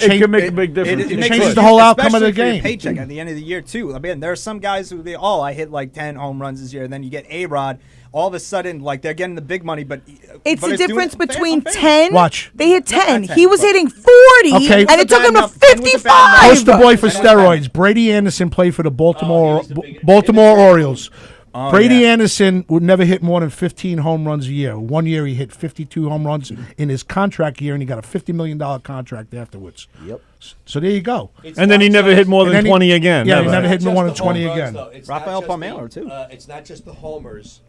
It can make a big difference. It changes the whole outcome of the Especially for your game. paycheck at the end of the year too. I mean, there are some guys who I hit like 10 home runs this year, and then you get A-Rod. All of a sudden, like they're getting the big money, but It's the difference doing between 10. Watch. They hit 10. Not 10, He was but- hitting 40, Okay. and it took him to enough- and was it bad 55. Poster boy for steroids. Brady Anderson played for the Baltimore Orioles. Brady Anderson would never hit more than 15 home runs a year. 1 year he hit 52 home runs in his contract year, and he got a $50 million contract afterwards. Yep. So there you go. And then he never hit more than 20 again. Yeah, he never. never hit Not more just than the 20 home runs, again. though. It's Rafael not just Palmeiro, too. It's not just the homers.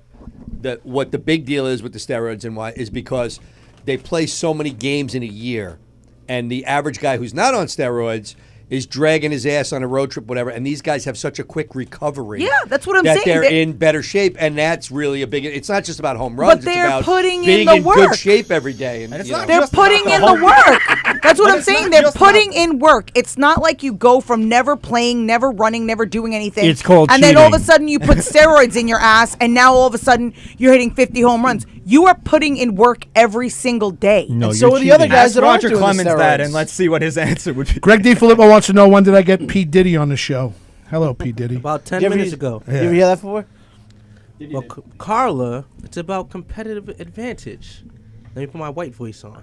What the big deal is with the steroids and why is because they play so many games in a year, and the average guy who's not on steroids is dragging his ass on a road trip, whatever. And these guys have such a quick recovery. Yeah, that's what I'm that saying. they're in better shape, and that's really a big. It's not just about home runs. But they're it's about putting in being the in work. good shape every day. And, it's you know. not They're just putting about in the the home work. That's what But I'm it's not saying. They're just putting in work. It's not like you go from never playing, never running, never doing anything. It's called And then all of a cheating. sudden you put steroids in your ass, and now all of a sudden you're hitting 50 home runs. You are putting in work every single day. No, And so you're are the other cheating. guys Ask that aren't Roger doing Clemens the that, steroids. and let's see what his answer would be. Greg DiFilippo wants to know, when did I get P. Diddy on the show? Hello, P. Diddy. About 10 You ever minutes hear- ago. You ever hear that before? Well, Carla, it's about competitive advantage. Let me put my white voice on.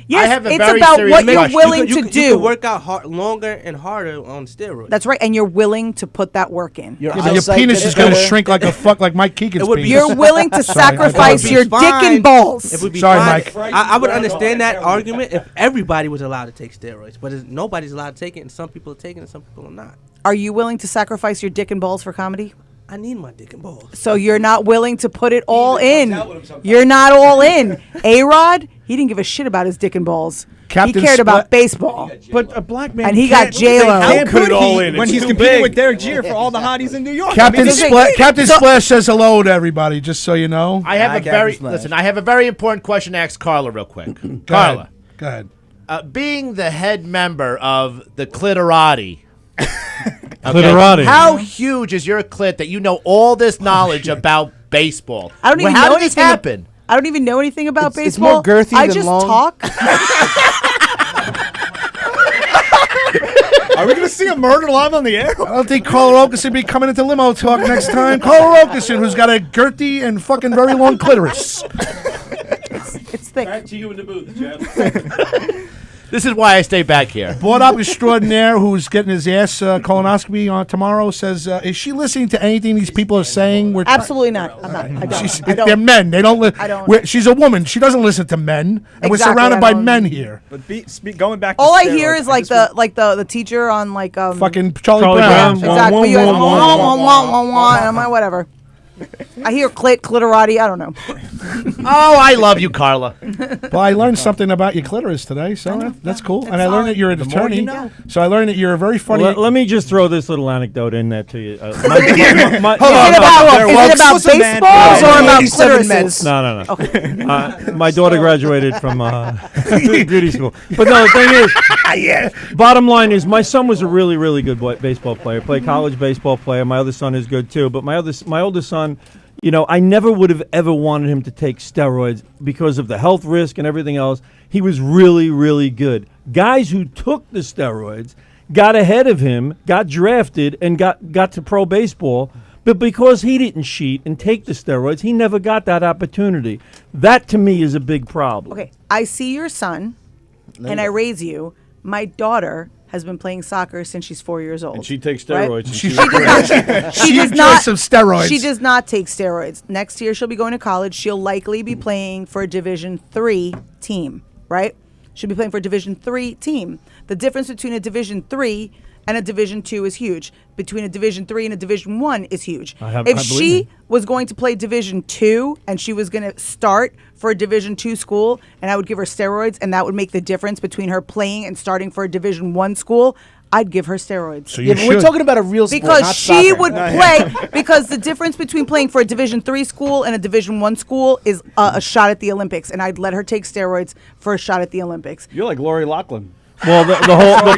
Yes, have a it's very about serious what you're question. willing you to can, do. You can work out longer and harder on steroids. That's right, and you're willing to put that work in. Your Yeah, but your eyesight penis gets is going to better. shrink like like Mike Keegan's It would be- penis. You're willing to Sorry, I sacrifice apologize. your dick and balls. It would be Sorry, fine. Mike. I would understand that argument if everybody was allowed to take steroids, but nobody's allowed to take it, and some people are taking it, and some people are not. Are you willing to sacrifice your dick and balls for comedy? I need my dick and balls. So you're not willing to put it all even in. comes out with him sometimes. You're not all in. A-Rod, he didn't give a shit about his dick and balls. Captain he cared about Split- baseball. But a black man And he got can't- J-Lo. They How put it could all he in. when It's he's too competing big. with Derek Jeter for all the hotties in New York? Captain this is- Captain Splash says hello to everybody, just so you know. I have I a can't very splash. listen. I have a very important question to ask Carla real quick. Go ahead. Carla, Go ahead. being the head member of the Clitorati, Clitorati. How huge is your clit that you know all this knowledge about baseball? I don't even How know did this anything. happen? I don't even know anything about It's baseball. more girthy I than just long. talk. Are we gonna see a murder live on the air? I don't think Carla Okerson will be coming into Limo Talk next time. Carla Okerson, who's got a girthy and fucking very long clitoris. It's thick. Back to you in the booth, Jeff. This is why I stay back here. Brought up extraordinaire, who's getting his ass colonoscopy on tomorrow, says, is she listening to anything these people are saying? Absolutely not. I'm not. I don't. I don't. They're men. They don't. I don't. She's a woman. She doesn't listen to men, and we're Exactly, surrounded I by don't. men here. But going back. To All I steroids, hear is like the teacher on like Fucking Charlie Charlie Brown. Brown. Exactly. You guys, Wah, wah, wah, wah, and I'm like, whatever. I hear clitorati. I don't know. Oh, I love you, Carla. Well, I learned something about your clitoris today, so that's cool. And I learned that you're an attorney. So I learned that you're a very funny. Let me just throw this little anecdote in there to you. Is it about baseballs or about clitorises? No. My daughter graduated from beauty school. But no, the thing is, bottom line is, my son was a really, really good baseball player. Played college baseball player. My other son is good too. But my oldest son, you know, I never would have ever wanted him to take steroids because of the health risk and everything else. He was really, really good. Guys who took the steroids got ahead of him, got drafted, and got to pro baseball. But because he didn't cheat and take the steroids, he never got that opportunity. That, to me, is a big problem. Okay, I see your son, and I raise you. My daughter has been playing soccer since she's 4 years old. And she takes steroids. Right? And She does not. Some steroids. She does not take steroids. Next year she'll be going to college. She'll likely be playing for a Division III team, right? She'll be playing for a Division III team. The difference between a Division III and a Division II is huge. Between a Division III and a Division I is huge. If she was going to play Division II and she was going to start for a Division II school, and I would give her steroids, and that would make the difference between her playing and starting for a Division I school, I'd give her steroids. So you but we're talking about a real sport, Because not she soccer. would play, because the difference between playing for a Division III school and a Division I school is a shot at the Olympics, and I'd let her take steroids for a shot at the Olympics. You're like Lori Loughlin. Well, the whole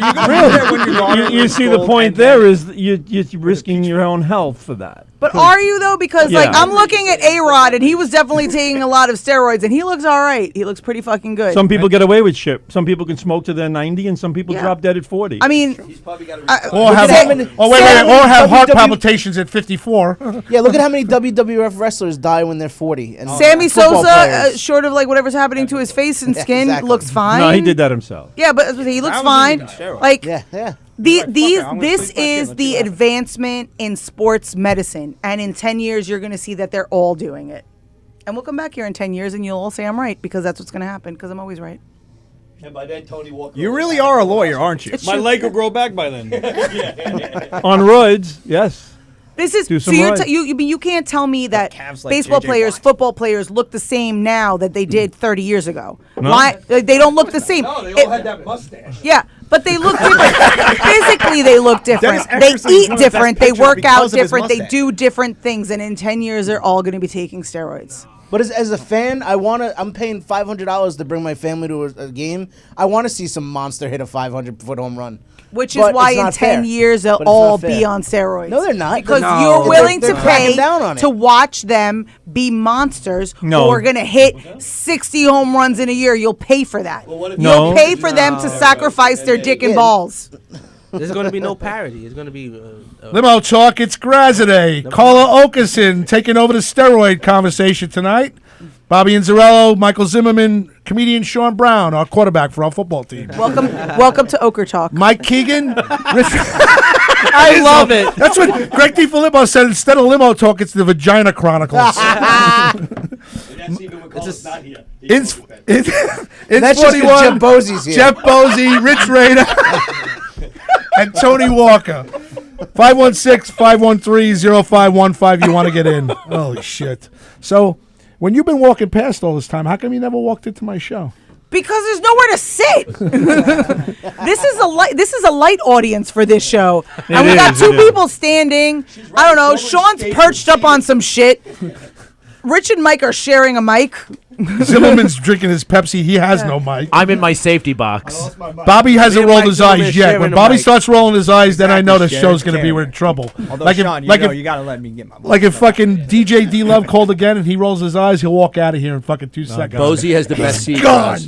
you see the point there is that you're risking your own health for that. But are you though? Because like Yeah. I'm looking at A.D., and he was definitely taking a lot of steroids, and he looks all right. He looks pretty fucking good. Some people get away with shit. Some people can smoke to their 90, and some people Yeah. drop dead at 40. I mean, Or have heart palpitations at 54. Yeah, look at how many WWF wrestlers die when they're 40. And Sammy football Sosa, players. short of like whatever's happening to his face and skin, exactly. looks fine. No, he did that himself. Yeah, but he looks fine. Like yeah. This is the advancement in sports medicine, and in 10 years you're going to see that they're all doing it. And we'll come back here in 10 years and you'll all say I'm right, because that's what's going to happen, because I'm always right. And by then, Tony Walker. You really are a lawyer, aren't you? My leg will grow back by then. On roids, yes. This is Do so some you're right. you can't tell me that calves like baseball JJ players, Watt. football players look the same now that they did 30 years ago. No. Why they don't look the same? No, they all had that mustache. Yeah, but they look different. Physically, they look different. Dennis They Eckersley's one eat of the best different. They pitchers work out because of his different. They mustache. do different things. And in 10 years, they're all going to be taking steroids. But as a fan, I'm paying $500 to bring my family to a game. I want to see some monster hit a 500-foot home run. Which is But why it's in not 10 fair. years they'll But it's all not fair. be on steroids. No, they're not. Because No. you're willing They're to cracking pay down on it. to watch them be monsters No. who are going to hit 60 home runs in a year. You'll pay for that. No. You'll pay for them to sacrifice their dick and balls. There's going to be no parody. It's going to be. Limo Talk, it's Graziadei. Carla Okerson taking over the steroid conversation tonight. Bobby Inzarello, Michael Zimmerman, comedian Sean Brown, our quarterback for our football team. Welcome to Ochre Talk. Mike Keegan. I love it. That's what Greg DiFilippo said. Instead of Limo Talk, it's the Vagina Chronicles. That's even when Carl's not here. It's That's just 'cause 41. Jeff Bosey's here. Jeff Bosey, Rich Rader, and Tony Walker. 516-513-0515. You want to get in. Holy shit. So, when you've been walking past all this time, how come you never walked into my show? Because there's nowhere to sit. This is a light audience for this show, and we got two people standing. I don't know. Sean's perched up on some shit. Rich and Mike are sharing a mic. Zimmerman's drinking his Pepsi. He has no mic. I'm in my safety box. Bobby hasn't rolled his eyes yet. sharing When the Bobby mic. starts rolling his eyes, then I know the Exactly, show's going to be sharing. in trouble. Although, Like if, Sean, like if, you gotta let me get my. like if fucking DJ D Love called again and he rolls his eyes, he'll walk out of here in fucking 2 seconds. Bozy has the best seat. Gone.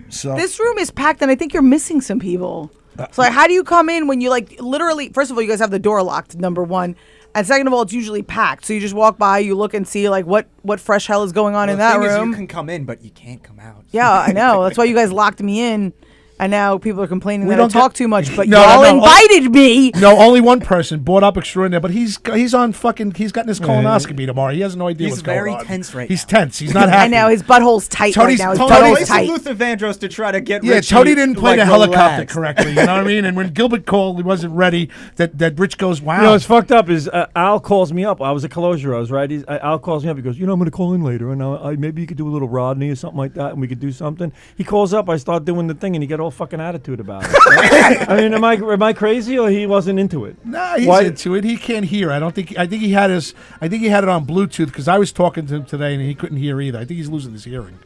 So This room is packed, and I think you're missing some people. So like, how do you come in when you like literally? First of all, you guys have the door locked. Number one, and second of all, it's usually packed. So you just walk by, you look and see like what fresh hell is going on in that room. You can come in, but you can't come out. Yeah, I know. That's why you guys locked me in, and now people are complaining that I don't talk too much. But No, y'all no, no. invited me. no, only one person bought up extraordinaire, but he's on fucking. He's gotten his colonoscopy tomorrow. He has no idea He's what's going very on. tense right He's now. tense. He's not I happy. know his butthole's tight Tony's- right now. His Tony- butthole's Play tight. some Luther Vandross to try to get Yeah, Richie, Tony didn't play like, the helicopter relaxed. correctly. You know what I mean? And when Gilbert called, he wasn't ready. That Rich goes, wow. You know, what's fucked up is Al calls me up. I was a Calogero, right? Al calls me up. He goes, I'm going to call in later, and maybe you could do a little Rodney or something like that, and we could do something. He calls up. I start doing the thing, and he get all fucking attitude about it. I mean, am I crazy, or he wasn't into it? Nah, he's Why- into it. He can't hear. I think he had it on Bluetooth because I was talking to him today and he couldn't hear either. I think he's losing his hearing.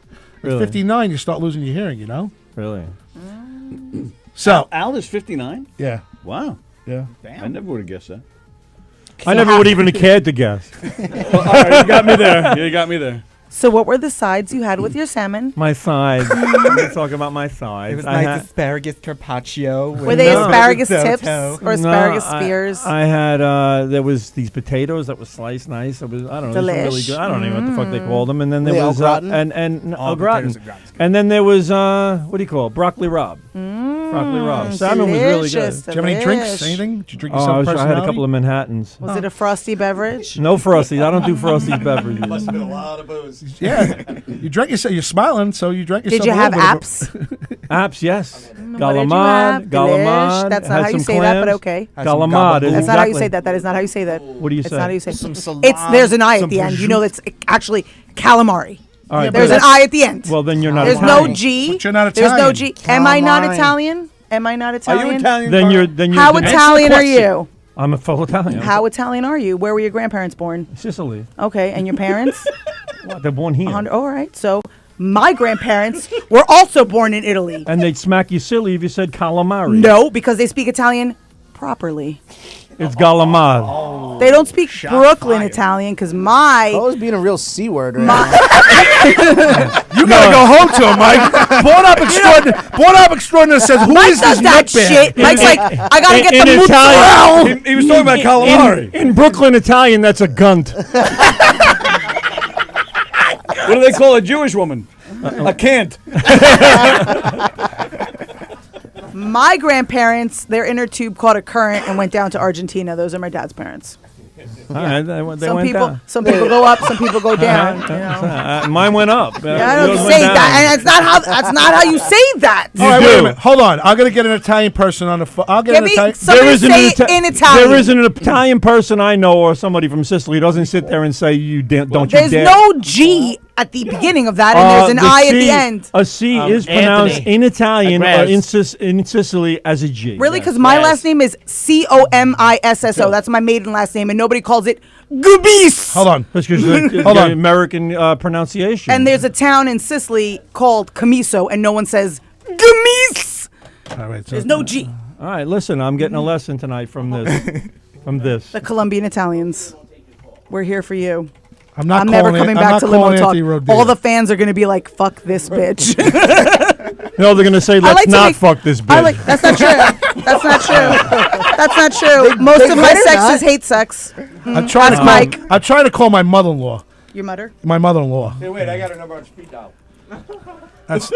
Really? At 59, you start losing your hearing. You know. Really? So Al is 59. yeah, Wow. yeah. I never would have guessed that. I never would even have cared to guess. Well, all right, you got me there. You got me there. So what were the sides you had with your salmon? My sides. Let's talk about my sides. It was I nice had- asparagus carpaccio. Were they No. asparagus Risotto. tips or asparagus No, spears? I had there was these potatoes that was sliced nice. It was I don't know, these were really Delish. good. I don't even know what the fuck they called them. And then Were there they was au gratin? and All au gratin. potatoes au gratin. And then there was what do you call it? Broccoli Rob. Broccoli Rob. Salmon was really good. delicious, Do you have any drinks? delish. Anything? Did you drink Oh, yourself I had a couple of Manhattans. Was it a frosty beverage? No frosties. I don't do frosties beverages. been a lot of booze. Yeah, you drank yourself. You're smiling, so you drank yourself. Did you a have little bit of apps? Apps, yes. What did you Galamad, have? Galamad. Delish. That's had not how you some say that, but clams. okay. Had some Galamad. gabagool. That's not how you exactly. say that. That is not how you say that. What do you It's say? not how you say Some it. salami, It's there's an I at some the end. You prosciutto. know that's actually calamari. All right, There's but- an I at the end. Well, then you're not There's Italian. no G. But you're not There's no Italian. G. Am I not Calamari. Italian? Am I not Are Italian? you Italian? Then Carl? you're then you're How then- Italian are question. you? I'm a full Italian. How Italian are you? Where were your grandparents born? Sicily. Okay, and your parents? What, they're born here. All right, so my grandparents were also born in Italy. And they'd smack you silly if you said calamari. No, because they speak Italian properly. It's galamad. They don't speak Shot Brooklyn fired. Italian because my Always being a real C word right now. You gotta go home to him, Mike. Born up extraordinary says, "Who Mike is this does that nutbag?" shit. Mike's like, I gotta get in the mozzarella. Italian- He was talking about calamari. In Brooklyn Italian, that's a gunt. What do they call a Jewish woman? A cant. My grandparents, their inner tube caught a current and went down to Argentina. Those are my dad's parents. All right, they went down. Some people go up, some people go down. You know? Mine went up. Yeah, I don't Yours say went down. that, and that's not how you say that. All right, wait a do. minute. Hold on. I'm gonna get an Italian person on the phone. I'll get Give an me Italian. somebody say it Ita- in Italian. There isn't an Italian person I know or somebody from Sicily who doesn't sit there and say don't you There's dare. no G at the beginning of that, and there's an The I at C- the end. A C is pronounced Anthony. in Italian or Graz. in Sicily as a G. Really? Yes. Because my Yes. last name is Comisso. That's my maiden last name, and nobody calls it Gubis. Hold on. That's because the Hold on. American pronunciation. And there's a town in Sicily called Camiso, and no one says Gamis. All right. So There's no G. All right, listen, I'm getting a lesson tonight from this. The Colombian Italians. We're here for you. I'm not. I'm calling never coming it, back I'm to not Limo calling Talk. Anthony Rodeo. All the fans are going to be like, fuck this bitch. No, they're going to say, let's like to not make- fuck this bitch. That's not true. That's not true. That's not true. Most of my better sex not. is hate sex. I'm trying to That's call. Mike. I'm trying to call my mother-in-law. Your mother? My mother-in-law. Hey, wait, I got her number on speed dial. That's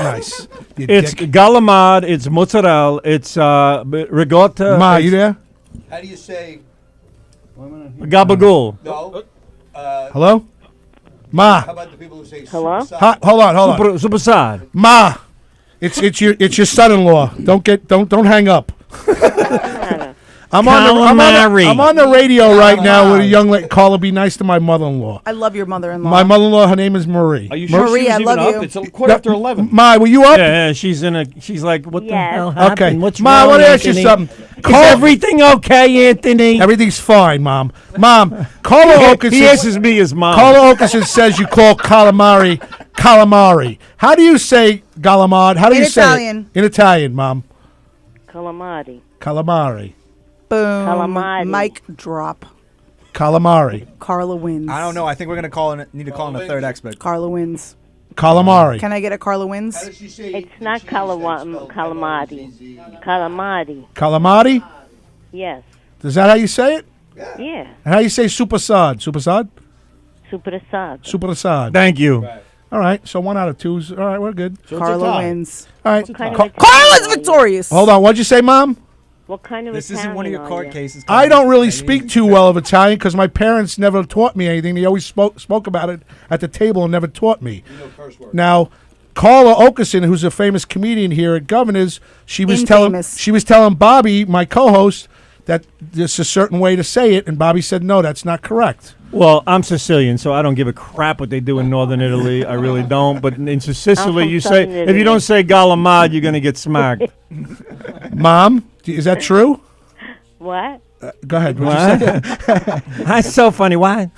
nice. You It's dick. galamad, it's mozzarella, it's ricotta. Ma, it's you there? How do you say gabagool. no? Hello? Ma. How about the people who say Hello? Hold on. Super sad. Ma. It's your son-in-law. Don't hang up. I'm on the radio right now with a young lady. Caller, be nice to my mother-in-law. I love your mother-in-law. My mother-in-law, her name is Marie. Are you sure Marie, she was I even love up? you. It's a quarter after 11. Ma, were you up? Yeah, she's like, what the Yes. hell happened? Okay. What's Ma, I wrong, want to ask you Anthony? something. Is everything okay, Anthony? Everything's fine, Mom. Mom, Carla He Okerson. answers me as mom. Carla Okerson says you call calamari calamari. How do you say galamad? How do In you say Italian. it? In Italian, Mom. Calamari. Calamari. Boom. Calamari. Mic drop. Calamari. Carla wins. I don't know. I think we're gonna need to call in a third expert. Carla wins. Calamari. Can I get a Carla wins? It's not calamari. Calamari. Calamari? Yes. Is that how you say it? Yeah. And how you say supersad? Supersad? Supersad. Supersad. Thank you. All right, so 1 out of 2's. All right, we're good. Carla wins. All right. Carla's victorious. Hold on, what'd you say, Mom? What kind of This isn't one of your court cases. I don't really speak too well of Italian because my parents never taught me anything. They always spoke about it at the table and never taught me. Now, Carla Okerson, who's a famous comedian here at Governor's, she was telling Bobby, my co-host, that there's a certain way to say it, and Bobby said, no, that's not correct. Well, I'm Sicilian, so I don't give a crap what they do in northern Italy. I really don't. But in Sicily, you say if you don't say galamad, you're gonna get smacked. Mom, is that true? What? Go ahead. What? That's so funny. Why?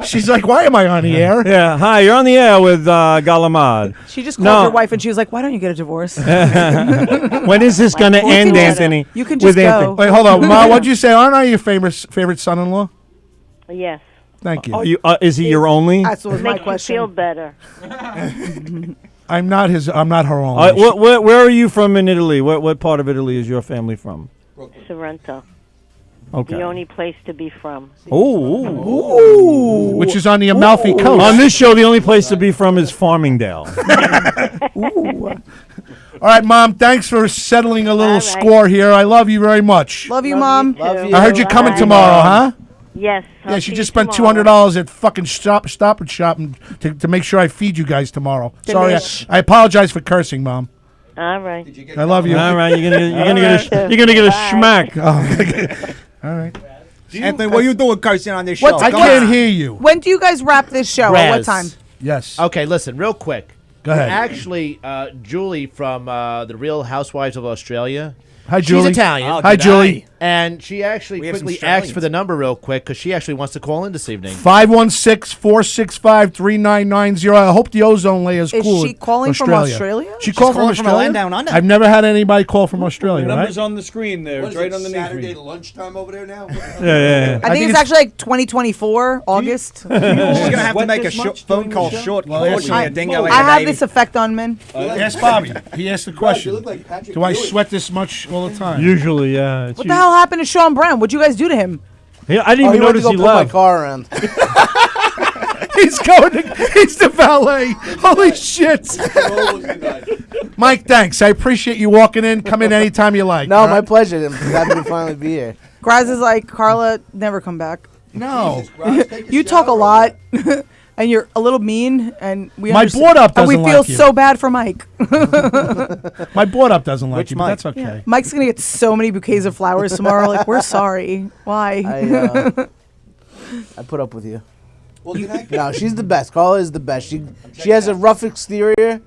She's like, why am I on the air? Yeah. Hi, you're on the air with Galamad. She just called her wife and she was like, why don't you get a divorce? When is this going to end, Anthony? You can just go. Wait, hold on. Ma, what'd you say? Aren't I your favorite son-in-law? Yes. Thank you. Is he your only? That's what was my Makes question. you feel better. I'm not her only. Where are you from in Italy? What part of Italy is your family from? Sorrento. Okay. The only place to be from. Ooh. Which is on the Amalfi Coast. On this show, the only place to be from is Farmingdale. All right, Mom, thanks for settling a little score here. I love you very much. Love you, Mom. Love you. I heard you coming tomorrow, huh? Yes. Yeah, she just spent $200 at fucking Stop and Shop to make sure I feed you guys tomorrow. Sorry, I apologize for cursing, Mom. All right. I love you. All right, you're gonna get a schmack. All right. Anthony, what are you doing cursing on this show? What's I can't hear you. When do you guys wrap this show? At what Raz. time? Yes. Okay, listen, real quick. Go ahead. Actually, Julie from The Real Housewives of Australia. Hi, Julie. She's Italian. Oh, Hi, Julie. And she actually We have some quickly asked Australians. for the number real quick because she actually wants to call in this evening. 516-465-3990. I hope the ozone layer is Is cool. she calling from Australia? She called from calling from a Australia? land down under. I've never had anybody call from Australia, The right? number's on the screen there. It's right underneath Saturday me. lunchtime over there now? Yeah. I think it's actually like 2024, August. She's gonna have to Sweat make a this much phone during call the show? short. Well, Unfortunately, a dingo ain't I a have baby. this effect on men. Ask Bobby. He asked the question. You look like Patrick Do I Ewing. sweat this much all the time? Usually, yeah. What the hell happened to Sean Brown? What'd you guys do to him? Yeah, I didn't Oh, even he went to notice go he pull my left. car around. He's the valet. Holy shit. Mike, thanks. I appreciate you walking in. Come in anytime you like. No, all my right? pleasure. I'm happy to finally be here. Graz is like, Carla, never come back. No. You talk a lot, and you're a little mean, and we My understand- board up and we doesn't feel like you. so bad for Mike. My board up doesn't like Which you, but Mike? that's okay. Mike's gonna get so many bouquets of flowers tomorrow. Like, we're sorry. Why? I put up with you. Well, can I? No, she's the best. Carla is the best. She has a rough exterior,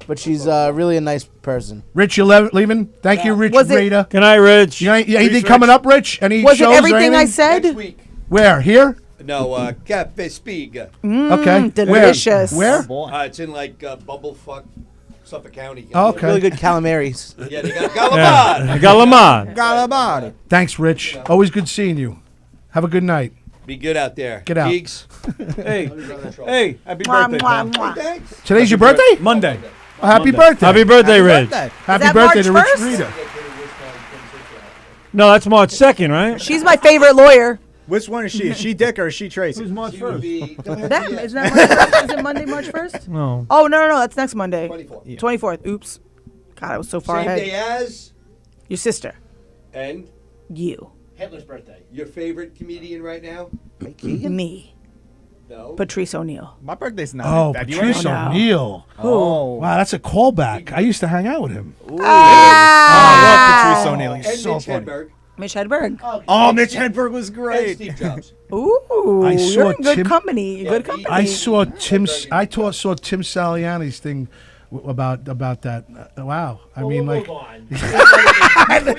but she's really a nice person. Rich, you leaving? Thank you, Rich Was it- Rita. Good night, Rich. Anything coming up, Rich? Any Was it shows or everything I anything? said? Next week. Where? Here? No, Cafe Spiga. Okay. Delicious. Where? It's in like Bumblefuck, Suffolk County. Oh, okay. Really good calamaris. Yeah, they got Galamad. Galamad. Galabadi. Thanks, Rich. Always good seeing you. Have a good night. Be good out there. Get out. Geeks. Hey, happy Mwah, birthday, mwah, pal. mwah. Today's your birthday? Monday. Oh, happy Monday. birthday. Happy birthday, Rich. Happy that birthday to March Rich 1st? Rita. No, that's March 2nd, right? She's my favorite lawyer. Which one is she? Is she Dick or is she Tracy? Who's March 1st? Them? Isn't that March 1st? Is it Monday, March 1st? No. Oh, no. That's next Monday. 24th. 24th. Oops. God, I was so far Same ahead. day as, Your sister. and You. Hitler's birthday. your favorite comedian right now? Me. No. Patrice O'Neill. My birthday's not Oh, in February. Patrice Oh, no. O'Neill. Oh. Wow, that's a callback. I used to hang out with him. I love Patrice O'Neill. He's And so Mitch funny. Hedberg. Mitch Hedberg. Oh, Mitch Hedberg was And great. Steve Jobs. Ooh, I saw you're in good Tim- company. Yeah, Good he- company. I saw Tim Saliani's thing about that. Wow. I mean, like, Move on. We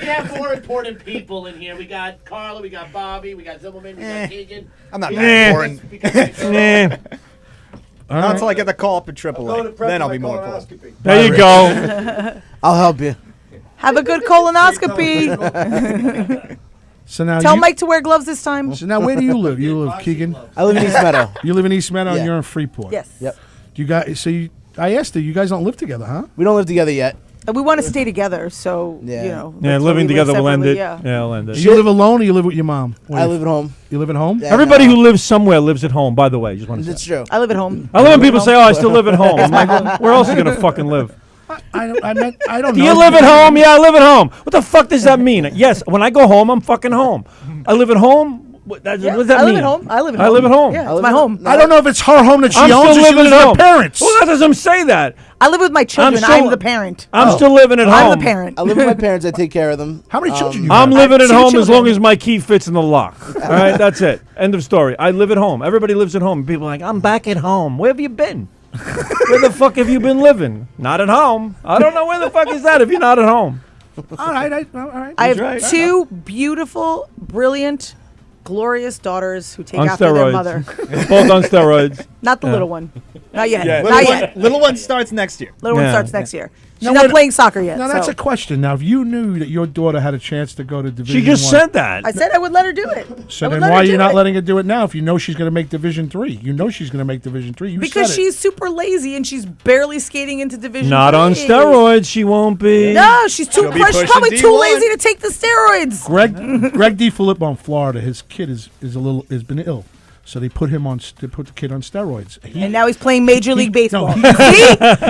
have more important people in here. We got Carla, we got Bobby, we got Zimmerman, we got Keegan. I'm not Eh. that important. Nah. Not until I get the call up at AAA. Then I'll be more informed. There you go. I'll help you. Have a good colonoscopy. So now Tell Mike to wear gloves this time. So now, where do you live? You live, Keegan? I live in East Meadow. You live in East Meadow, Yeah. and you're in Freeport. Yes. Yep. You guys. I asked her. You guys don't live together, huh? We don't live together yet. And we want to stay together, so Yeah. you know. Yeah, that's why living we live together will end separately, it. Yeah. It'll end it. Do you live alone, or you live with your mom? I live at home. You live at home? Yeah, Everybody no. who lives somewhere lives at home, by the way. Just want to It's say. true. I live at home. I love when people say, "Oh, I still live at home." I'm like, where else are you gonna fucking live? I don't Do know. you live at home? Yeah, I live at home. What the fuck does that mean? Yes, when I go home, I'm fucking home. I live at home. What does that I mean? live at home. I live at I home. live at home. Yeah, it's my home. I don't know if it's her home that she I'm owns still or she living lives at with her home. parents. Well, that doesn't say that. I live with my children. still- I'm the parent. I'm still living at home. I'm the parent. I live with my parents. I take care of them. How many children you I'm have? living at two home as long children. as my key fits in the lock. All right, that's it. End of story. I live at home. Everybody lives at home. People are like, I'm back at home. Where have you been? Where the fuck have you been living? Not at home. I don't know where the fuck is that if you're not at home. All right. All right. I have right. two beautiful, brilliant, glorious daughters who take On after their steroids. mother. Both on steroids. Not the little one. Not yet. Yeah. Not yet. Little one starts next year. Little one Yeah. starts next year. She's Now, not wait- playing soccer yet. Now that's so. a question. Now, if you knew that your daughter had a chance to go to Division She just 1, said that. I said I would let her do it. So I would then let why her are you do not it. letting her do it now? If you know she's going to make Division 3, you know she's going to make Division 3. You Because said she's super lazy and she's barely skating into Division Not on 3. steroids. She won't be. No, she's too. She'll be She's pushing probably too D1. lazy to take the steroids. Greg DiFilippo in Florida. His kid has been ill, so they put him on. They put the kid on steroids. And now he's playing Major League Baseball. no,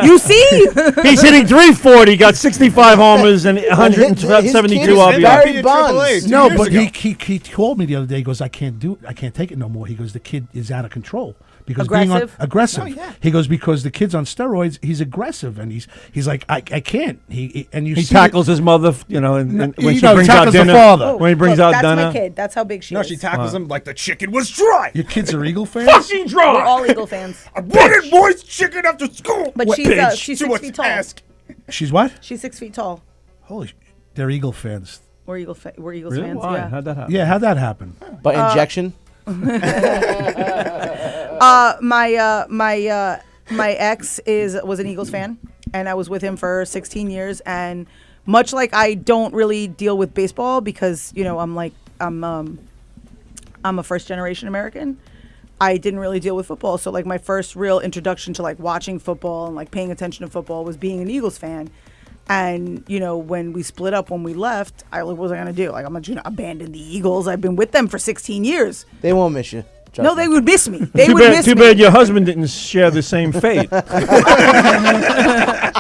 You see? He's hitting 340, got 65 homers and 172 RBI. Barry Bonds. No, but he called me the other day. He goes, I can't do it. I can't take it no more. He goes, the kid is out of control. Because being on Aggressive? aggressive. Oh, yeah. He goes, because the kid's on steroids, he's aggressive, and he's like, I can't. He He see tackles his mother, and when he she brings out tackles the dinner. father. When he brings Look, out that's dinner. my kid. That's how big she No, is. she tackles him like the chicken was dry. Your kids are Eagle fans. Fucking We're dry. all Eagle fans. I wanted boys chicken after school. But What she's bitch? she's Too 6 much feet tall. ask. She's what? She's 6 feet tall. They're Eagle fans. We're Eagles Really? fans. Why? Yeah. How'd that happen? Yeah, how'd that happen? By injection. My ex was an Eagles fan, and I was with him for 16 years. And much like I don't really deal with baseball because I'm a first generation American. I didn't really deal with football, so like my first real introduction to like watching football and like paying attention to football was being an Eagles fan. And when we split up, when we left, what was I gonna do? Like I'm not gonna abandon the Eagles. I've been with them for 16 years. They won't miss you. Trust No, me. they would miss me. They Too would bad, miss too me. bad your husband didn't share the same fate.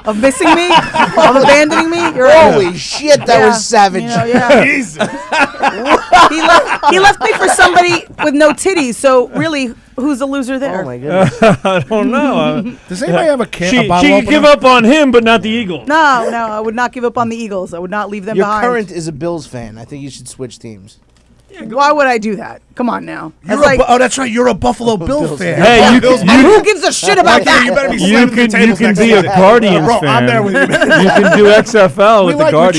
Of missing me, of abandoning me. You're right. Holy shit, that was savage. Yeah. he left me for somebody with no titties. So really, who's the loser there? Oh my goodness. I don't know. Does anybody have a She bottle could opener? give up on him, but not the Eagle. No, I would not give up on the Eagles. I would not leave them Your behind. current is a Bills fan. I think you should switch teams. Why would I do that? Come on now. You're That's like, that's right. You're a Buffalo Bill fan. Hey, who gives a shit about that? You better be you slamming the can tables be next a Sunday. Guardians Bro, fan. I'm there with you. You can do XFL with the We're Guardians.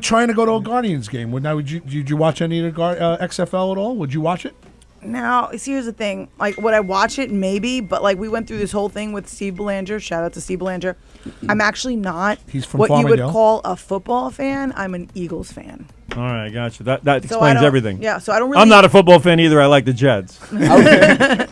trying to go to a Guardians game. Did you watch any of the XFL at all? Would you watch it? Now, see, here's the thing. Like, would I watch it? Maybe. But, like, we went through this whole thing with Steve Belanger. Shout out to Steve Belanger. I'm actually not He's from what you would Farmingdale. call a football fan. I'm an Eagles fan. All right, gotcha. That So I explains don't- everything. Yeah, so I don't really... I'm not a football fan either. I like the Jets. So I Yeah,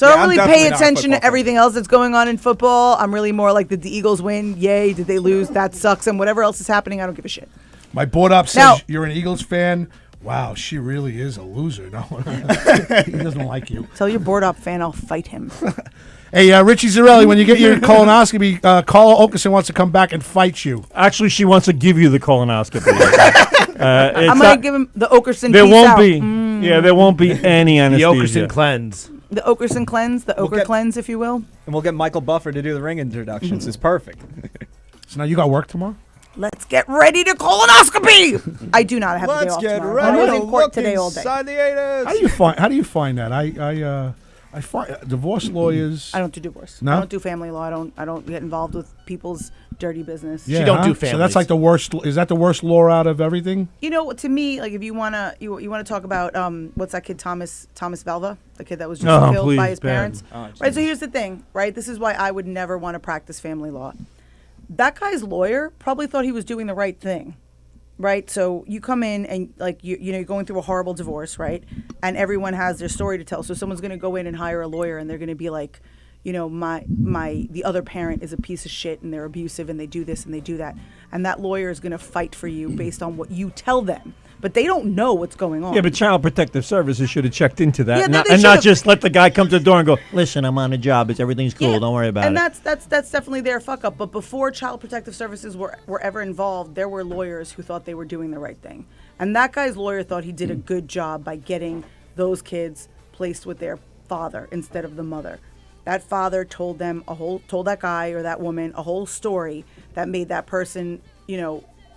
don't I'm really definitely pay not a attention football to fan. everything else that's going on in football. I'm really more like, did the Eagles win? Yay. Did they lose? That sucks. And whatever else is happening, I don't give a shit. My board up says Now- you're an Eagles fan. Wow, she really is a loser. No, he doesn't like you. Tell your board up fan I'll fight him. Hey, Richie Zarelli, when you get your colonoscopy, Carla Okerson wants to come back and fight you. Actually, she wants to give you the colonoscopy. I'm going to give him the Okerson There peace won't out. be. Yeah, there won't be any The anesthesia. Okerson cleanse. The Okerson cleanse, the Oker get- cleanse, if you will. And we'll get Michael Buffer to do the ring introductions. It's perfect. So now you got work tomorrow? Let's get ready to colonoscopy. I do not have the day Let's off get tomorrow. ready I was to in court look today all day. inside the anus. How do you find that? I find divorce lawyers. I don't do divorce. No? I don't do family law. I don't get involved with people's dirty business. Yeah, She don't do So that's families. like the worst. Is that the worst law out of everything? You know, to me, like if you wanna talk about what's that kid Thomas Valva, the kid that was just killed by his parents. Right. So here's the thing, right? This is why I would never want to practice family law. That guy's lawyer probably thought he was doing the right thing. Right, so you come in and like you're going through a horrible divorce, right? And everyone has their story to tell. So someone's going to go in and hire a lawyer, and they're going to be like, the other parent is a piece of shit, and they're abusive, and they do this and they do that, and that lawyer is going to fight for you based on what you tell them. But they don't know what's going on. Yeah, but Child Protective Services should have checked into that, Yeah, and, they not should've. just let the guy come to the door and go, "Listen, I'm on a job. Everything's cool. Don't worry about and it." that's definitely their fuck up. But before Child Protective Services were ever involved, there were lawyers who thought they were doing the right thing. And that guy's lawyer thought he did a good job by getting those kids placed with their father instead of the mother. That father told that guy or that woman a whole story that made that person,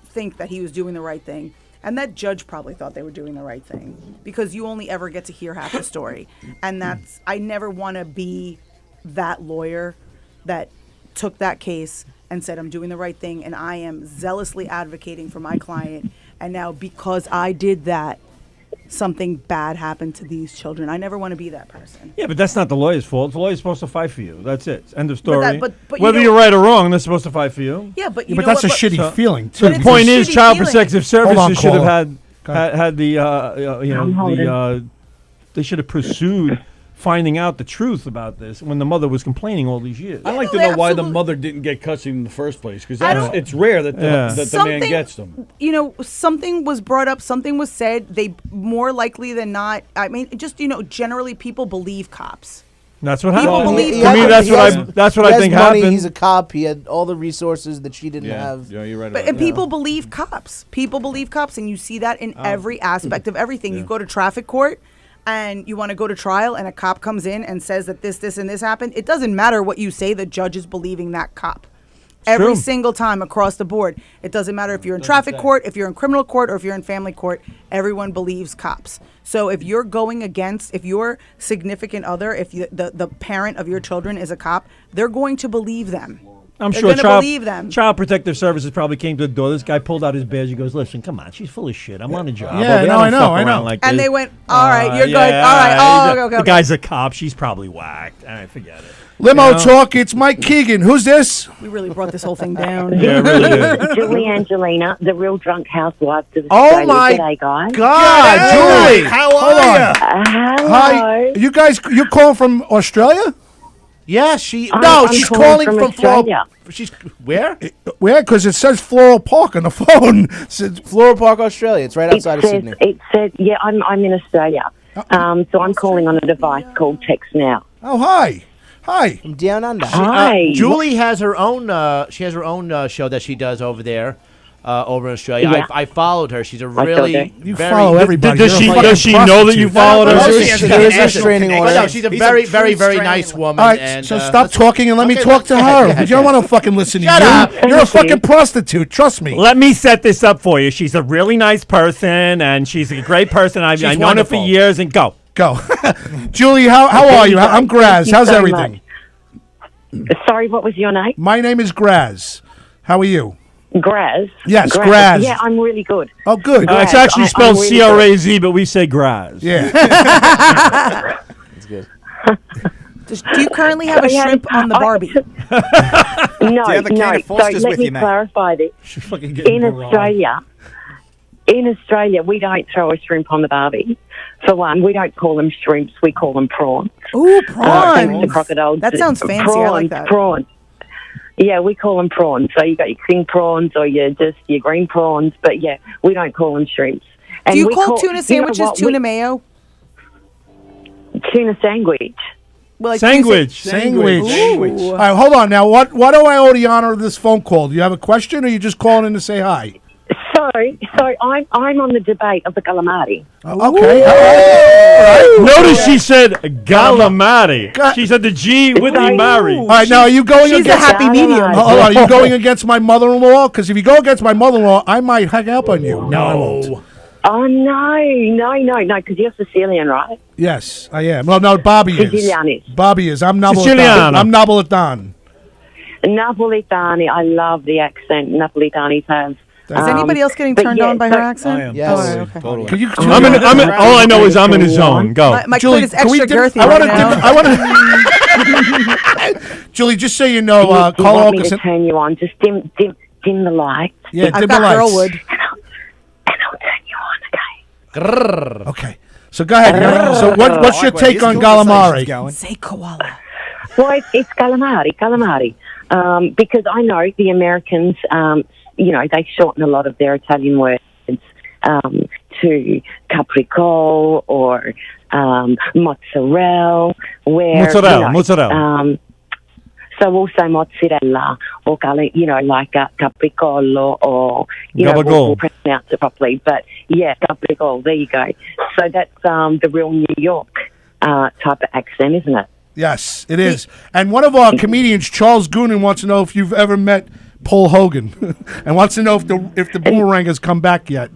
think that he was doing the right thing. And that judge probably thought they were doing the right thing because you only ever get to hear half the story. And I never want to be that lawyer that took that case and said, I'm doing the right thing and I am zealously advocating for my client. And now because I did that, something bad happened to these children. I never want to be that person. Yeah, but that's not the lawyer's fault. The lawyer's supposed to fight for you. That's it. End of story. but Whether you're right or wrong, they're supposed to fight for you. Yeah, but but that's a shitty feeling too. The point is, Child Protective Services on, should have caller. had the they should have pursued finding out the truth about this when the mother was complaining all these years. I'd like to know why the mother didn't get custody in the first place, because it's rare that the man gets them. Something was brought up, something was said. They more likely than not. I mean, just generally, people believe cops. That's what People happened. believe To me, that's what I think happened. He's a cop. He had all the resources that she didn't have. Yeah, you're right. And people believe cops. People believe cops, and you see that in every aspect of everything. You go to traffic court. And you want to go to trial and a cop comes in and says that this, and this happened, it doesn't matter what you say, the judge is believing that cop. Every single time across the board. It doesn't matter if you're in traffic court, if you're in criminal court, or if you're in family court, everyone believes cops. So if you're going against, if your significant other, if the parent of your children is a cop, they're going to believe them. I'm They're sure gonna believe them. Child Protective Services probably came to the door. This guy pulled out his badge. He goes, "Listen, come on, she's full of shit. I'm on a job. Yeah, Okay, no, I don't know, fuck I around know." like And this." they went, all right, you're good. Yeah, All right. Oh, okay. The guy's a cop. She's probably whacked. All right, forget it. Limo talk. It's Mike Keegan. Who's this? We really brought this whole thing down. Yeah, really did. Julie Angelina, the real drunk housewife of Oh Australia. my G'day, guys. God, Julie, How are you? Hello. Hi, you guys. You're calling from Australia? Yeah, I'm she's calling from Australia. She's where? Where? Because it says Floral Park on the phone. It says Floral Park, Australia. It's right outside of Sydney. It says, yeah, I'm in Australia. So I'm calling on a device called Text Now. Oh, hi. Hi. From down under. Hi. Julie has her own. She has her own show that she does over there, over in Australia. Yeah. I followed her. She's a I really saw that. You very follow everybody. Does You're a fucking does she know that you prostitute. followed her? There is a restraining But order. no, she's a very, very, very nice woman. All right, and, so stop talking and let me okay, talk to her. okay. You don't want to fucking listen to Shut you. up. You're a Thank you. fucking prostitute. Trust me. Let me set this up for you. She's a really nice person, and she's a great person. I've known her wonderful. for years. And go. Julie, how are you? I'm Graz. Thank you How's so everything? much. Sorry, what was your name? My name is Graz. How are you? Graz. Yes, Graz. Yeah, I'm really good. Oh, good. It's Graz. actually I'm spelled really C-R-A-Z, but we say Graz. Yeah. That's good. Do you currently have a shrimp on the Barbie? No, Do you have a can no. of Foster's So let with me you, mate? clarify this. She's fucking getting In Australia, we don't throw a shrimp on the Barbie. For one, we don't call them shrimps, we call them prawns. Ooh, Thanks to prawns. crocodiles. That sounds fancy. Prawns, I like that. Prawns. Yeah, we call them prawns. So you got your king prawns or your green prawns, but yeah, we don't call them shrimps. And Do you we call tuna sandwiches what? tuna mayo? Tuna sandwich. Well, like Sandwich. Sandwich. Ooh. All right, hold on. Now, what do I owe the honor of this phone call? Do you have a question, or you just calling in to say hi? So I'm on the debate of the calamari. Okay. Notice she said Galamari. She said the G with the Mari. All right, now are you going She's a against? happy medium. Hold on, are you going against my mother-in-law? Because if you go against my mother-in-law, I might hang up on you. No, I won't. Oh, no, because you're Sicilian, right? Yes, I am. Well, no, Bobby is. Sicilian. Bobby is. I'm Siciliano. Napolitan. I'm Napolitan. Napolitani, I love the accent Napolitanis have. Is anybody else getting but turned yeah, on by so- her accent? I am. Yes. Oh, okay. Totally. Could you, All I know is I'm in the zone. Go. My Julie, clit is can we extra dim- girthy I right want to. now. Julie, just so you know, you want Carl me to Wilkinson. turn you on? Just dim the lights. Yeah, I've dim got the lights. girlwood. And I'll turn you on, okay? Okay, so go ahead. So what's your take on Gallimari? Say koala. Well, it's calamari. Because I know the Americans, they shorten a lot of their Italian words to capricole or mozzarella. Mozzarella. So also mozzarella or like capricolo or Gabagol. we'll pronounce it properly. But yeah, capricole. There you go. So that's the real New York type of accent, isn't it? Yes, it is. And one of our comedians, Charles Goonan, wants to know if you've ever met Paul Hogan, and wants to know if the boomerang has come back yet.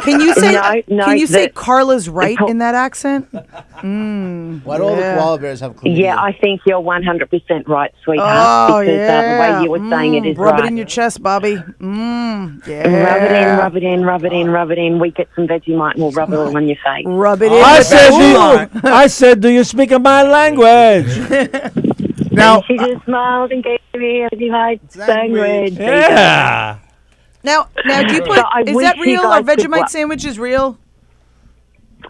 Can you say? No, can you say the- Carla's right in that accent? Why do all the koala bears have chlamydia? Yeah, I think you're 100% right, sweetheart. Oh, because yeah. the way you were saying it is Rub right. it in your chest, Bobby. Yeah. Rub it in. We get some Vegemite and we'll rub it all on your face. Rub it in. I said, do you speak my language? Now, and she just smiled and gave me a Vegemite sandwich. Yeah. Now, do you put? So I Is wish that you real? Are guys could Vegemite wa- sandwiches real?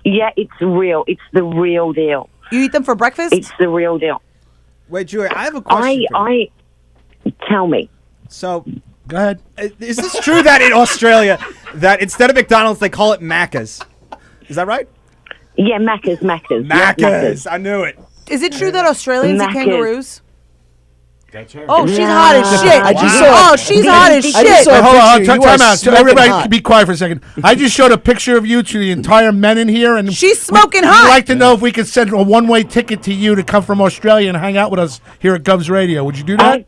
Yeah, it's real. It's the real deal. You eat them for breakfast? It's the real deal. Wait, Julie, I have a question. for you. Tell me. So, go ahead. Is this true that in Australia, that instead of McDonald's, they call it Macca's? Is that right? Yeah, Macca's. Macca's. I knew it. Is it true that Australians eat Macca's. kangaroos? That's her. Oh, she's hot as shit. I just saw- Oh, she's hot as I just shit. saw a Hold on, picture. You are time out. So smoking everybody, hot. be quiet for a second. I just showed a picture of you to the entire men in here, and She's smoking We'd hot. like to know if we could send a one-way ticket to you to come from Australia and hang out with us here at Govs Radio. Would you do that?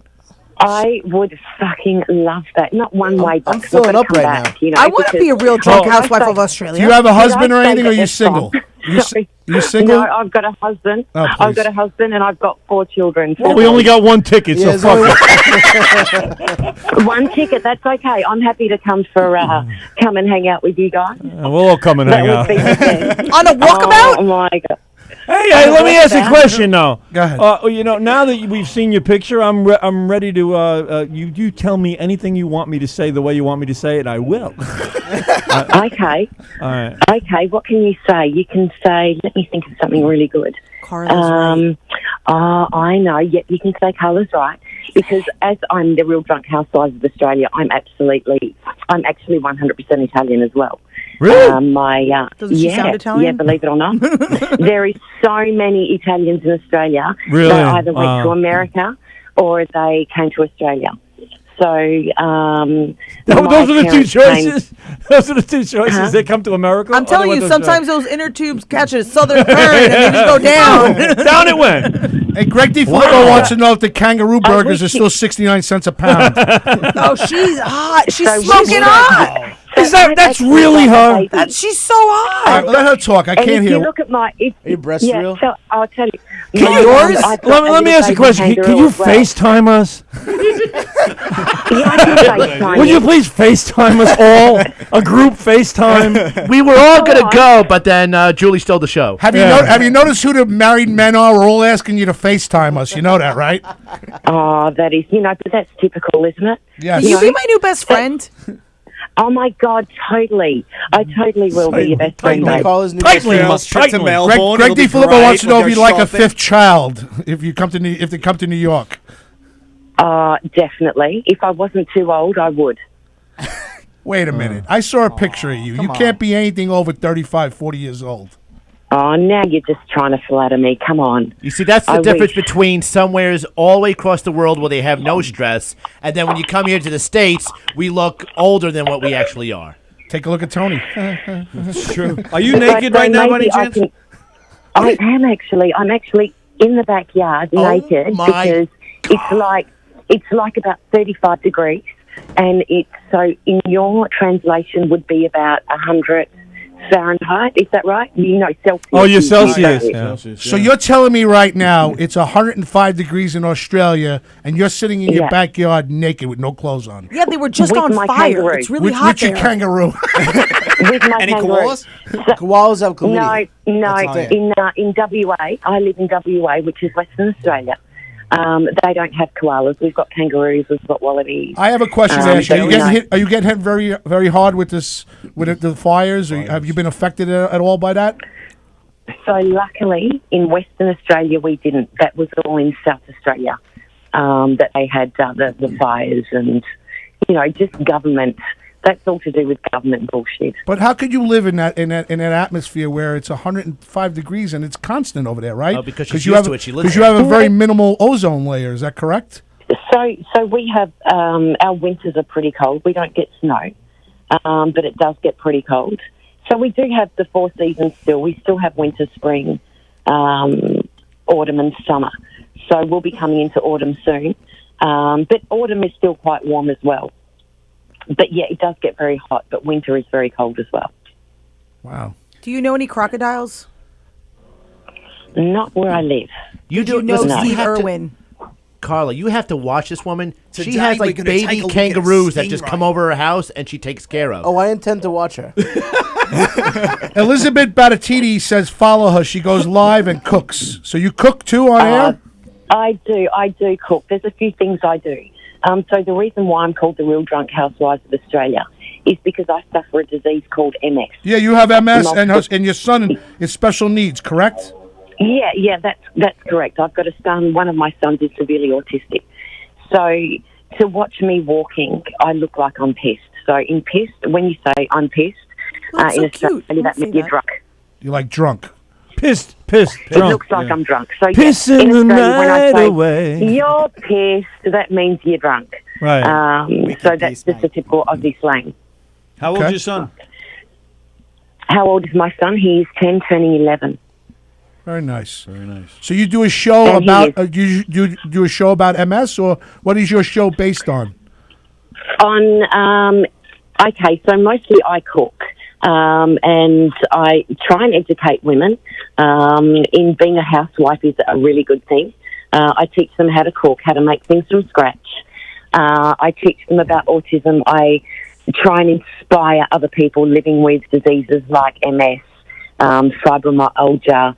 I would fucking love that. Not one way, but I'm filling up right now. I want to be a real drunk because- housewife of Australia. Do you have a Did I husband or say anything, or that are you it's single? fun? You single? No, I've got a husband. Oh, I've please. got a husband, and I've got 4 children. Well, we only got one ticket, so Yeah, fuck it. One ticket. That's okay. I'm happy to come come and hang out with you guys. We'll all come and hang out. That would be the best. On a walkabout? Oh my god. Hey, let me ask you a question now. Go ahead. Now that we've seen your picture, I'm ready to. You tell me anything you want me to say the way you want me to say it, I will. Okay. All right. Okay. What can you say? You can say. Let me think of something really good. Carla's right. I know. Yep, you can say Carla's right. Because as I'm the real drunk housewife of Australia, I'm actually 100% Italian as well. Really? Doesn't she sound Italian? Yeah, believe it or not. There is so many Italians in Australia. Really? They either went Wow. to America or they came to Australia. So Those are the two choices. Those are the two choices. Huh? They come to America. I'm or telling they you, went to sometimes those inner tubes catch a southern current and they just go down. Australia. Down it went. Hey, Greg DeFilippo wants to know if the kangaroo burgers are still 69 cents a pound. Oh, she's hot. She's So smoking she's hot. That's really her? She's so All hot. right, let her talk. I and can't if hear. you look at my, Are your breasts real? So I'll tell you. Can My, yours? I've got Let me ask you a question. Can you FaceTime us? Yeah, I can FaceTime Would you you. please FaceTime us all? A group FaceTime? We were all going on. to go, but then Julie stole the show. Have you noticed who the married men are? We're all asking you to FaceTime us. You know that, right? Oh, that is, but that's typical, isn't it? Yes. Can you be my new best friend? Oh my God, totally. I totally will be your best friend, Can I babe. call his new Tightly, best Trip to tightly. Melbourne. Greg it'll be DeFilippo great. wants to know We'll if you'd go like a shopping. fifth child if they come to New York. Definitely. If I wasn't too old, I would. Wait a minute. I saw a picture of you. You can't be anything over 35, 40 years old. Oh, now you're just trying to flatter me. Come on. You see, that's the I difference wish. between somewheres all the way across the world where they have no stress, and then when you come here to the States, we look older than what we actually are. Take a look at Tony. It's true. Are you naked right now, by any maybe I chance? can- I am actually. I'm actually in the backyard naked my because it's like about 35 degrees. and it's so in your translation would be about 100 Fahrenheit. Is that right? Celsius. Oh, you're is Celsius. Celsius. Yeah. So you're telling me right now it's 105 degrees in Australia, and you're sitting in your backyard naked with no clothes on. Yeah, they were just With on my fire. kangaroo. It's really hot With your there. kangaroo. With my Any kangaroo. koalas? Koalas have chlamydia. No. That's not In WA, I live in WA, which is Western Australia. They don't have koalas. We've got kangaroos. We've got wallabies. I have a question to ask you. but Are you getting hit very, very hard with this, with the fires? Or have you been affected at all by that? So luckily, in Western Australia, we didn't. That was all in South Australia that they had the fires and, just government. That's all to do with government bullshit. But how could you live in that atmosphere where it's 105 degrees and it's constant over there, right? Oh, because she's you used have, to it. She lives because you there. have a very minimal ozone layer. Is that correct? So we have our winters are pretty cold. We don't get snow, but it does get pretty cold. So we do have the 4 seasons still. We still have winter, spring, autumn, and summer. So we'll be coming into autumn soon. But autumn is still quite warm as well. But yeah, it does get very hot, but winter is very cold as well. Wow. Do you know any crocodiles? Not where I live. You Do you know listen, Steve have to- Irwin? Carla, you have to watch this woman. She Today has we're like gonna take a baby look at a kangaroos that just stingray. come over her house and she takes care of. Oh, I intend to watch her. Elizabeth Battistini says follow her. She goes live and cooks. So you cook too on air? I do cook. There's a few things I do. So the reason why I'm called the Real Drunk Housewives of Australia is because I suffer a disease called MS. Yeah, you have MS and your son is special needs, correct? Yeah, that's correct. I've got a son. One of my sons is severely autistic. So to watch me walking, I look like I'm pissed. So in pissed, when you say I'm pissed, That's in so cute. Australia, that means you're drunk. You're like drunk. Pissed, It drunk. looks like I'm drunk. So Pissing in the Australia, when I night say away. you're pissed, that means you're drunk. Right. So that's just a typical Aussie slang. How old's your son? How old is my son? He's 10, turning 11. Very nice. Very nice. So you do a show And he about you do a show about MS, or what is your show based on? Okay, so mostly I cook. And I try and educate women in being a housewife is a really good thing. I teach them how to cook, how to make things from scratch. I teach them about autism. I try and inspire other people living with diseases like MS, fibromyalgia,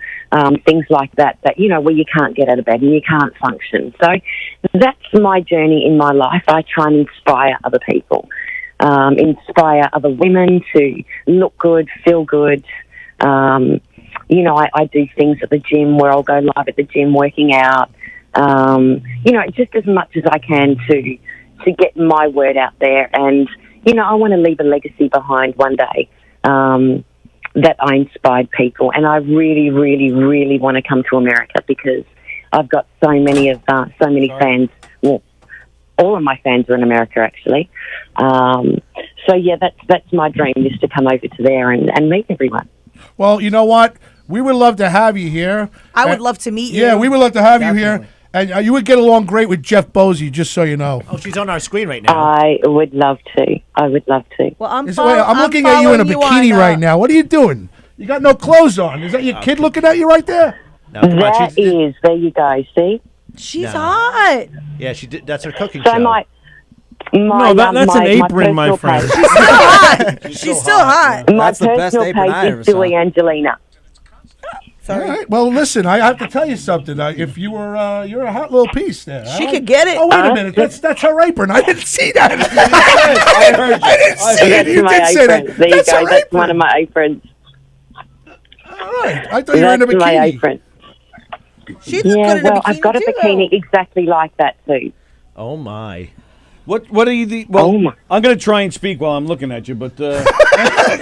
things like that, where you can't get out of bed and you can't function. So that's my journey in my life. I try and inspire other people. Inspire other women to look good, feel good. I do things at the gym where I'll go live at the gym working out. Just as much as I can to get my word out there. And, I want to leave a legacy behind one day that I inspired people. And I really, really, really want to come to America because I've got so many fans. Well, all of my fans are in America, actually. So yeah, that's my dream, is to come over to there and meet everyone. Well, you know what? We would love to have you here. I would love to meet you. Yeah, we would love to have you here. And you would get along great with Jeff Bosey, just so you know. Oh, she's on our screen right now. I would love to. Well, I'm looking at you in a bikini right now. What are you doing? You got no clothes on. Is that your kid looking at you right there? No, come on, That is. There you go. See? She's hot. Yeah, she did. That's her cooking So show. No, that's an apron, my friend. She's still hot. She's still hot. My personal page is Julie Angelina. All right. Well, listen, I have to tell you something. If you were, you're a hot little piece there. She could get it. Oh, wait a minute. That's her apron. I didn't see that. I heard you. I didn't see it. You my did say apron. that. There you That's go. her That's apron. one of my aprons. All right. I thought you were in a That's my bikini. apron. She looked good Yeah, in a well, bikini I've got a too, bikini exactly like that too. Oh my. What are you I'm going to try and speak while I'm looking at you, but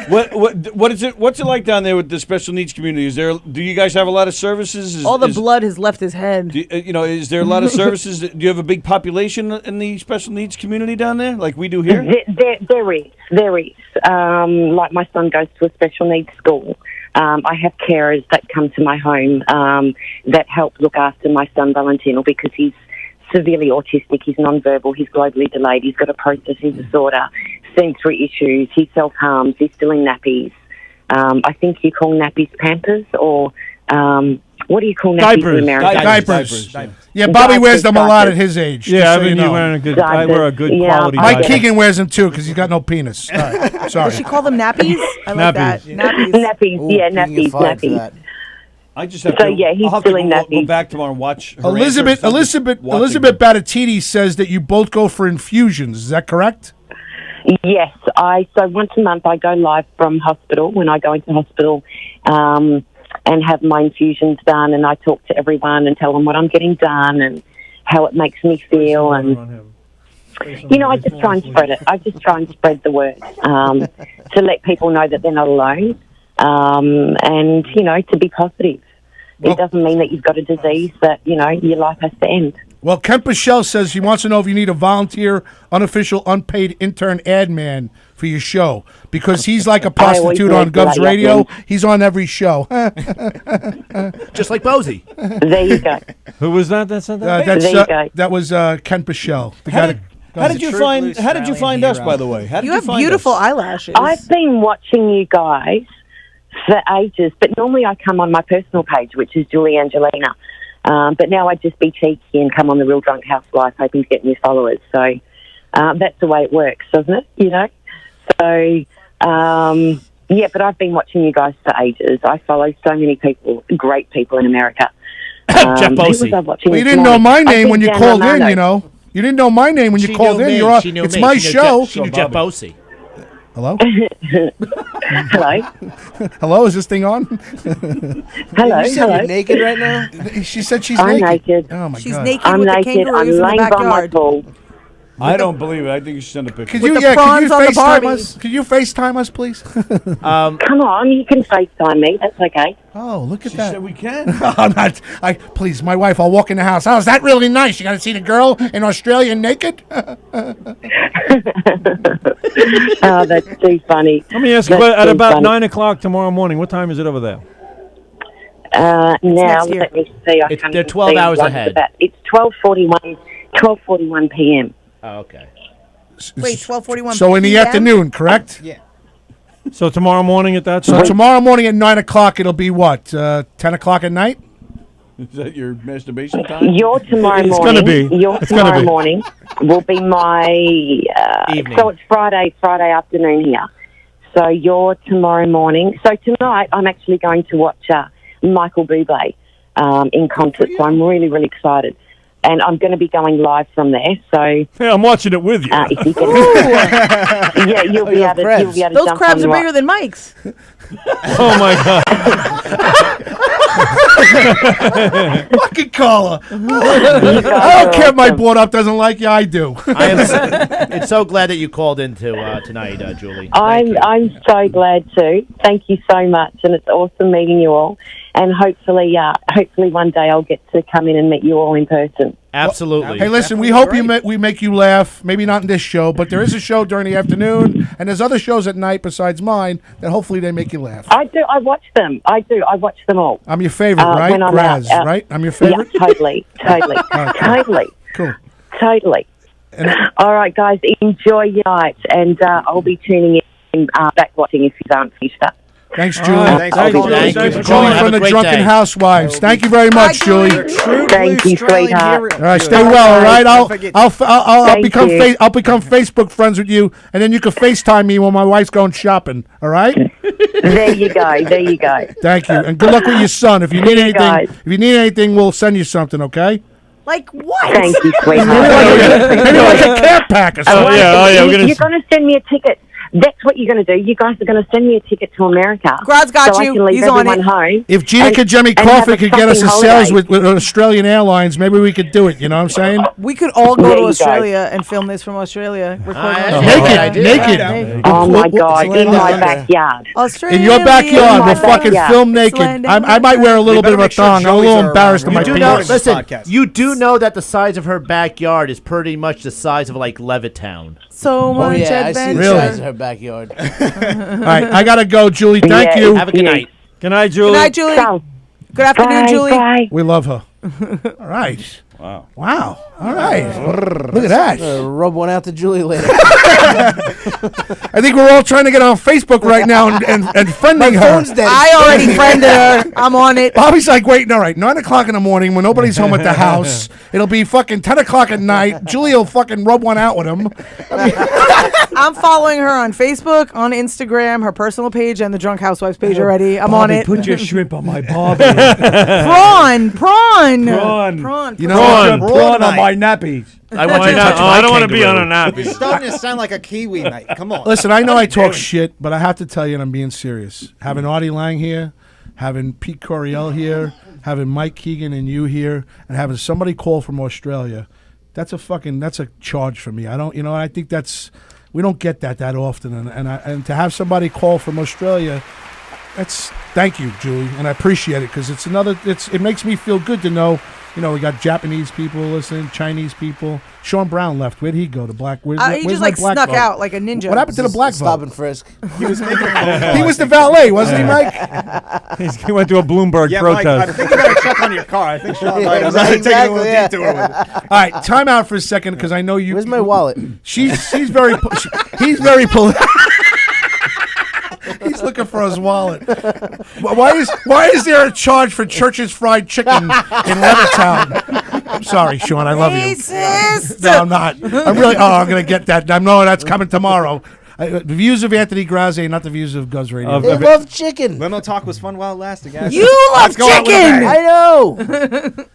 what is it? What's it like down there with the special needs community? Do you guys have a lot of services? All the blood has left his head. Is there a lot of services? Do you have a big population in the special needs community down there, like we do here? There is. Like my son goes to a special needs school. I have carers that come to my home that help look after my son Valentino because he's severely autistic. He's nonverbal. He's globally delayed. He's got a processing disorder, sensory issues. He self-harms. He's still in nappies. I think you call nappies Pampers, or what do you call nappies in America? Diapers. Yeah, Bobby wears them a lot at his age. Yeah, just I so mean, you know. you're wearing a good. I wear a good quality. Mike diaper. Keegan wears them too because he's got no penis. All right, sorry. Does she call them nappies? I like that. Nappies. Nappies, yeah, nappies. I just have So, to. yeah, he's I'll have still to in go, nappies. go back tomorrow and watch. Her Elizabeth answers. I'm just watching Battistini says that you both go for infusions. Is that correct? Yes, so once a month I go live from hospital when I go into hospital and have my infusions done, and I talk to everyone and tell them what I'm getting done and how it makes me feel, and I just try and spread it. I just try and spread the word to let people know that they're not alone, and to be positive. It doesn't mean that you've got a disease that your life has to end. Well, Kent Pichelle says he wants to know if you need a volunteer, unofficial, unpaid intern ad man for your show because he's like a prostitute on Gov's Radio. He's on every show. Just like Bozy. There you go. Who was that? That said that. That was Kent Pichelle. How did you find us, by the way? How did You have find beautiful us? eyelashes. I've been watching you guys for ages, but normally I come on my personal page, which is Julie Angelina. But now I just be cheeky and come on the Real Drunk Housewife, hoping to get new followers. So that's the way it works, doesn't it? So but I've been watching you guys for ages. I follow so many people, great people in America. Jeff Bozy. Well, you didn't know my name when you called in. You didn't know my name when you called in. It's my show. She knew Jeff Bozy. Hello? Hello? Hello, is this thing on? Hello? You said you're naked right now? She said she's I'm naked. naked. Oh, my She's God. naked I'm with the naked. I'm kangaroos in the laying by my backyard. pool. I don't believe it. I think you should send a picture. Could you FaceTime us? Could you FaceTime us, please? Come on, you can FaceTime me. That's okay. Oh, look at She that. said we can. I'm not. Please, my wife. I'll walk in the house. Oh, is that really nice? You got to see the girl in Australia naked. Oh, that's too funny. Let me ask you, at about 9 o'clock tomorrow morning, what time is it over there? Now, let me see. They're 12 hours ahead. It's 12:41 p.m. Oh, okay. Wait, 12:41. So in the afternoon, correct? Yeah. So tomorrow morning at that So time? tomorrow morning at 9 o'clock, it'll be what? 10 o'clock at night? Is that your masturbation time? Your tomorrow It's morning. gonna be. Your It's gonna tomorrow be. morning will be my. Evening. So it's Friday afternoon here. So your tomorrow morning. So tonight I'm actually going to watch Michael Bublé in concert. So I'm really, really excited. And I'm going to be going live from there. So Yeah, I'm watching it with you. if you get yeah, you'll be able to. You'll be able to Those jump crabs on are right. bigger than Mike's. Oh my God! Fucking caller. You I guys don't are care if my awesome. board up doesn't like you. I do. It's so glad that you called in tonight, Julie. Thank you. I'm so glad to. Thank you so much, and it's awesome meeting you all. And hopefully one day I'll get to come in and meet you all in person. Absolutely. Hey, listen, we hope we make you laugh. Maybe not in this show, but there is a show during the afternoon, and there's other shows at night besides mine that hopefully they make you laugh. I do. I watch them. I do. I watch them all. I'm your favorite, right? when I'm Graz, out. right? I'm your favorite? Yeah, totally. Totally. Cool. Totally. All right, guys, enjoy your night, and I'll be tuning in, back watching if you aren't finished up. Thanks, Julie. Thanks for calling. Thank you for Julie calling. Have from a the great Drunken day. Housewives. Thank you very much, Julie. Thank you, sweetheart. All right, stay well. All right, I'll Thank become you. I'll become Facebook friends with you, and then you can FaceTime me when my wife's going shopping. All right. There you go. There you go. Thank you, and good luck with your son. If you need See you guys. anything, we'll send you something. Okay. Like what? Thank you, sweetheart. Maybe like a care pack or something. You're going to send me a ticket. That's what you're going to do. You guys are going to send me a ticket to America. Graz got so you. I can leave He's on everyone it. home. If Gina and- Kajemi and have Coffee a could get us a fucking sales holiday. with Australian Airlines, maybe we could do it. You know what I'm saying? We could all go There to you go. Australia and film this from Australia. Naked. Oh my God! In my backyard. Australia. In your backyard, In we'll my fucking backyard. film naked. I might wear a little bit of a thong. I'm a little embarrassed of my You do know, penis. listen, you do know that the size of her backyard is pretty much the size of like Levittown. So much I see adventure. the size of her backyard. All right, I gotta go, Julie. Thank you. Have a good night. Good night, Julie. Good night, Julie. So, Good afternoon, bye, Julie. bye. We love her. All right. Wow. Wow. All right. Look at that. Rub one out to Julie later. I think we're all trying to get on Facebook right now and friending her. I already friended her. I'm on it. Bobby's like, wait, all right, 9 o'clock in the morning when nobody's home at the house. It'll be fucking 10 o'clock at night. Julie will fucking rub one out with him. I'm following her on Facebook, on Instagram, her personal page, and the Drunk Housewives page already. I'm on it. Put your shrimp on my Bobby. Prawn. You know, prawn on my nappies. I want to touch my I don't want to be kangaroo. on a nappy. It's starting to sound like a Kiwi, mate. Come on. Listen, I know I talk shit, but I have to tell you, and I'm being serious. Having Artie Lang here, having Pete Coriel here, having Mike Keegan and you here, and having somebody call from Australia, that's a charge for me. I don't, I think we don't get that often, and to have somebody call from Australia, thank you, Julie, and I appreciate it because it makes me feel good to know. We got Japanese people listening, Chinese people. Sean Brown left. Where'd he go? The black. He just snuck out like a ninja. What happened to the black Stop vote? and frisk. He was making a phone call. He was the valet, wasn't he, Mike? He went to a Bloomberg Yeah, protest. Mike, I think you better check on your car. I think Sean might have Exactly, taken a little yeah. detour with it. All right, time out for a second because I know you. Where's my wallet? He's very polite. He's looking for his wallet. Why is there a charge for Church's Fried Chicken in Levittown? I'm sorry, Sean. I love you. Racist. No, I'm not. I'm really. Oh, I'm gonna get that. I know that's coming tomorrow. The views of Anthony Graziadei, not the views of Guz Radio. They love chicken. Limo talk was fun while it lasted, guys. You love chicken. I know.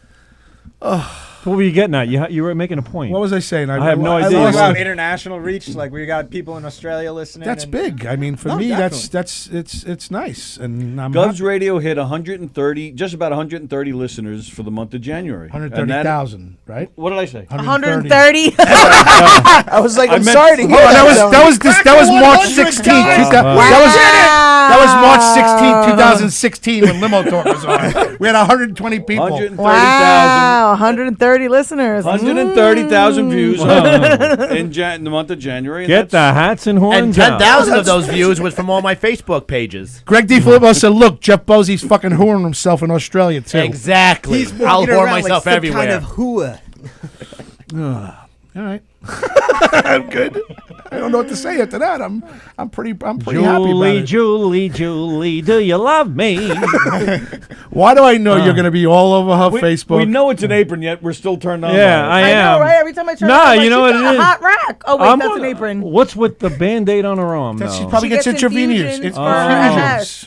What were you getting at? You were making a point. What was I saying? I have no Talk idea. about international reach, like we got people in Australia listening. That's and- big. I mean, for No, me, definitely. it's nice, and I'm Gov's Radio hit 130, just about 130 listeners for the month of January. 130,000, right? What did I say? 130. I was like, I'm sorry to hear that. That was March 16th. That was March 16th, 2016 when Limo Talk was on. We had 120 people. 130,000. Wow, 130 listeners. 130,000 views in the month of January. And Get the hats and horns And 10,000 of those views was from all my Facebook pages. Greg DiFilippo said, "Look, Jeff Bosey's fucking whoring himself in Australia too." Exactly. I'll whore myself everywhere. Kind of hooah. All right, I'm good. I don't know what to say after that. I'm pretty happy about it. Julie, do you love me? Why do I know you're going to be all over her Facebook? We know it's an apron, yet we're still turned on. Yeah, I I am. know, right? Every time I turn Nah, around, I'm like, you know "She's what got it a is? hot rack. Oh, wait, I'm that's on- an apron. What's with the Band-Aid on her arm? She though? probably She gets gets intravenous. infusions for MS.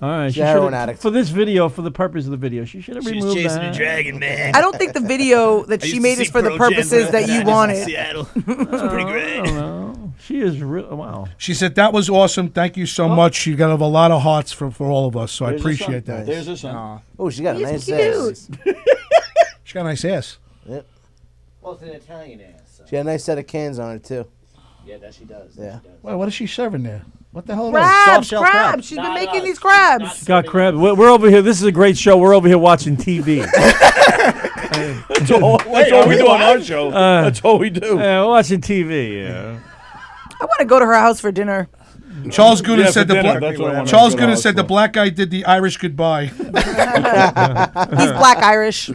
All right, She's a heroin addict. for this video, for the purpose of the video, she should have removed that. dragon, man. I don't think the video that she made is for the purposes that you wanted. Seattle. It's pretty great. I don't know. She is real. Wow. She said that was awesome. Thank you so much. You got a lot of hearts for all of us, so I There's her appreciate son. that. There's her son. Oh, she got a nice cute. ass. She got a nice ass. Yep. Well, it's an Italian ass. She got a nice set of cans on her too. Yeah, that she does. Yeah. Wait, what is she serving there? What the hell are those? Crabs, shell crabs. crab. She's been making these crabs. Got crab. We're over here. This is a great show. We're over here watching TV. That's all we do on our show. That's all we do. Yeah, we're watching TV. Yeah. I want to go to her house for dinner. Charles Gooden Yeah, said for the dinner. black. That's what I wanna Charles go to Gooden house said the for. black guy did the Irish goodbye. He's black Irish.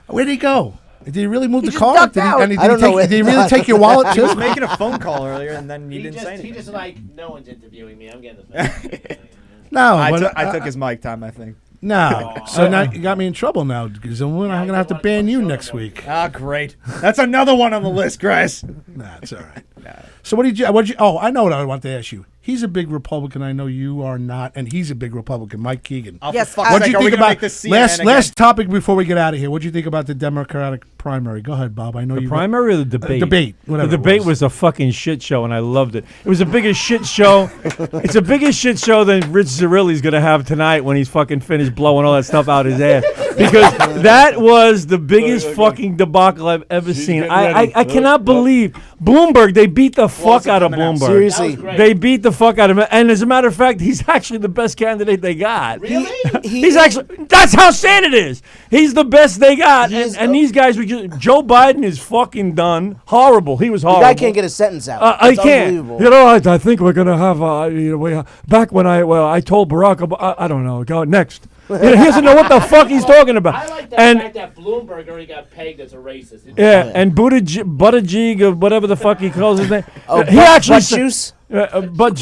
Where'd he go? Did he really move He the just car? ducked Did he, out. and he, I don't know where did he he really got. take your wallet He was too? making a phone call earlier, and then he didn't say anything. He just like, no one's interviewing me. I'm getting the phone. No, I took his mic time, I think. no. So now you got me in trouble now because I'm gonna have to ban you next week. Ah, great. That's another one on the list, Grace. Nah, it's all right. So what did you? Oh, I know what I want to ask you. He's a big Republican. I know you are not, and he's a big Republican. Mike Keegan. Oh, Yes, for fuck's What'd sake, you are we think gonna about make this CNN again? last topic before we get out of here? What'd you think about the Democratic primary? Go ahead, Bob. I know The you. primary or the debate? Debate, whatever The it debate was. was a fucking shit show, and I loved it. It was the biggest shit show. It's a biggest shit show than Rich Zerilli's going to have tonight when he's fucking finished blowing all that stuff out his ass. Because that was the biggest fucking debacle I've ever seen. getting ready. I cannot believe Bloomberg. They beat the fuck out of coming out. Bloomberg. Seriously. They beat the fuck out of him. And as a matter of fact, he's actually the best candidate they got. Really? He's actually, that's how sad it is. He's the best they got. He is- And these guys were just, Joe Biden is fucking done. Horrible. He was The horrible. guy can't get a sentence out. I It's can't. unbelievable. You know, I think we're gonna have. Back when I told Barack Obama, I don't know. Go next. He doesn't know what the fuck he's talking about. I like the and fact that Bloomberg already got pegged as a racist. yeah, and Buttigieg or whatever the fuck he calls his name. Oh, he actually butt juice? But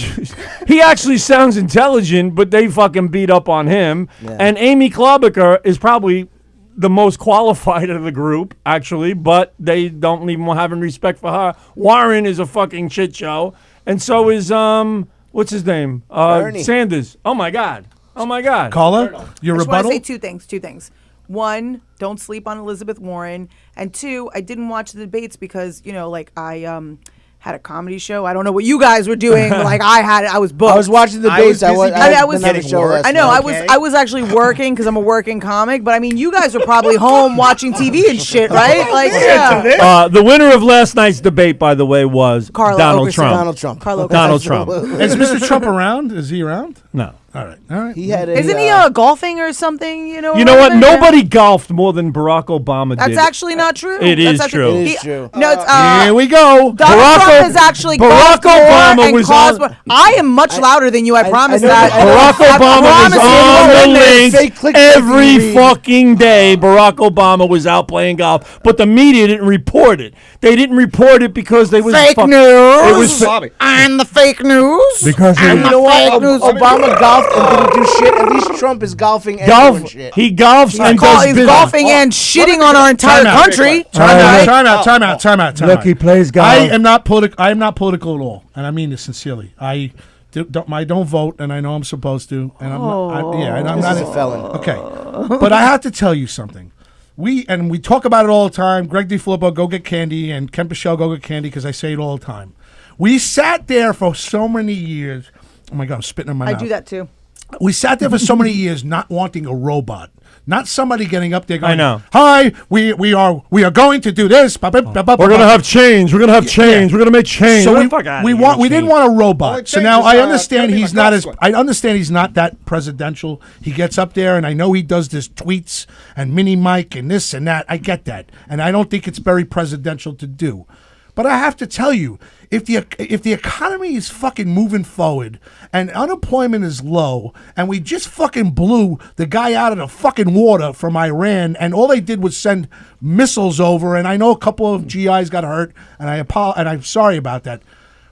he actually sounds intelligent, but they fucking beat up on him. Yeah. And Amy Klobuchar is probably the most qualified of the group, actually, but they don't even have any respect for her. Warren is a fucking shit show, and so is what's his name? Bernie. Sanders. Oh my god. Caller, your I just want to rebuttal? say two things. One, don't sleep on Elizabeth Warren. And two, I didn't watch the debates because, I had a comedy show. I don't know what you guys were doing, but I was booked. I was watching the debates. I was getting show work. last I know. night. I was actually working because I'm a working comic. But I mean, you guys were probably home watching TV and shit, right? Like, yeah. The winner of last night's debate, by the way, was Carlo Donald Okerson. Trump. Donald Trump. Carlo Donald Okerson. Trump. Is Mr. Trump around? Is he around? No. All right. He had a, Isn't he golfing or something? You know what? Nobody golfed more than Barack Obama did. That's actually not true. It is That's true. It is true. No, it's Here we go. Donald Trump has actually Barack golfed more Obama and was caused on- more. I am much louder than you. I promise know that. Barack I Obama was promise on you. the Fake links clickbait every you read. fucking day. Barack Obama was out playing golf, but the media didn't report it. They didn't report it because they was Fake It news. was Bobby. I'm the fake news. because And they you know what? Fake news. Obama golfed and didn't do shit. At least Trump is golfing and golf. doing shit. He golfs and does He's business. golfing and shitting on our entire country. Time out. Look, he plays golf. I am not political at all, and I mean this sincerely. I don't vote, and I know I'm supposed to, and I'm not He's a felon. Okay, but I have to tell you something. We talk about it all the time. Greg DeFilippo, go get candy, and Ken Pichelle, go get candy, because I say it all the time. We sat there for so many years. Oh my God, I'm spitting in my mouth. I do that too. We sat there for so many years not wanting a robot. Not somebody getting up there going, I know. Hi, we are going to do this. We're We're gonna have change. We're gonna have change. Yeah. We're gonna make change. So Get the fuck outta here, we didn't change. want a robot. Well, So change now is, I understand gonna be he's my not as consequence. I understand he's not that presidential. He gets up there and I know he does this tweets and mini mic and this and that. I get that. And I don't think it's very presidential to do. But I have to tell you, if the economy is fucking moving forward and unemployment is low and we just fucking blew the guy out of the fucking water from Iran and all they did was send missiles over, and I know a couple of GIs got hurt, and I'm sorry about that.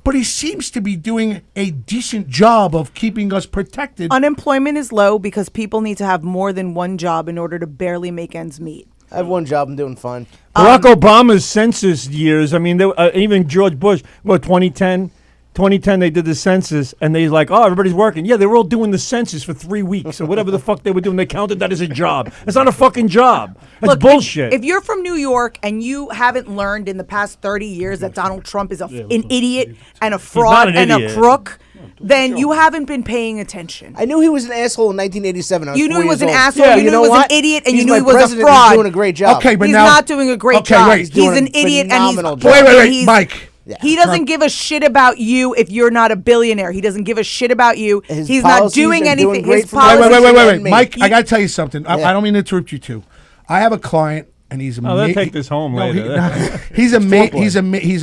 But he seems to be doing a decent job of keeping us protected. Unemployment is low because people need to have more than one job in order to barely make ends meet. I have one job. I'm doing fine. Barack Obama's census years. I mean, even George Bush. 2010. 2010, they did the census, and they like, oh, everybody's working. Yeah, they were all doing the census for 3 weeks or whatever the fuck they were doing. They counted that as a job. It's not a fucking job. That's Look, bullshit. If you're from New York and you haven't learned in the past 30 years that Donald Trump is an idiot and a fraud an and idiot. a crook, then you haven't been paying attention. I knew he was an asshole in 1987. I was You knew 4 he was years an old. asshole, you knew he was an idiot, and you He's knew my he was a president. fraud. He's doing a great job. Okay, but He's now not doing a great okay, job. wait. He's Doing an a idiot and he's phenomenal job. Wait, Mike. He doesn't give a shit about you if you're not a billionaire. He doesn't give a shit about you. He's not policies doing are doing anything. great His for my policies. Wait. me. Mike, I got to tell you something. Yeah. I don't mean to interrupt you too. I have a client, and he's a they'll take this home later. he's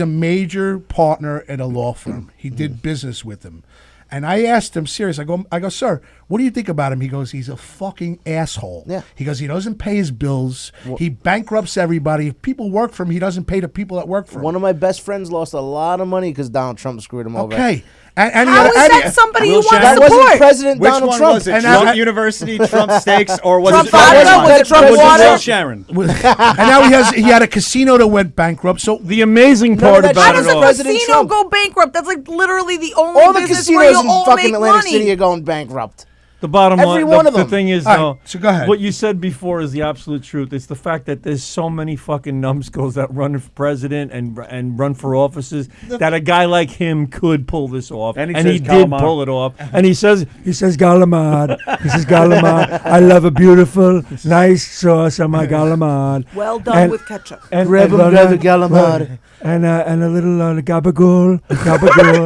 a major partner at a law firm. He did business with him. And I asked him, serious, I go, sir, what do you think about him? He goes, he's a fucking asshole. Yeah. He goes, he doesn't pay his bills. He bankrupts everybody. If people work for him, he doesn't pay the people that work for him. One of my best friends lost a lot of money because Donald Trump screwed him over. Okay. How is that somebody you want to That support? wasn't President Which Donald one Trump. was it? And Trump I- University, Trump Steaks, or was Trump it Vodka? Was it Trump Was it Water? Will Sharon? And now he had a casino that went bankrupt. So the amazing None part of that about How shit it does a all. President casino Trump. go bankrupt? That's like literally the only All the business where casinos you in all fucking make Atlantic money. City are going bankrupt. The bottom Every line, one of the them. thing is, All right, though, so go ahead. what you said before is the absolute truth. It's the fact that there's so many fucking numbskulls that run for president and run for offices that a guy like him could pull this off, And he he says did Galamad. pull it off. And he says Galamad. He says Galamad. I love a beautiful, nice sauce on my Galamad. Well done And- with ketchup. And Rebel and- Rebel Galamad. and a little gabagool,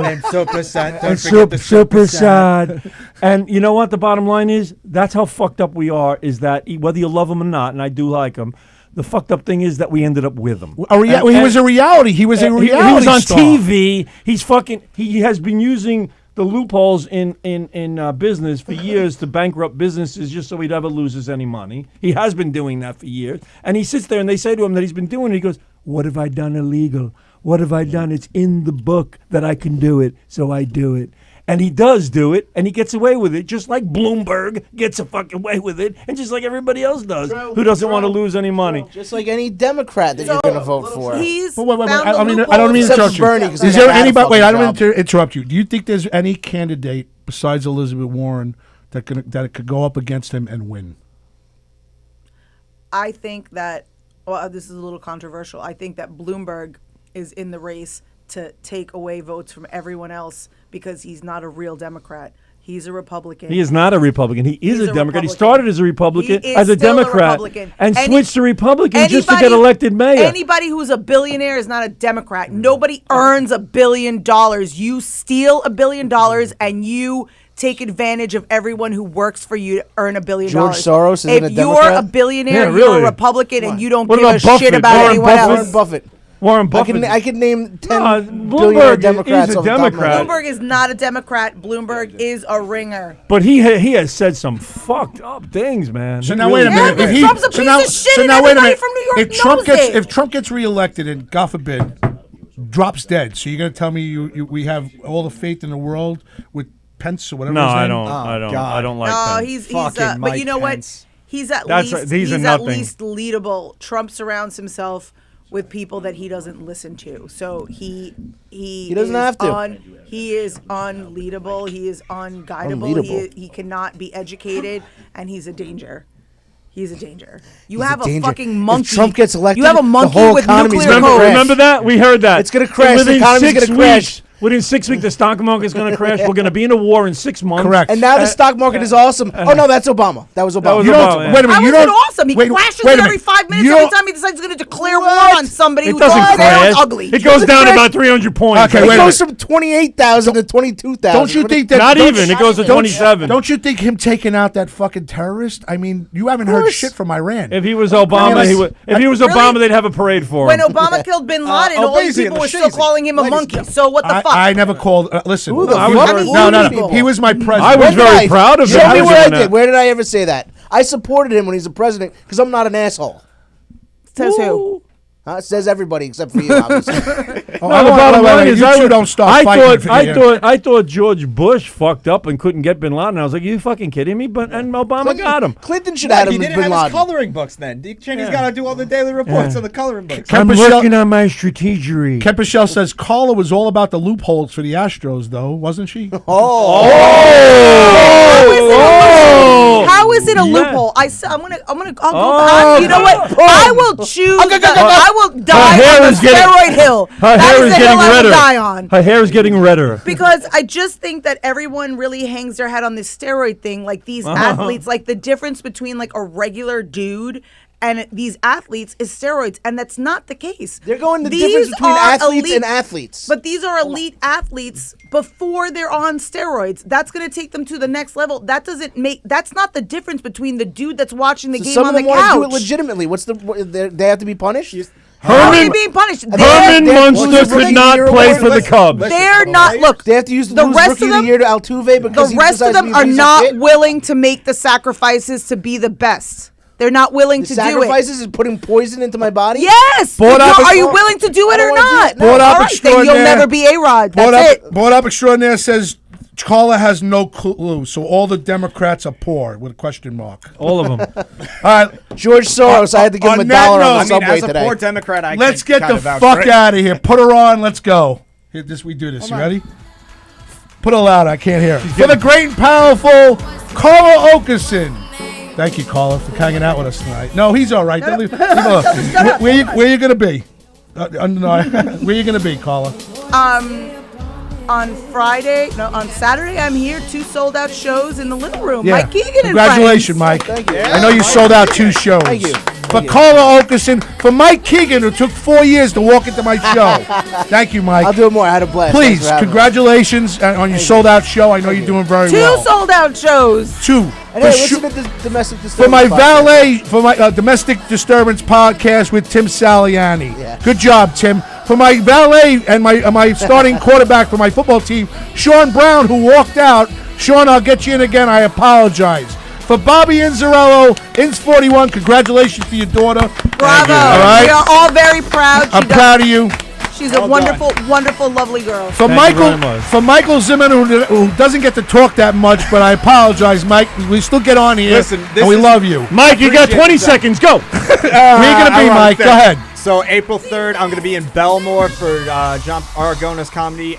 And super sad. Don't and forget the super sad. And you know what? The bottom line is that's how fucked up we are. Is that whether you love him or not, and I do like him. The fucked up thing is that we ended up with him. he was a reality. He was a reality He was on star. TV. He has been using the loopholes in business for years to bankrupt businesses just so he never loses any money. He has been doing that for years. And he sits there and they say to him that he's been doing it. He goes, what have I done illegal? What have I done? It's in the book that I can do it, so I do it. And he does do it, and he gets away with it, just like Bloomberg gets a fucking way with it, and just like everybody else does, who doesn't want to lose any money. Just like any Democrat that you're going to vote for. He's wait. I don't mean to Except interrupt you. Bernie, 'cause Is he there had a anybody? Wait, fucking I don't mean job. to interrupt you. Do you think there's any candidate besides Elizabeth Warren that could go up against him and win? I think that, well, this is a little controversial. I think that Bloomberg is in the race to take away votes from everyone else because he's not a real Democrat. He's a Republican. He is not a Republican. He is He's a a Democrat. He Republican. started as a Republican, He is as a still a Democrat, Republican. and switched to Republican just to get Anybody- elected mayor. Anybody who's a billionaire is not a Democrat. Nobody earns $1 billion. You steal $1 billion and you take advantage of everyone who works for you to earn $1 billion. George Soros isn't a If you're Democrat? a billionaire, Yeah, you're really. a Republican and you don't What give a about shit Buffett? about Warren anyone Buffett? else. Warren Buffett. Warren Buffett. I could name 10 Bloomberg billionaire is Democrats a off the top of my Democrat. head. Bloomberg is not a Democrat. Bloomberg is a ringer. But he has said some fucked up things, man. So He now really wait a minute. but If Trump's a piece of shit and wait a everybody minute. from New York If Trump knows gets it. if Trump gets reelected and God forbid drops dead, so you're gonna tell me we have all the faith in the world with Pence or whatever? No, his name? I don't. I don't like No, that. he's Fucking but you know Mike what? Pence. He's at That's least right. He's a at nothing. least leadable. Trump surrounds himself with people that he doesn't listen to. So he doesn't have to. He is unleadable. He is unguidable. Unleadable. He cannot be educated, and he's a danger. He's a danger. You He's have a a danger. fucking If monkey. Trump gets elected, you have a the monkey whole with economy's nuclear gonna codes. crash. Remember that? We heard that. It's gonna crash. The Within economy's 6 gonna crash. weeks, within 6 weeks, the stock market's going to crash. We're going to be in a war in 6 months. Correct. And now the stock market is awesome. Oh no, that's Obama. That was Obama. was You Obama, don't. yeah. Wait a minute. How You is don't. it awesome? He wait, crashes wait it a every minute. 5 minutes You every don't- time he decides he's going to declare war What? on somebody It who's doesn't going down crash. ugly. It goes down about 300 points. Okay, It wait a goes minute. from 28,000 to 22,000. Don't you think that? Not don't even. you- It goes to don't- 27. Don't you think him taking out that fucking terrorist? I mean, you haven't heard course. shit from Iran. If he was Obama, he would. If he was Really? Obama, they'd have a parade for When him. Obama killed Bin Laden, all these Obese people and were the still Shazy. calling him a monkey. So what the fuck? I never called. Listen, Who the I fuck? was I very- mean, no, no, who no. people? He was my president. I was When did very I- proud of him. Show me for where I doing did. that. Where did I ever say that? I supported him when he's a president because I'm not an asshole. Says who? It says everybody except for you, obviously. No, the bottom line is, you two don't stop I fighting. I thought George Bush fucked up and couldn't get Bin Laden. I was like, you fucking kidding me? But and Obama got him. Clinton should have had He him with didn't Bin have his Laden. coloring books then. Dick Cheney's got to do all the daily reports on the coloring books. I'm Michelle- working on my strategery. Ken Pichelle says Carla was all about the loopholes for the Astros, though, wasn't she? How is it a Yeah. loophole? I'll go. You know what? I will choose. I will Her die hair on is the getting- steroid hill. Her That hair is is the hill getting I will redder. die on. Her hair is getting redder. Because I just think that everyone really hangs their hat on this steroid thing. Like these athletes, like the difference between like a regular dude and these athletes is steroids, and that's not the case. They're going the These difference between are athletes elite- and athletes. But these are elite athletes before they're on steroids. That's going to take them to the next level. That doesn't make. That's not the difference between the dude that's watching the So game some on of the them want to do it couch. legitimately. They have to be punished? How are they Herman, being punished? Herman They're- Munster could not play for the Cubs. They're not. Look, They have to use the lose rest rookie of of them. the year to Altuve because The he rest of decides to them be a are piece of not shit? willing to make the sacrifices to be the best. They're not willing The to do it. sacrifices is putting poison into my body? Yes. Bought up Are a- you willing to do I it don't or wanna do not? it. No. Bought up All right, then you'll extraordinaire. never be A-Rod. That's it. Bought up extraordinaire says Carla has no clue, so all the Democrats are poor with a question mark. All of them. All right, George Soros, I had to give him on $1 that on note- the I mean, subway as a today. poor Democrat, I let's can get kind the of vouch fuck for it. out of here. Put her on. Let's go. Here, we do this. You ready? Put her loud. I can't hear. For the great and powerful Carla Okerson. Thank you, Carla, for hanging out with us tonight. No, he's all right. Leave him alone. Where you gonna be? No, where you gonna be, Carla? On Saturday, I'm here. 2 sold-out shows in the living room. Yeah. Mike Keegan and Congratulations, friends. Mike. Thank you. I know you sold out 2 shows. Thank you. For Carla Okerson, for Mike Keegan, who took 4 years to walk into my show. Thank you, Mike. I'll do it more. I had a blast. Thanks Please, for having me. congratulations on your sold-out show. I know you're doing very 2 well. sold-out shows. 2. And For hey, sure- listen to the domestic disturbance For my podcast. valet, for my domestic disturbance podcast with Tim Saliani. Yeah. Good job, Tim. For my valet and my starting quarterback for my football team, Sean Brown, who walked out. Sean, I'll get you in again. I apologize. For Bobby Inzarello, Inz41, congratulations to your daughter. Bravo. All right? We are all very proud. I'm proud of you. She's a wonderful, wonderful, lovely girl. For Michael Zimmerman, who doesn't get to talk that much, but I apologize, Mike. We still get on here, and we love you. Mike, you got 20 seconds. Go. Where you going to be, Mike? Go ahead. So April 3rd, I'm going to be in Belmore for John Aragona's comedy.